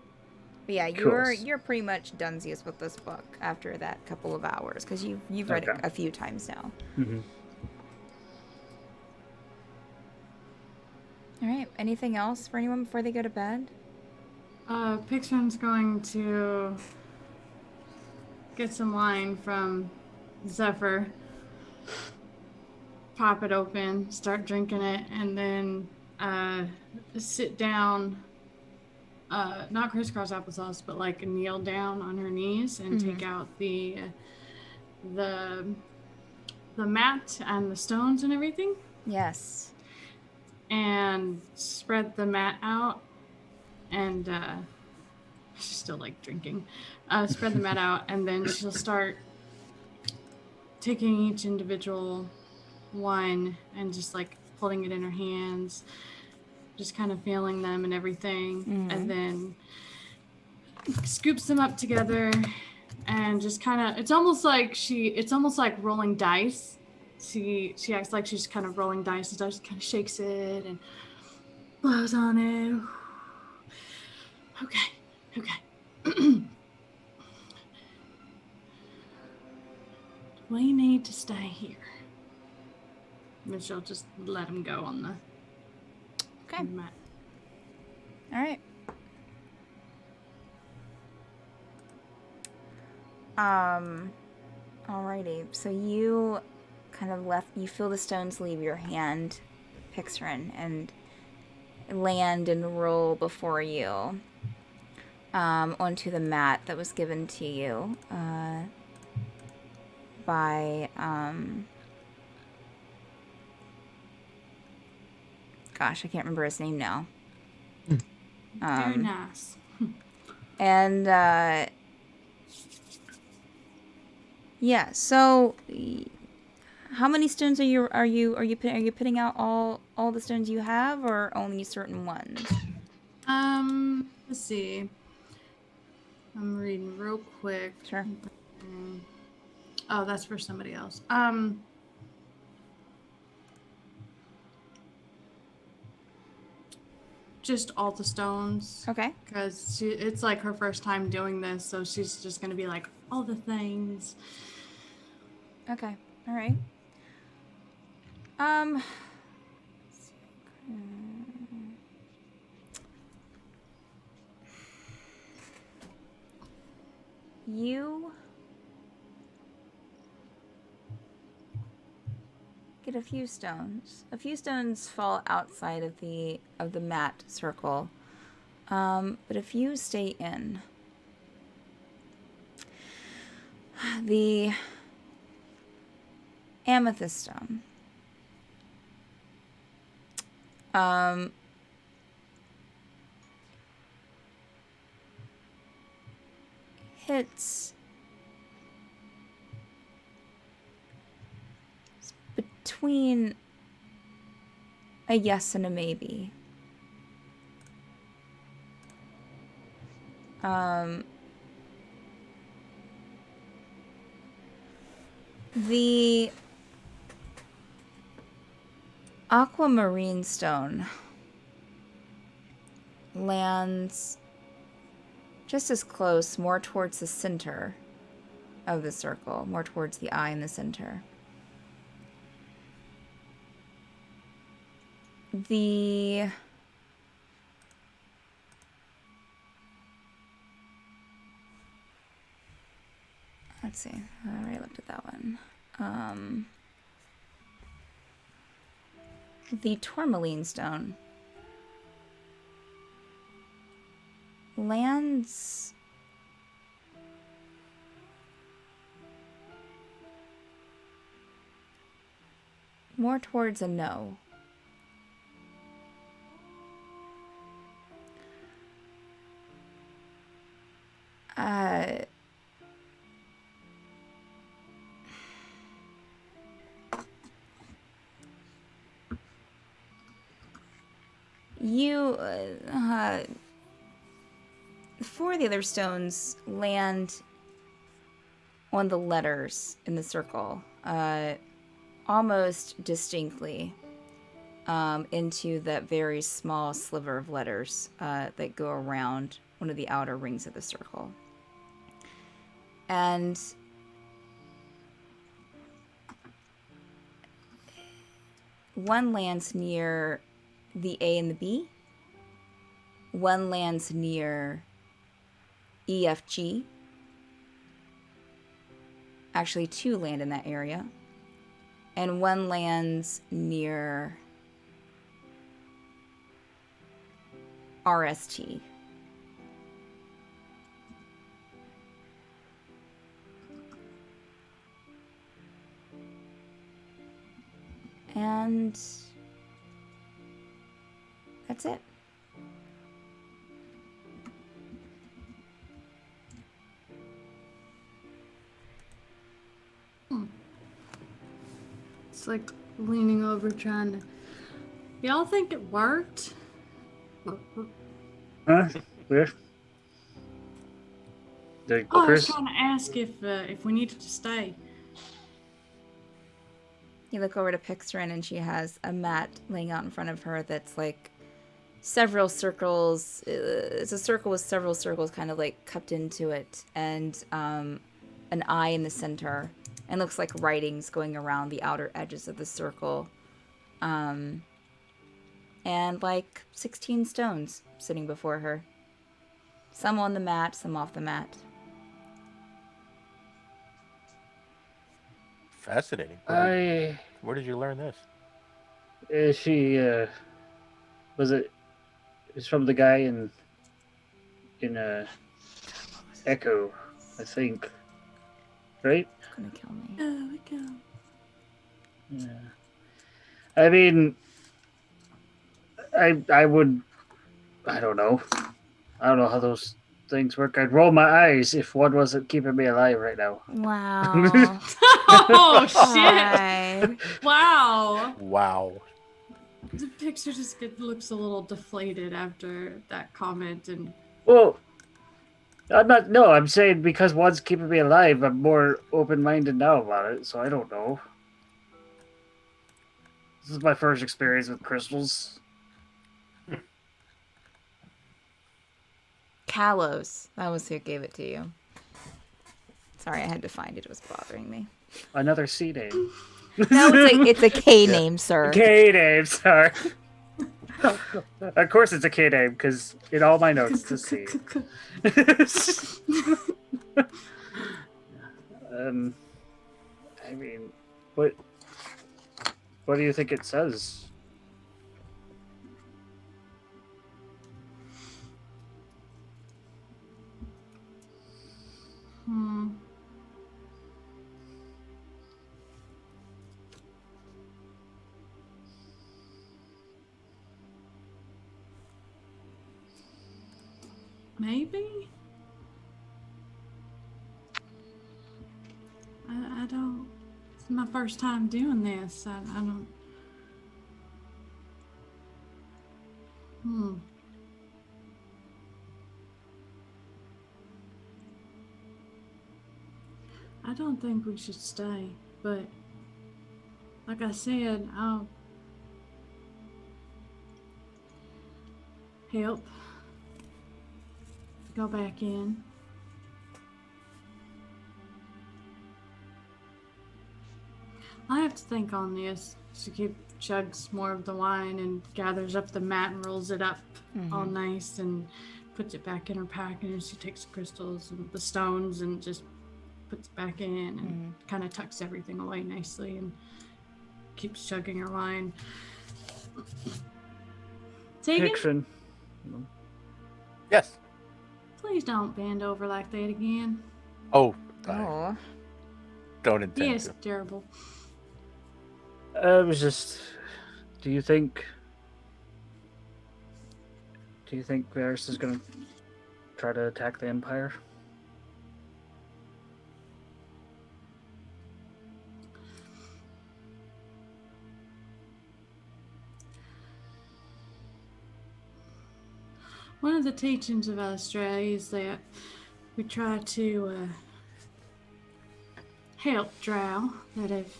But yeah, Cool. you're pretty much donesies with this book after that couple of hours, because you've read it a few times now. Mm-hmm. All right. Anything else for anyone before they go to bed? Pixron's going to get some wine from Zephyr, pop it open, start drinking it, and then sit down not crisscross applesauce, but like kneel down on her knees and take out the mat and the stones and everything, Yes. and spread the mat out, and she's still like drinking. Spread the mat out, and then she'll start taking each individual one and just like holding it in her hands, just kind of feeling them and everything, and then scoops them up together and just kind of, it's almost like rolling dice. She acts like she's kind of rolling dice, and just kind of shakes it and blows on it. Okay. We need to stay here. And she'll just let him go on the mat. All right. Alrighty. So you kind of you feel the stones leave your hand, Pixarin, and land and roll before you onto the mat that was given to you by gosh, I can't remember his name now. Very nice. And yeah, so how many stones are you putting out all the stones you have, or only certain ones? Let's see. I'm reading real quick. Sure. Oh, that's for somebody else. Just all the stones. Okay. Because it's like her first time doing this, so she's just gonna be like, all the things. Okay. All right. You get a few stones. A few stones fall outside of the mat circle, but a few stay in. The amethyst stone. Hits between a yes and a maybe. The aquamarine stone lands just as close, more towards the center of the circle, more towards the eye in the center. Let's see, I already looked at that one. The tourmaline stone lands more towards a no. Four of the other stones land on the letters in the circle, almost distinctly, into that very small sliver of letters that go around one of the outer rings of the circle. And one lands near the A and the B. One lands near EFG. Actually, two land in that area. And one lands near RST. And that's it. It's like leaning over trying to... Y'all think it worked? Huh? Where? Oh, I was Chris? trying to ask if we needed to stay. You look over to Pixrin and she has a mat laying out in front of her that's like several circles. It's a circle with several circles kind of like cupped into it, and an eye in the center, and looks like writings going around the outer edges of the circle. And like 16 stones sitting before her. Some on the mat, some off the mat. Fascinating. Where did you learn this? Was it? It's from the guy in Echo, I think. Right? It's gonna kill me. Oh, we go. Yeah. I mean, I would. I don't know. I don't know how those things work. I'd roll my eyes if one wasn't keeping me alive right now. Wow. Oh, shit. God. Wow. Wow. The picture just looks a little deflated after that comment. And Well, I'm not. No, I'm saying because one's keeping me alive, I'm more open-minded now about it. So I don't know. This is my first experience with crystals. Kalos. That was who gave it to you. Sorry, I had to find it. It was bothering me. Another C name. No, it's a K name, sir. K name, sorry. Of course it's a K name, because in all my notes it's a C. I mean, what do you think it says? maybe? I don't... It's my first time doing this. I don't... I don't think we should stay, but like I said, I'll help go back in. I have to think on this. She chugs more of the wine and gathers up the mat and rolls it up all nice and puts it back in her pack, and she takes the crystals and the stones and just puts it back in and kind of tucks everything away nicely and keeps chugging her wine. Tegan, Fiction. Yes. please don't bend over like that again. Oh. Oh. Don't intend Yes, to. terrible. I was just. Do you think Varys is gonna try to attack the Empire? One of the teachings of Australia is that we try to help Drow that have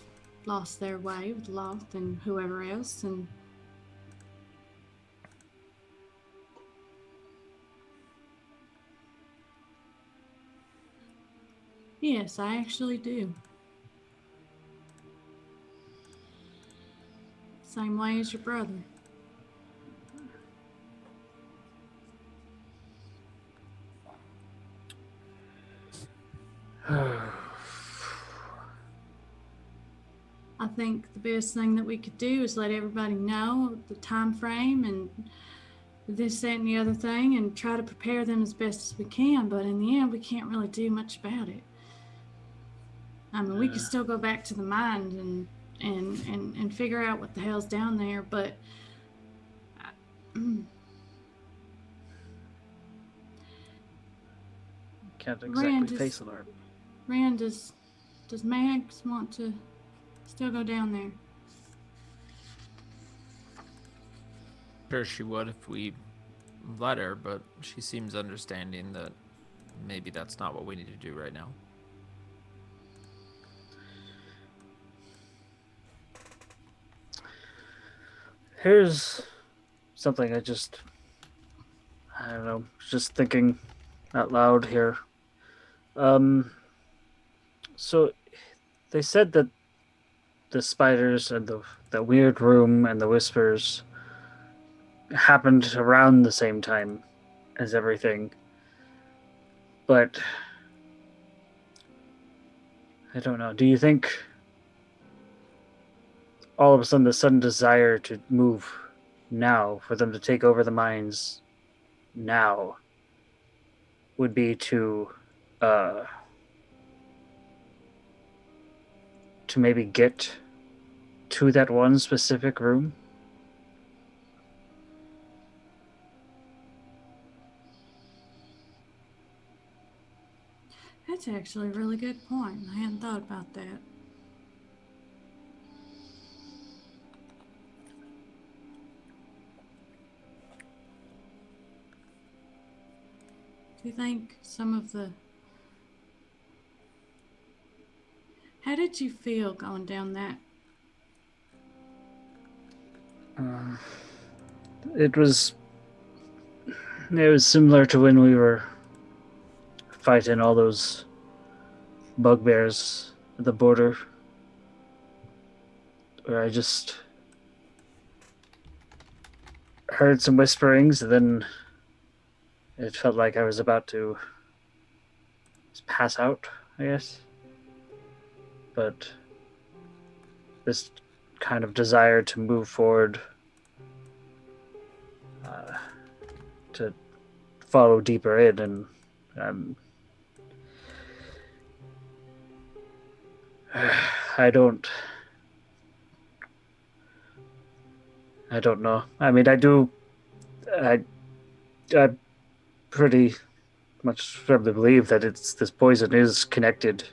lost their way with Loth and whoever else, and yes, I actually do. Same way as your brother. I think the best thing that we could do is let everybody know the time frame and this, that, and the other thing, and try to prepare them as best as we can. But in the end, we can't really do much about it. I mean, we could still go back to the mine and and figure out what the hell's down there. But Can't exactly Rand face alarm. Rand, does Max want to still go down there? Sure, she would if we let her, but she seems understanding that maybe that's not what we need to do right now. Here's something I don't know, just thinking out loud here. So they said that the spiders and the weird room and the whispers happened around the same time as everything. But I don't know. Do you think all of a sudden the sudden desire to move now, for them to take over the mines now, would be to maybe get to that one specific room? That's actually a really good point. I hadn't thought about that. Do you think some of the... How did you feel going down that? It was similar to when we were fighting all those bugbears at the border, where I just heard some whisperings, and then it felt like I was about to just pass out, I guess. But this kind of desire to move forward, to follow deeper in, and I don't know. I mean, I pretty much firmly believe that this poison is connected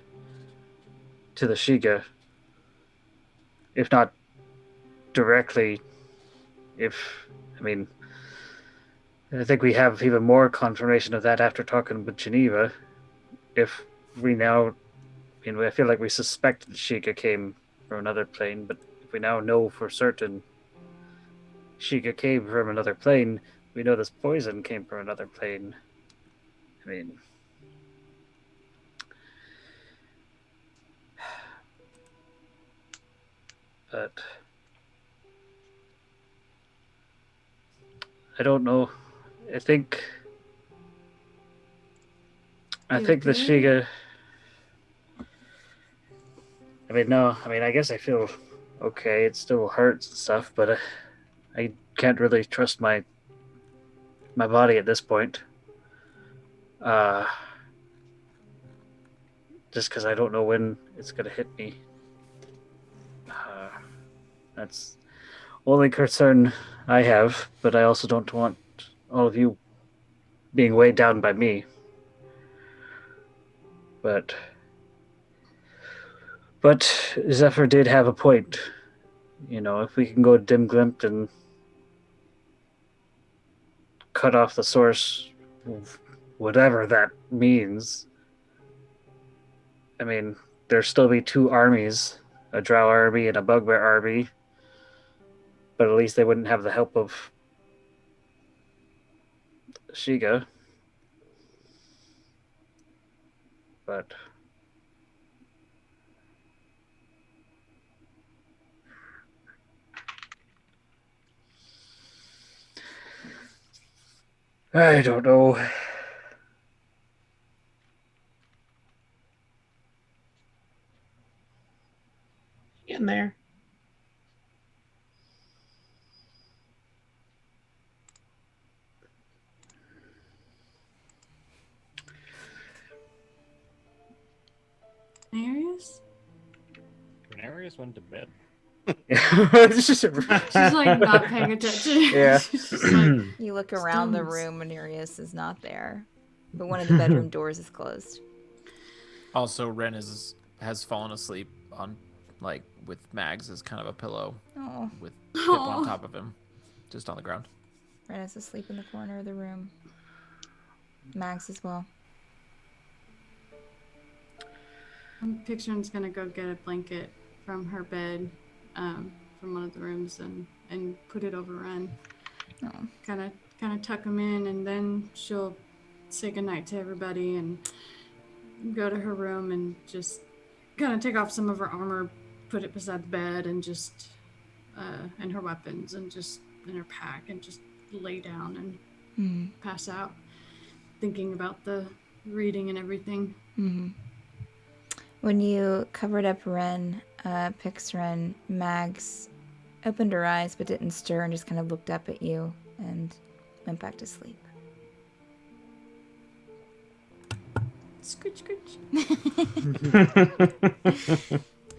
to the Shiga. If not directly, I think we have even more confirmation of that after talking with Geneva. If we now, I feel like we suspect the Shiga came from another plane, but if we now know for certain Shiga came from another plane, we know this poison came from another plane. But I don't know. I think the Shiga... I guess I feel okay. It still hurts and stuff, but I can't really trust my body at this point. Just because I don't know when it's going to hit me. That's only concern I have, but I also don't want all of you being weighed down by me. But Zephyr did have a point. If we can go to Dem Glemte and cut off the source, whatever that means, there'll still be two armies, a Drow army and a Bugbear army, but at least they wouldn't have the help of Shiga. But I don't know. In there. Arius? Renarius went to bed. It's just a- She's like not paying attention. Yeah. She's just like, You look around the Stones. room, Venerius is not there, but one of the bedroom doors is closed. Also, Ren has fallen asleep on with Mags as kind of a pillow Oh, with Pip on top of him, just on the ground. Ren is asleep in the corner of the room. Max as well. I'm picturing is gonna go get a blanket from her bed, from one of the rooms, and put it over Ren. Oh. Kind of tuck him in, and then she'll say goodnight to everybody and go to her room and just kind of take off some of her armor, put it beside the bed, and just and her weapons, and just in her pack, and just lay down and pass out, thinking about the reading and everything. Mm-hmm. When you covered up Ren, Pix Ren, Mags opened her eyes but didn't stir and just kind of looked up at you and went back to sleep. Scooch, scooch.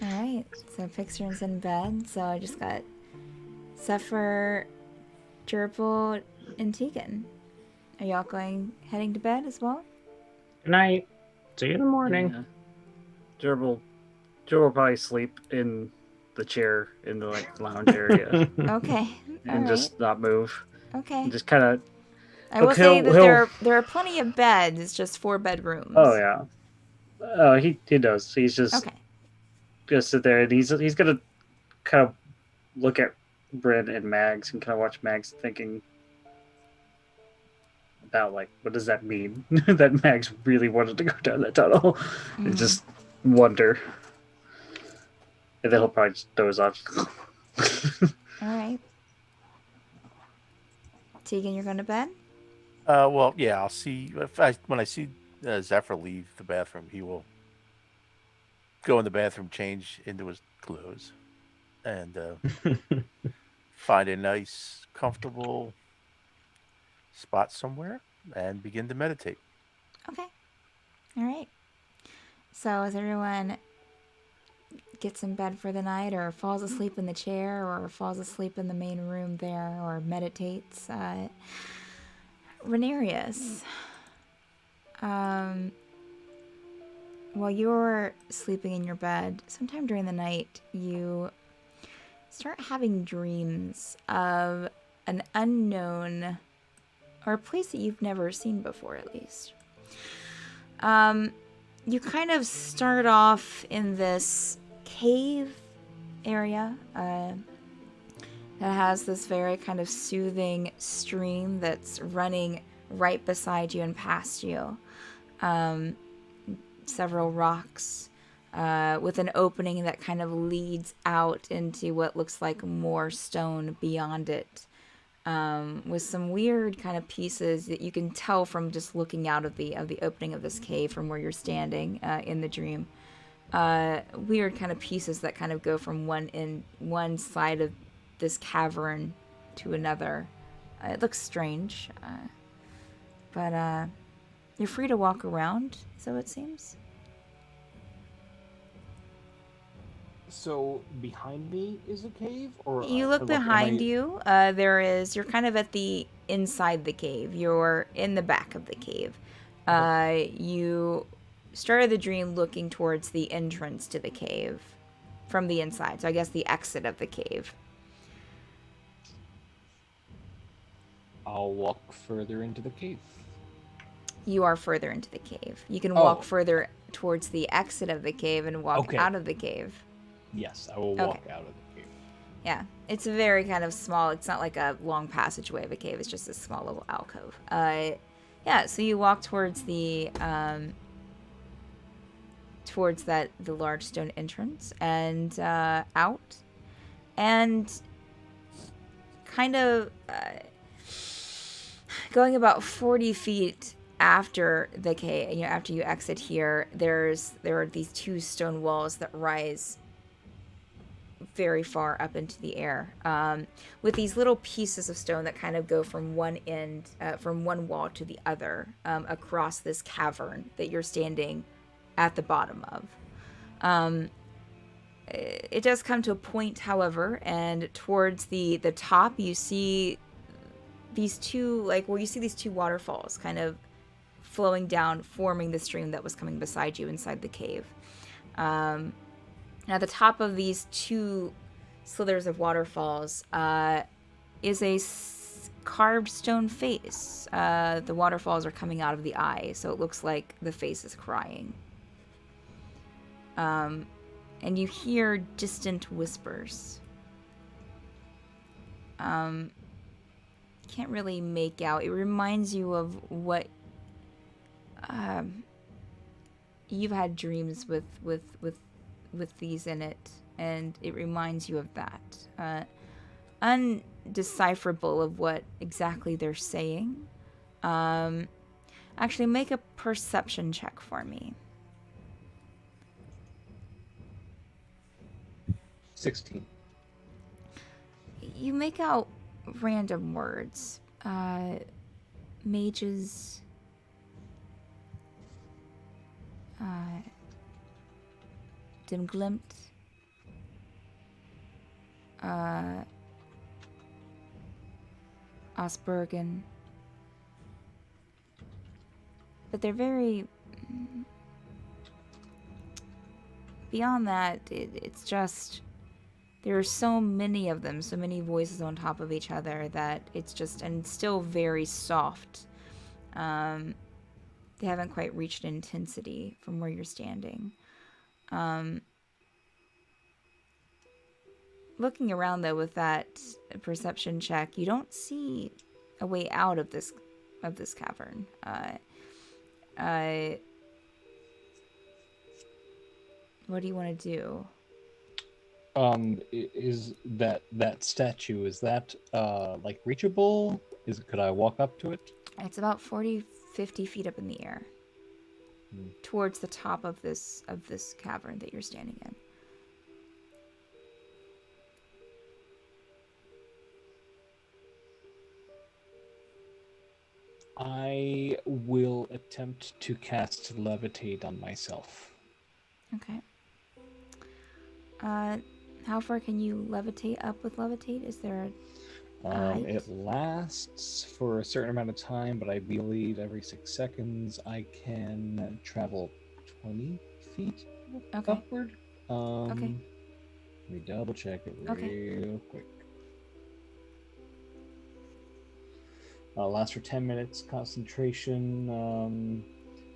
Alright, so Pix Ren's in bed, so I just got Zephyr, Gerbil, and Tegan. Are y'all heading to bed as well? Good night. See you in the morning. Yeah. Gerbil will probably sleep in the chair in the lounge area Okay. and alright, just not move. Okay. And just kind of. I will Look, say he'll- that he'll- there are plenty of beds. It's just 4 bedrooms. Oh yeah. Oh, he does. He's just Okay. gonna sit there, and he's gonna kind of look at Bryn and Mags and kind of watch Mags, thinking about what does that mean that Mags really wanted to go down that tunnel, and just wonder. And then he'll probably just doze off. All right. Tegan, you're going to bed? Well, yeah, I'll see when I see Zephyr leave the bathroom. He will go in the bathroom, change into his clothes, and find a nice, comfortable spot somewhere and begin to meditate. Okay. All right. So as everyone gets in bed for the night or falls asleep in the chair or falls asleep in the main room there or meditates, Renarius, while you're sleeping in your bed, sometime during the night, you start having dreams of an unknown, or a place that you've never seen before, at least. You kind of start off in this cave area that has this very kind of soothing stream that's running right beside you and past you. Several rocks with an opening that kind of leads out into what looks like more stone beyond it, with some weird kind of pieces that you can tell from just looking out of the opening of this cave from where you're standing in the dream. Weird kind of pieces that kind of go from one side of this cavern to another. It looks strange, but you're free to walk around, so it seems. So behind me is a cave, or You look am behind I- you. You're kind of at the inside the cave. You're in the back of the cave. You started the dream looking towards the entrance to the cave from the inside. So I guess the exit of the cave. I'll walk further into the cave. You are further into the cave. You can Oh. walk further towards the exit of the cave and walk Okay. out of the cave. Yes, I will walk out of the cave. Yeah, it's a very kind of small. It's not like a long passageway of a cave. It's just a small little alcove. Yeah. So you walk towards the the large stone entrance and out, and kind of going about 40 feet after the cave. After you exit here, there are these 2 stone walls that rise very far up into the air, with these little pieces of stone that kind of go from one end, from one wall to the other, across this cavern that you're standing at the bottom of. it does come to a point, however, and towards the top you see these two, you see these two waterfalls kind of flowing down, forming the stream that was coming beside you inside the cave. And at the top of these two slithers of waterfalls is a carved stone face. The waterfalls are coming out of the eye, so it looks like the face is crying. And you hear distant whispers. Can't really make out. It reminds you of what you've had dreams with these in it, and it reminds you of that. Undecipherable of what exactly they're saying. Actually, make a perception check for me. 16. You make out random words. Mages. Dem Glemte. Ozberghen. But they're very... Beyond that, it's just... There are so many of them, so many voices on top of each other that it's just... And still very soft. They haven't quite reached intensity from where you're standing. Looking around, though, with that perception check, you don't see a way out of this cavern. What do you want to do? Is that statue, is that reachable? Could I walk up to it? It's about 40-50 feet up in the air. Towards the top of this cavern that you're standing in. I will attempt to cast Levitate on myself. Okay. How far can you levitate up with Levitate? Is there a height? It lasts for a certain amount of time, but I believe every 6 seconds I can travel 20 feet upward. Okay. Let me double check it real quick. Lasts for 10 minutes. Concentration.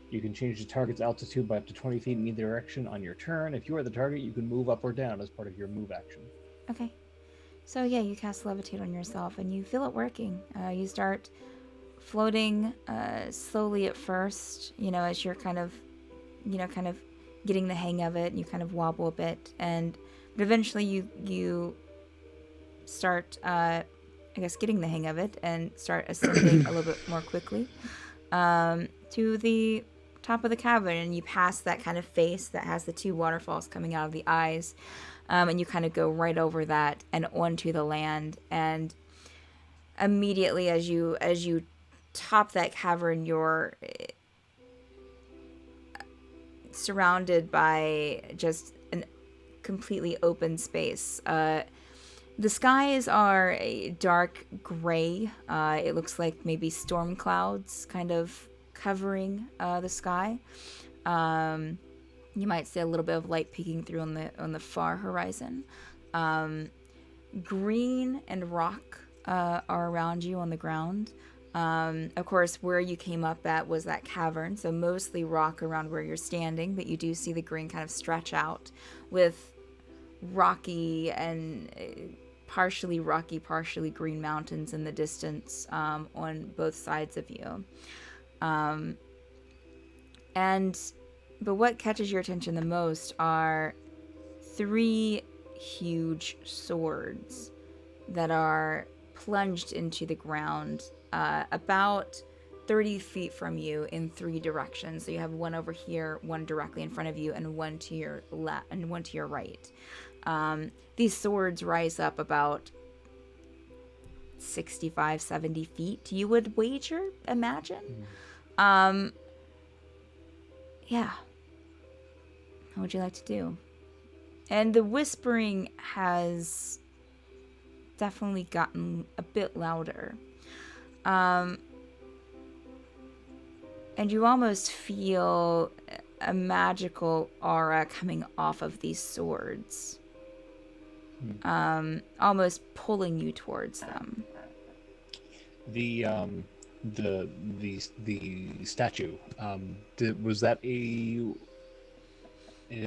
You can change the target's altitude by up to 20 feet in either direction on your turn. If you are the target, you can move up or down as part of your move action. Okay. So yeah, you cast Levitate on yourself, and you feel it working. You start floating slowly at first, as you're kind of getting the hang of it, and you kind of wobble a bit, but eventually you start, getting the hang of it and start ascending a little bit more quickly to the top of the cavern, and you pass that kind of face that has the two waterfalls coming out of the eyes, and you kind of go right over that and onto the land, and immediately as you top that cavern, you're surrounded by just an completely open space. The skies are a dark gray. It looks like maybe storm clouds kind of covering the sky. You might see a little bit of light peeking through on the far horizon. Green and rock are around you on the ground. Of course, where you came up at was that cavern, so mostly rock around where you're standing, but you do see the green kind of stretch out with rocky and partially rocky, partially green mountains in the distance on both sides of you. But what catches your attention the most are 3 huge swords that are plunged into the ground about 30 feet from you in 3 directions. So you have one over here, one directly in front of you, and one to your left and one to your right. These swords rise up about 65, 70 feet, you would wager, imagine. Yeah. What would you like to do? And the whispering has definitely gotten a bit louder. And you almost feel a magical aura coming off of these swords. Almost pulling you towards them. The statue. Was that a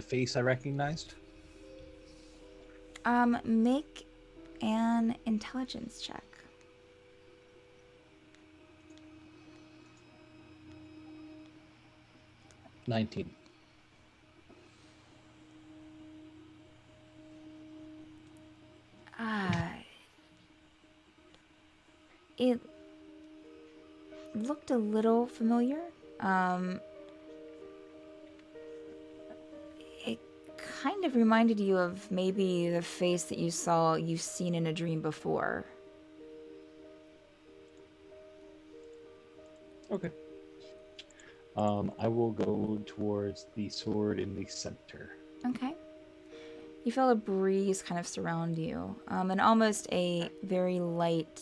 face I recognized? Make an intelligence check. $19. It looked a little familiar. It kind of reminded you of maybe the face that you've seen in a dream before. Okay. I will go towards the sword in the center. Okay. You feel a breeze kind of surround you, and almost a very light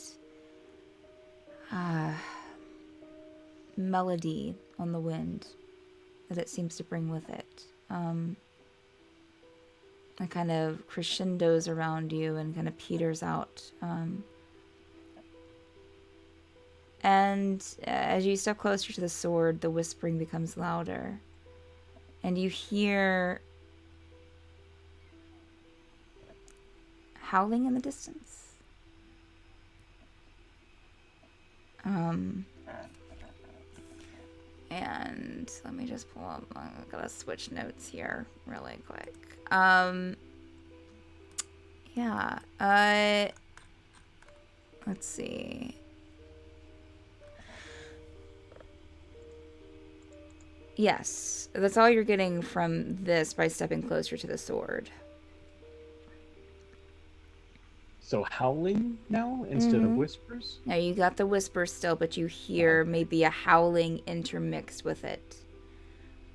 melody on the wind that it seems to bring with it. It kind of crescendos around you and kind of peters out. And as you step closer to the sword, the whispering becomes louder. And you hear howling in the distance. And let me just pull up, I'm gonna switch notes here really quick. Let's see. Yes, that's all you're getting from this by stepping closer to the sword. So howling now instead of whispers? Now you got the whisper still, but you hear maybe a howling intermixed with it.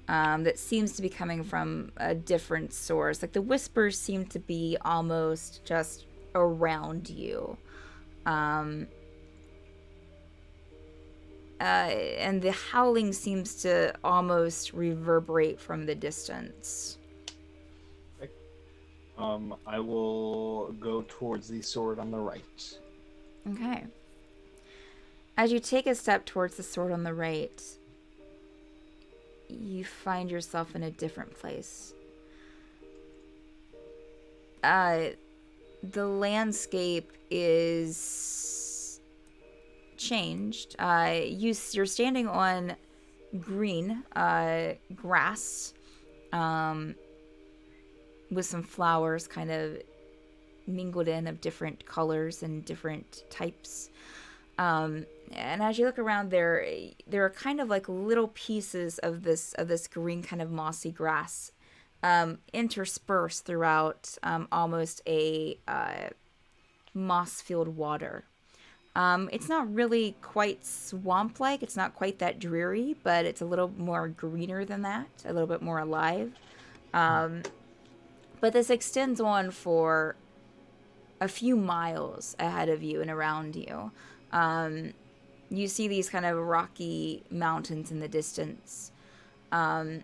That seems to be coming from a different source. Like the whispers seem to be almost just around you. And the howling seems to almost reverberate from the distance. I will go towards the sword on the right. Okay. As you take a step towards the sword on the right, you find yourself in a different place. The landscape is changed. You're standing on green grass, with some flowers kind of mingled in of different colors and different types. And as you look around, there are kind of like little pieces of this green kind of mossy grass interspersed throughout almost a moss-filled water. It's not really quite swamp-like. It's not quite that dreary, but it's a little more greener than that, a little bit more alive. But this extends on for a few miles ahead of you and around you. You see these kind of rocky mountains in the distance. And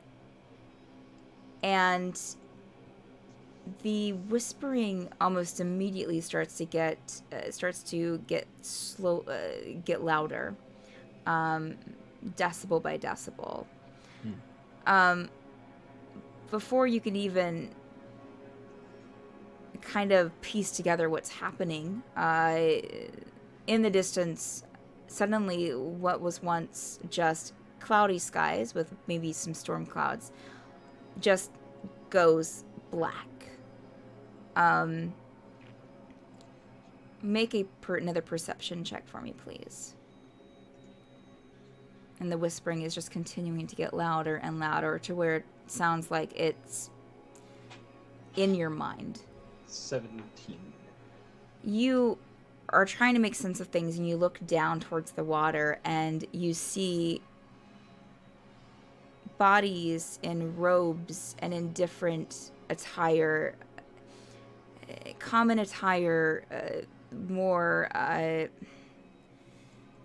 the whispering almost immediately starts to get louder, decibel by decibel. Before you can even kind of piece together what's happening, in the distance, suddenly what was once just cloudy skies with maybe some storm clouds just goes black. Make another perception check for me, please. And the whispering is just continuing to get louder and louder to where it sounds like it's in your mind. 17. You are trying to make sense of things, and you look down towards the water, and you see bodies in robes and in different attire common attire, more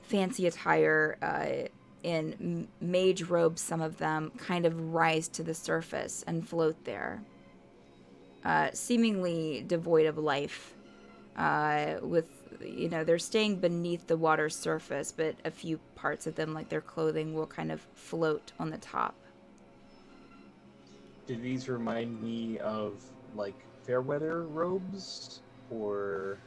fancy attire, in mage robes, some of them kind of rise to the surface and float there, seemingly devoid of life, with, they're staying beneath the water's surface, but a few parts of them, like their clothing, will kind of float on the top. Do these remind me of, like, fairweather robes, or...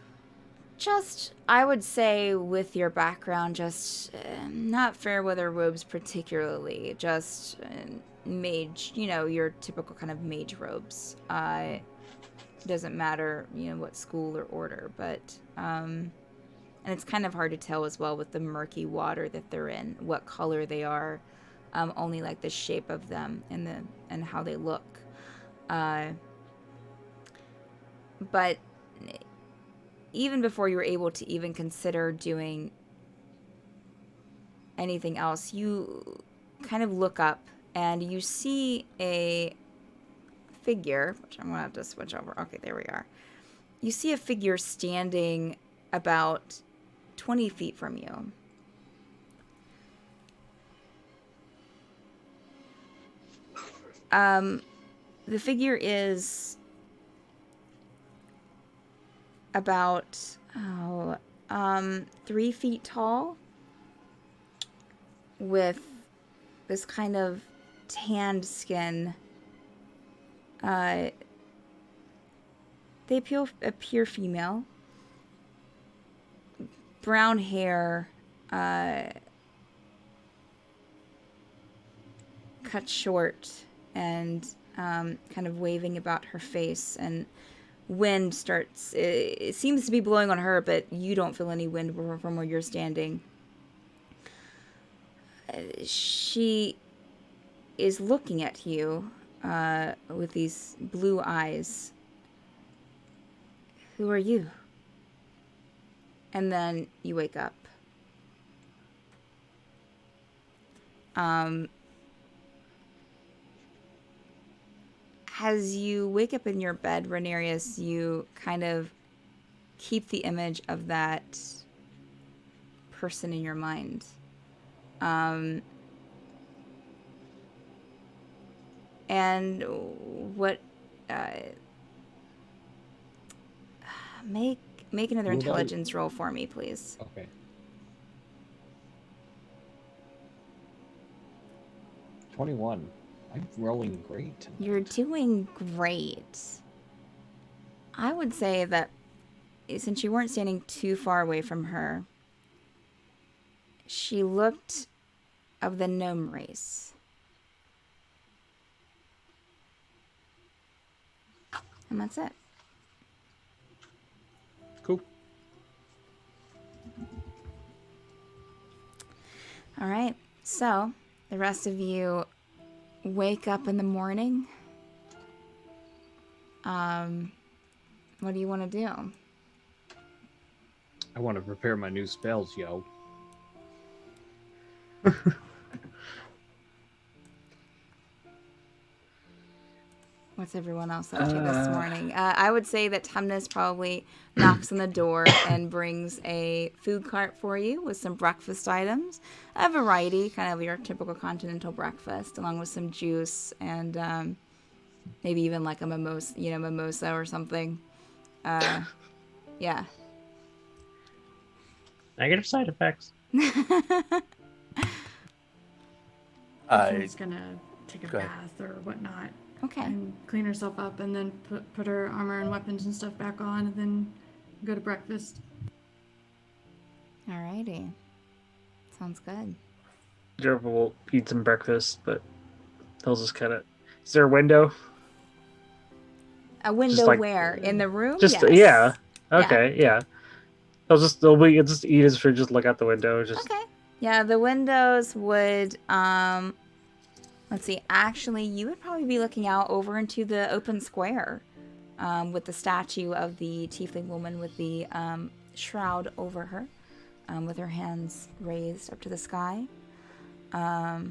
Just, I would say, with your background, just not fairweather robes particularly, just mage, your typical kind of mage robes. Doesn't matter, what school or order, but, and it's kind of hard to tell as well with the murky water that they're in, what color they are, only like the shape of them and how they look. But even before you were able to even consider doing anything else, you kind of look up and you see a figure, which I'm going to have to switch over. Okay, there we are. You see a figure standing about 20 feet from you. The figure is about 3 feet tall, with this kind of tanned skin. They appear female. Brown hair, cut short and kind of waving about her face, and wind starts, it seems to be blowing on her, but you don't feel any wind from where you're standing. She is looking at you with these blue eyes. Who are you? And then you wake up. As you wake up in your bed, Rhaenyra, you kind of keep the image of that person in your mind. And what... Make another intelligence roll for me, please. Okay. $21. I'm rolling great. You're doing great. I would say that since you weren't standing too far away from her, she looked of the gnome race. And that's it. Cool. All right. So, the rest of you wake up in the morning. What do you want to do? I want to prepare my new spells, yo. What's everyone else up to this morning? I would say that Tumnus probably knocks on the door and brings a food cart for you with some breakfast items. A variety, kind of your typical continental breakfast, along with some juice and maybe even like a mimosa or something. Yeah. Negative side effects. She's gonna take a Go ahead. bath or whatnot. Okay. And clean herself up and then put her armor and weapons and stuff back on and then go to breakfast. Alrighty. Sounds good. Jerva will eat some breakfast, but they'll just kind of... Is there a window? A window like- where? In the room? Just Yes. yeah. Okay, yeah. They'll just eat as for just look out the window. Just Okay. Yeah, the windows would, let's see, actually, you would probably be looking out over into the open square, with the statue of the tiefling woman with the shroud over her, with her hands raised up to the sky. Yeah,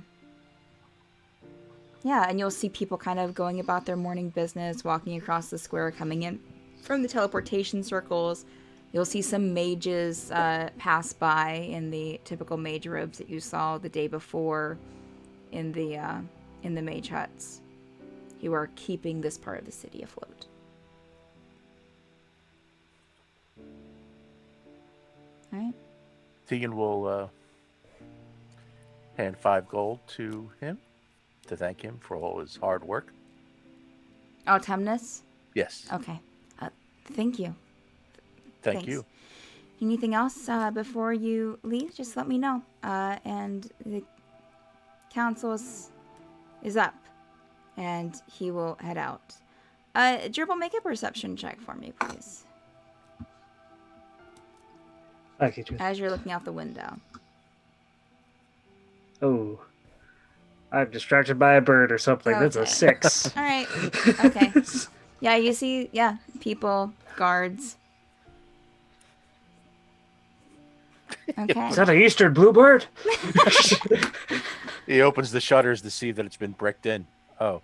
and you'll see people kind of going about their morning business, walking across the square, coming in from the teleportation circles, you'll see some mages pass by in the typical mage robes that you saw the day before in the mage huts. You are keeping this part of the city afloat. All right. Tegan will hand 5 gold to him to thank him for all his hard work. Autumnus? Yes. Okay. Thank you. Thank Thanks. you. Anything else before you leave? Just let me know. And the council is up, and he will head out. Dribble, make a perception check for me, please. Okay, Juice. As you're looking out the window. Oh. I'm distracted by a bird or something. That's a Okay. 6. All right. Okay. Yeah, you see, people, guards. Okay. Is that an eastern bluebird? He opens the shutters to see that it's been bricked in. Oh.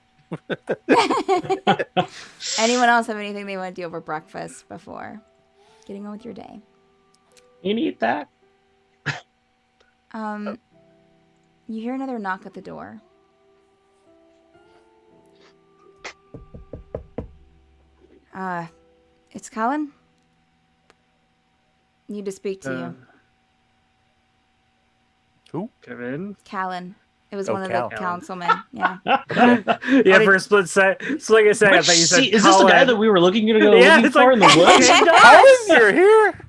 Anyone else have anything they want to do over breakfast before getting on with your day? You need that? You hear another knock at the door. It's Cullem. Need to speak to you. Who? Come in. Callan. It was Oh, one of Cal. the councilmen. Yeah. Yeah, for a split second. So like I said, I Which thought you said is this the guy Cullen. that we were looking to go Yeah, looking it's for like- in the woods? Colin, you're here?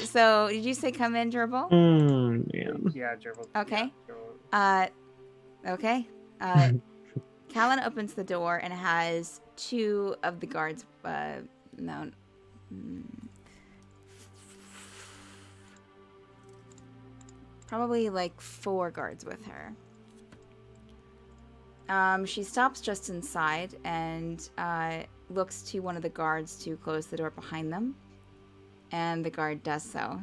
So did you say come in, Dribble? Man. Yeah, gerbil. Okay. Yeah, Okay. Callan opens the door and has 2 of the guards. Probably like 4 guards with her. She stops just inside and looks to one of the guards to close the door behind them. And the guard does so.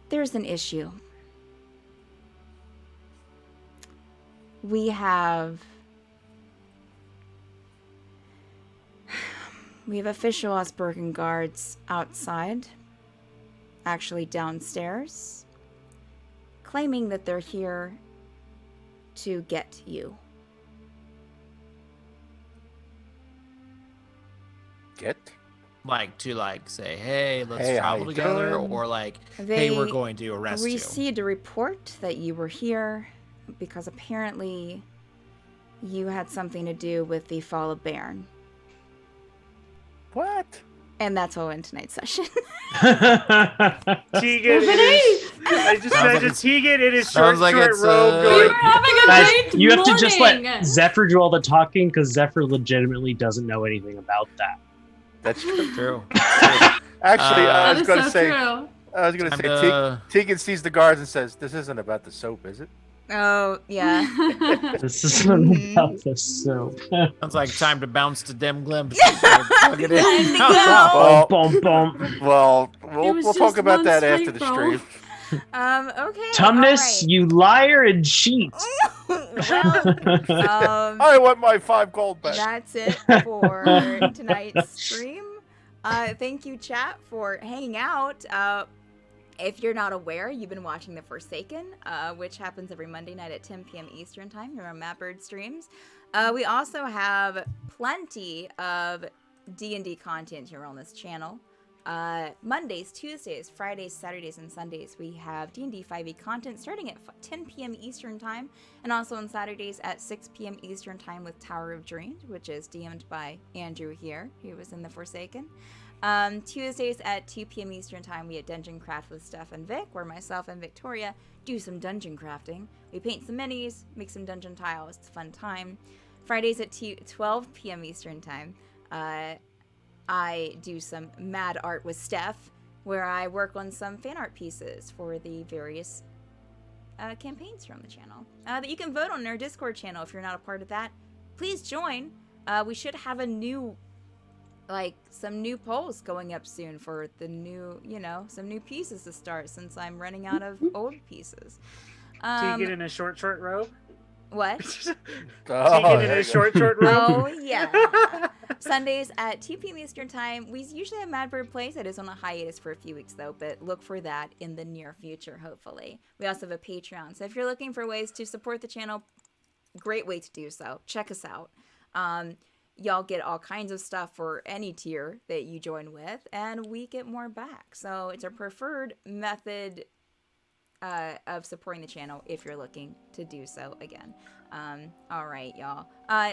There's an issue. We have official Ozberghen guards outside, actually downstairs, claiming that they're here to get you. Get? Like to say, hey, let's Hey, how travel you together, doing? or like, They hey, we're going to arrest you. received a report that you were here because apparently you had something to do with the fall of Bairn. What? And that's all in tonight's session. Tegan, I just Sounds imagine like Tegan in his sounds short, like short it's, robe We going. were having a Guys, great you have to just morning. let Zephyr do all the talking because Zephyr legitimately doesn't know anything about that. That's true. True. Actually, I That was is going so to say, true. Tegan sees the guards and says, "This isn't about the soap, is it?" Oh, yeah. This isn't about the soap. Sounds like time to bounce to Dem Glemte. Plug it in. Time to go. Well, Bum, bum. well, It we'll was talk just about one that after spike the roll. stream. Okay. Tumnus, you liar and cheat. Well, I want my 5 gold back. that's it for tonight's stream. Thank you, chat, for hanging out. If you're not aware, you've been watching The Forsaken, which happens every Monday night at 10 p.m. Eastern Time here on Mapbird Streams. We also have plenty of D&D content here on this channel. Mondays, Tuesdays, Fridays, Saturdays, and Sundays, we have D&D 5e content starting at 10 p.m. Eastern Time, and also on Saturdays at 6 p.m. Eastern Time with Tower of Dreams, which is DM'd by Andrew here, who was in The Forsaken. Tuesdays at 2 p.m. Eastern Time, we have Dungeon Craft with Steph and Vic, where myself and Victoria do some dungeon crafting. We paint some minis, make some dungeon tiles. It's a fun time. Fridays at 12 p.m. Eastern Time, I do some mad art with Steph, where I work on some fan art pieces for the various campaigns from the channel that you can vote on in our Discord channel. If you're not a part of that, please join. We should have a new like some new polls going up soon for the new, some new pieces to start since I'm running out of old pieces. So you get in a short robe? What? So you get in there a you go. short robe? Oh, yeah. Sundays at 2 p.m. Eastern Time. We usually have Mad Bird Plays. That is on a hiatus for a few weeks, though, but look for that in the near future, hopefully. We also have a Patreon. So if you're looking for ways to support the channel, great way to do so. Check us out. Y'all get all kinds of stuff for any tier that you join with, and we get more back. So it's our preferred method of supporting the channel if you're looking to do so again. All right, y'all.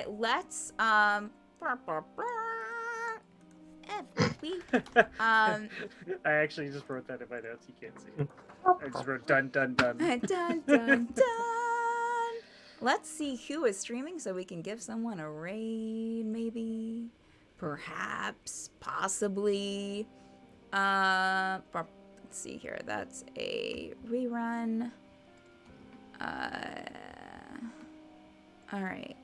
Let's every week. I actually just wrote that in my notes. You can't see it. I just wrote dun dun dun. Dun dun dun. Let's see who is streaming so we can give someone a raid, maybe, perhaps, possibly. Let's see here. That's a rerun. All right.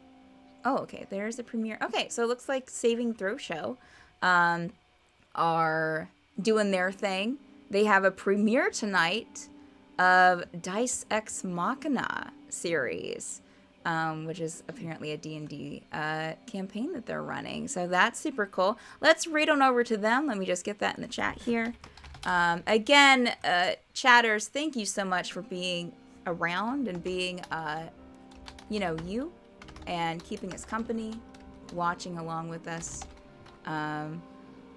Oh, okay. There's a premiere. Okay, so it looks like Saving Throw Show are doing their thing. They have a premiere tonight of Dice Ex Machina series, which is apparently a D&D campaign that they're running. So that's super cool. Let's read on over to them. Let me just get that in the chat here. Again, chatters, thank you so much for being around and being, you and keeping us company, watching along with us.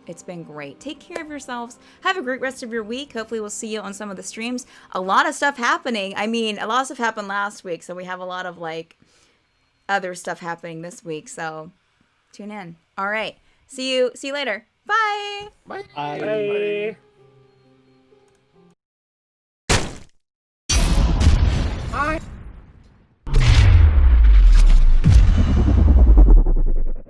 It's been great. Take care of yourselves. Have a great rest of your week. Hopefully we'll see you on some of the streams. A lot of stuff happening. I mean, a lot of stuff happened last week, so we have a lot of, other stuff happening this week. So tune in. All right. See you later. Bye. Bye. Bye. Bye.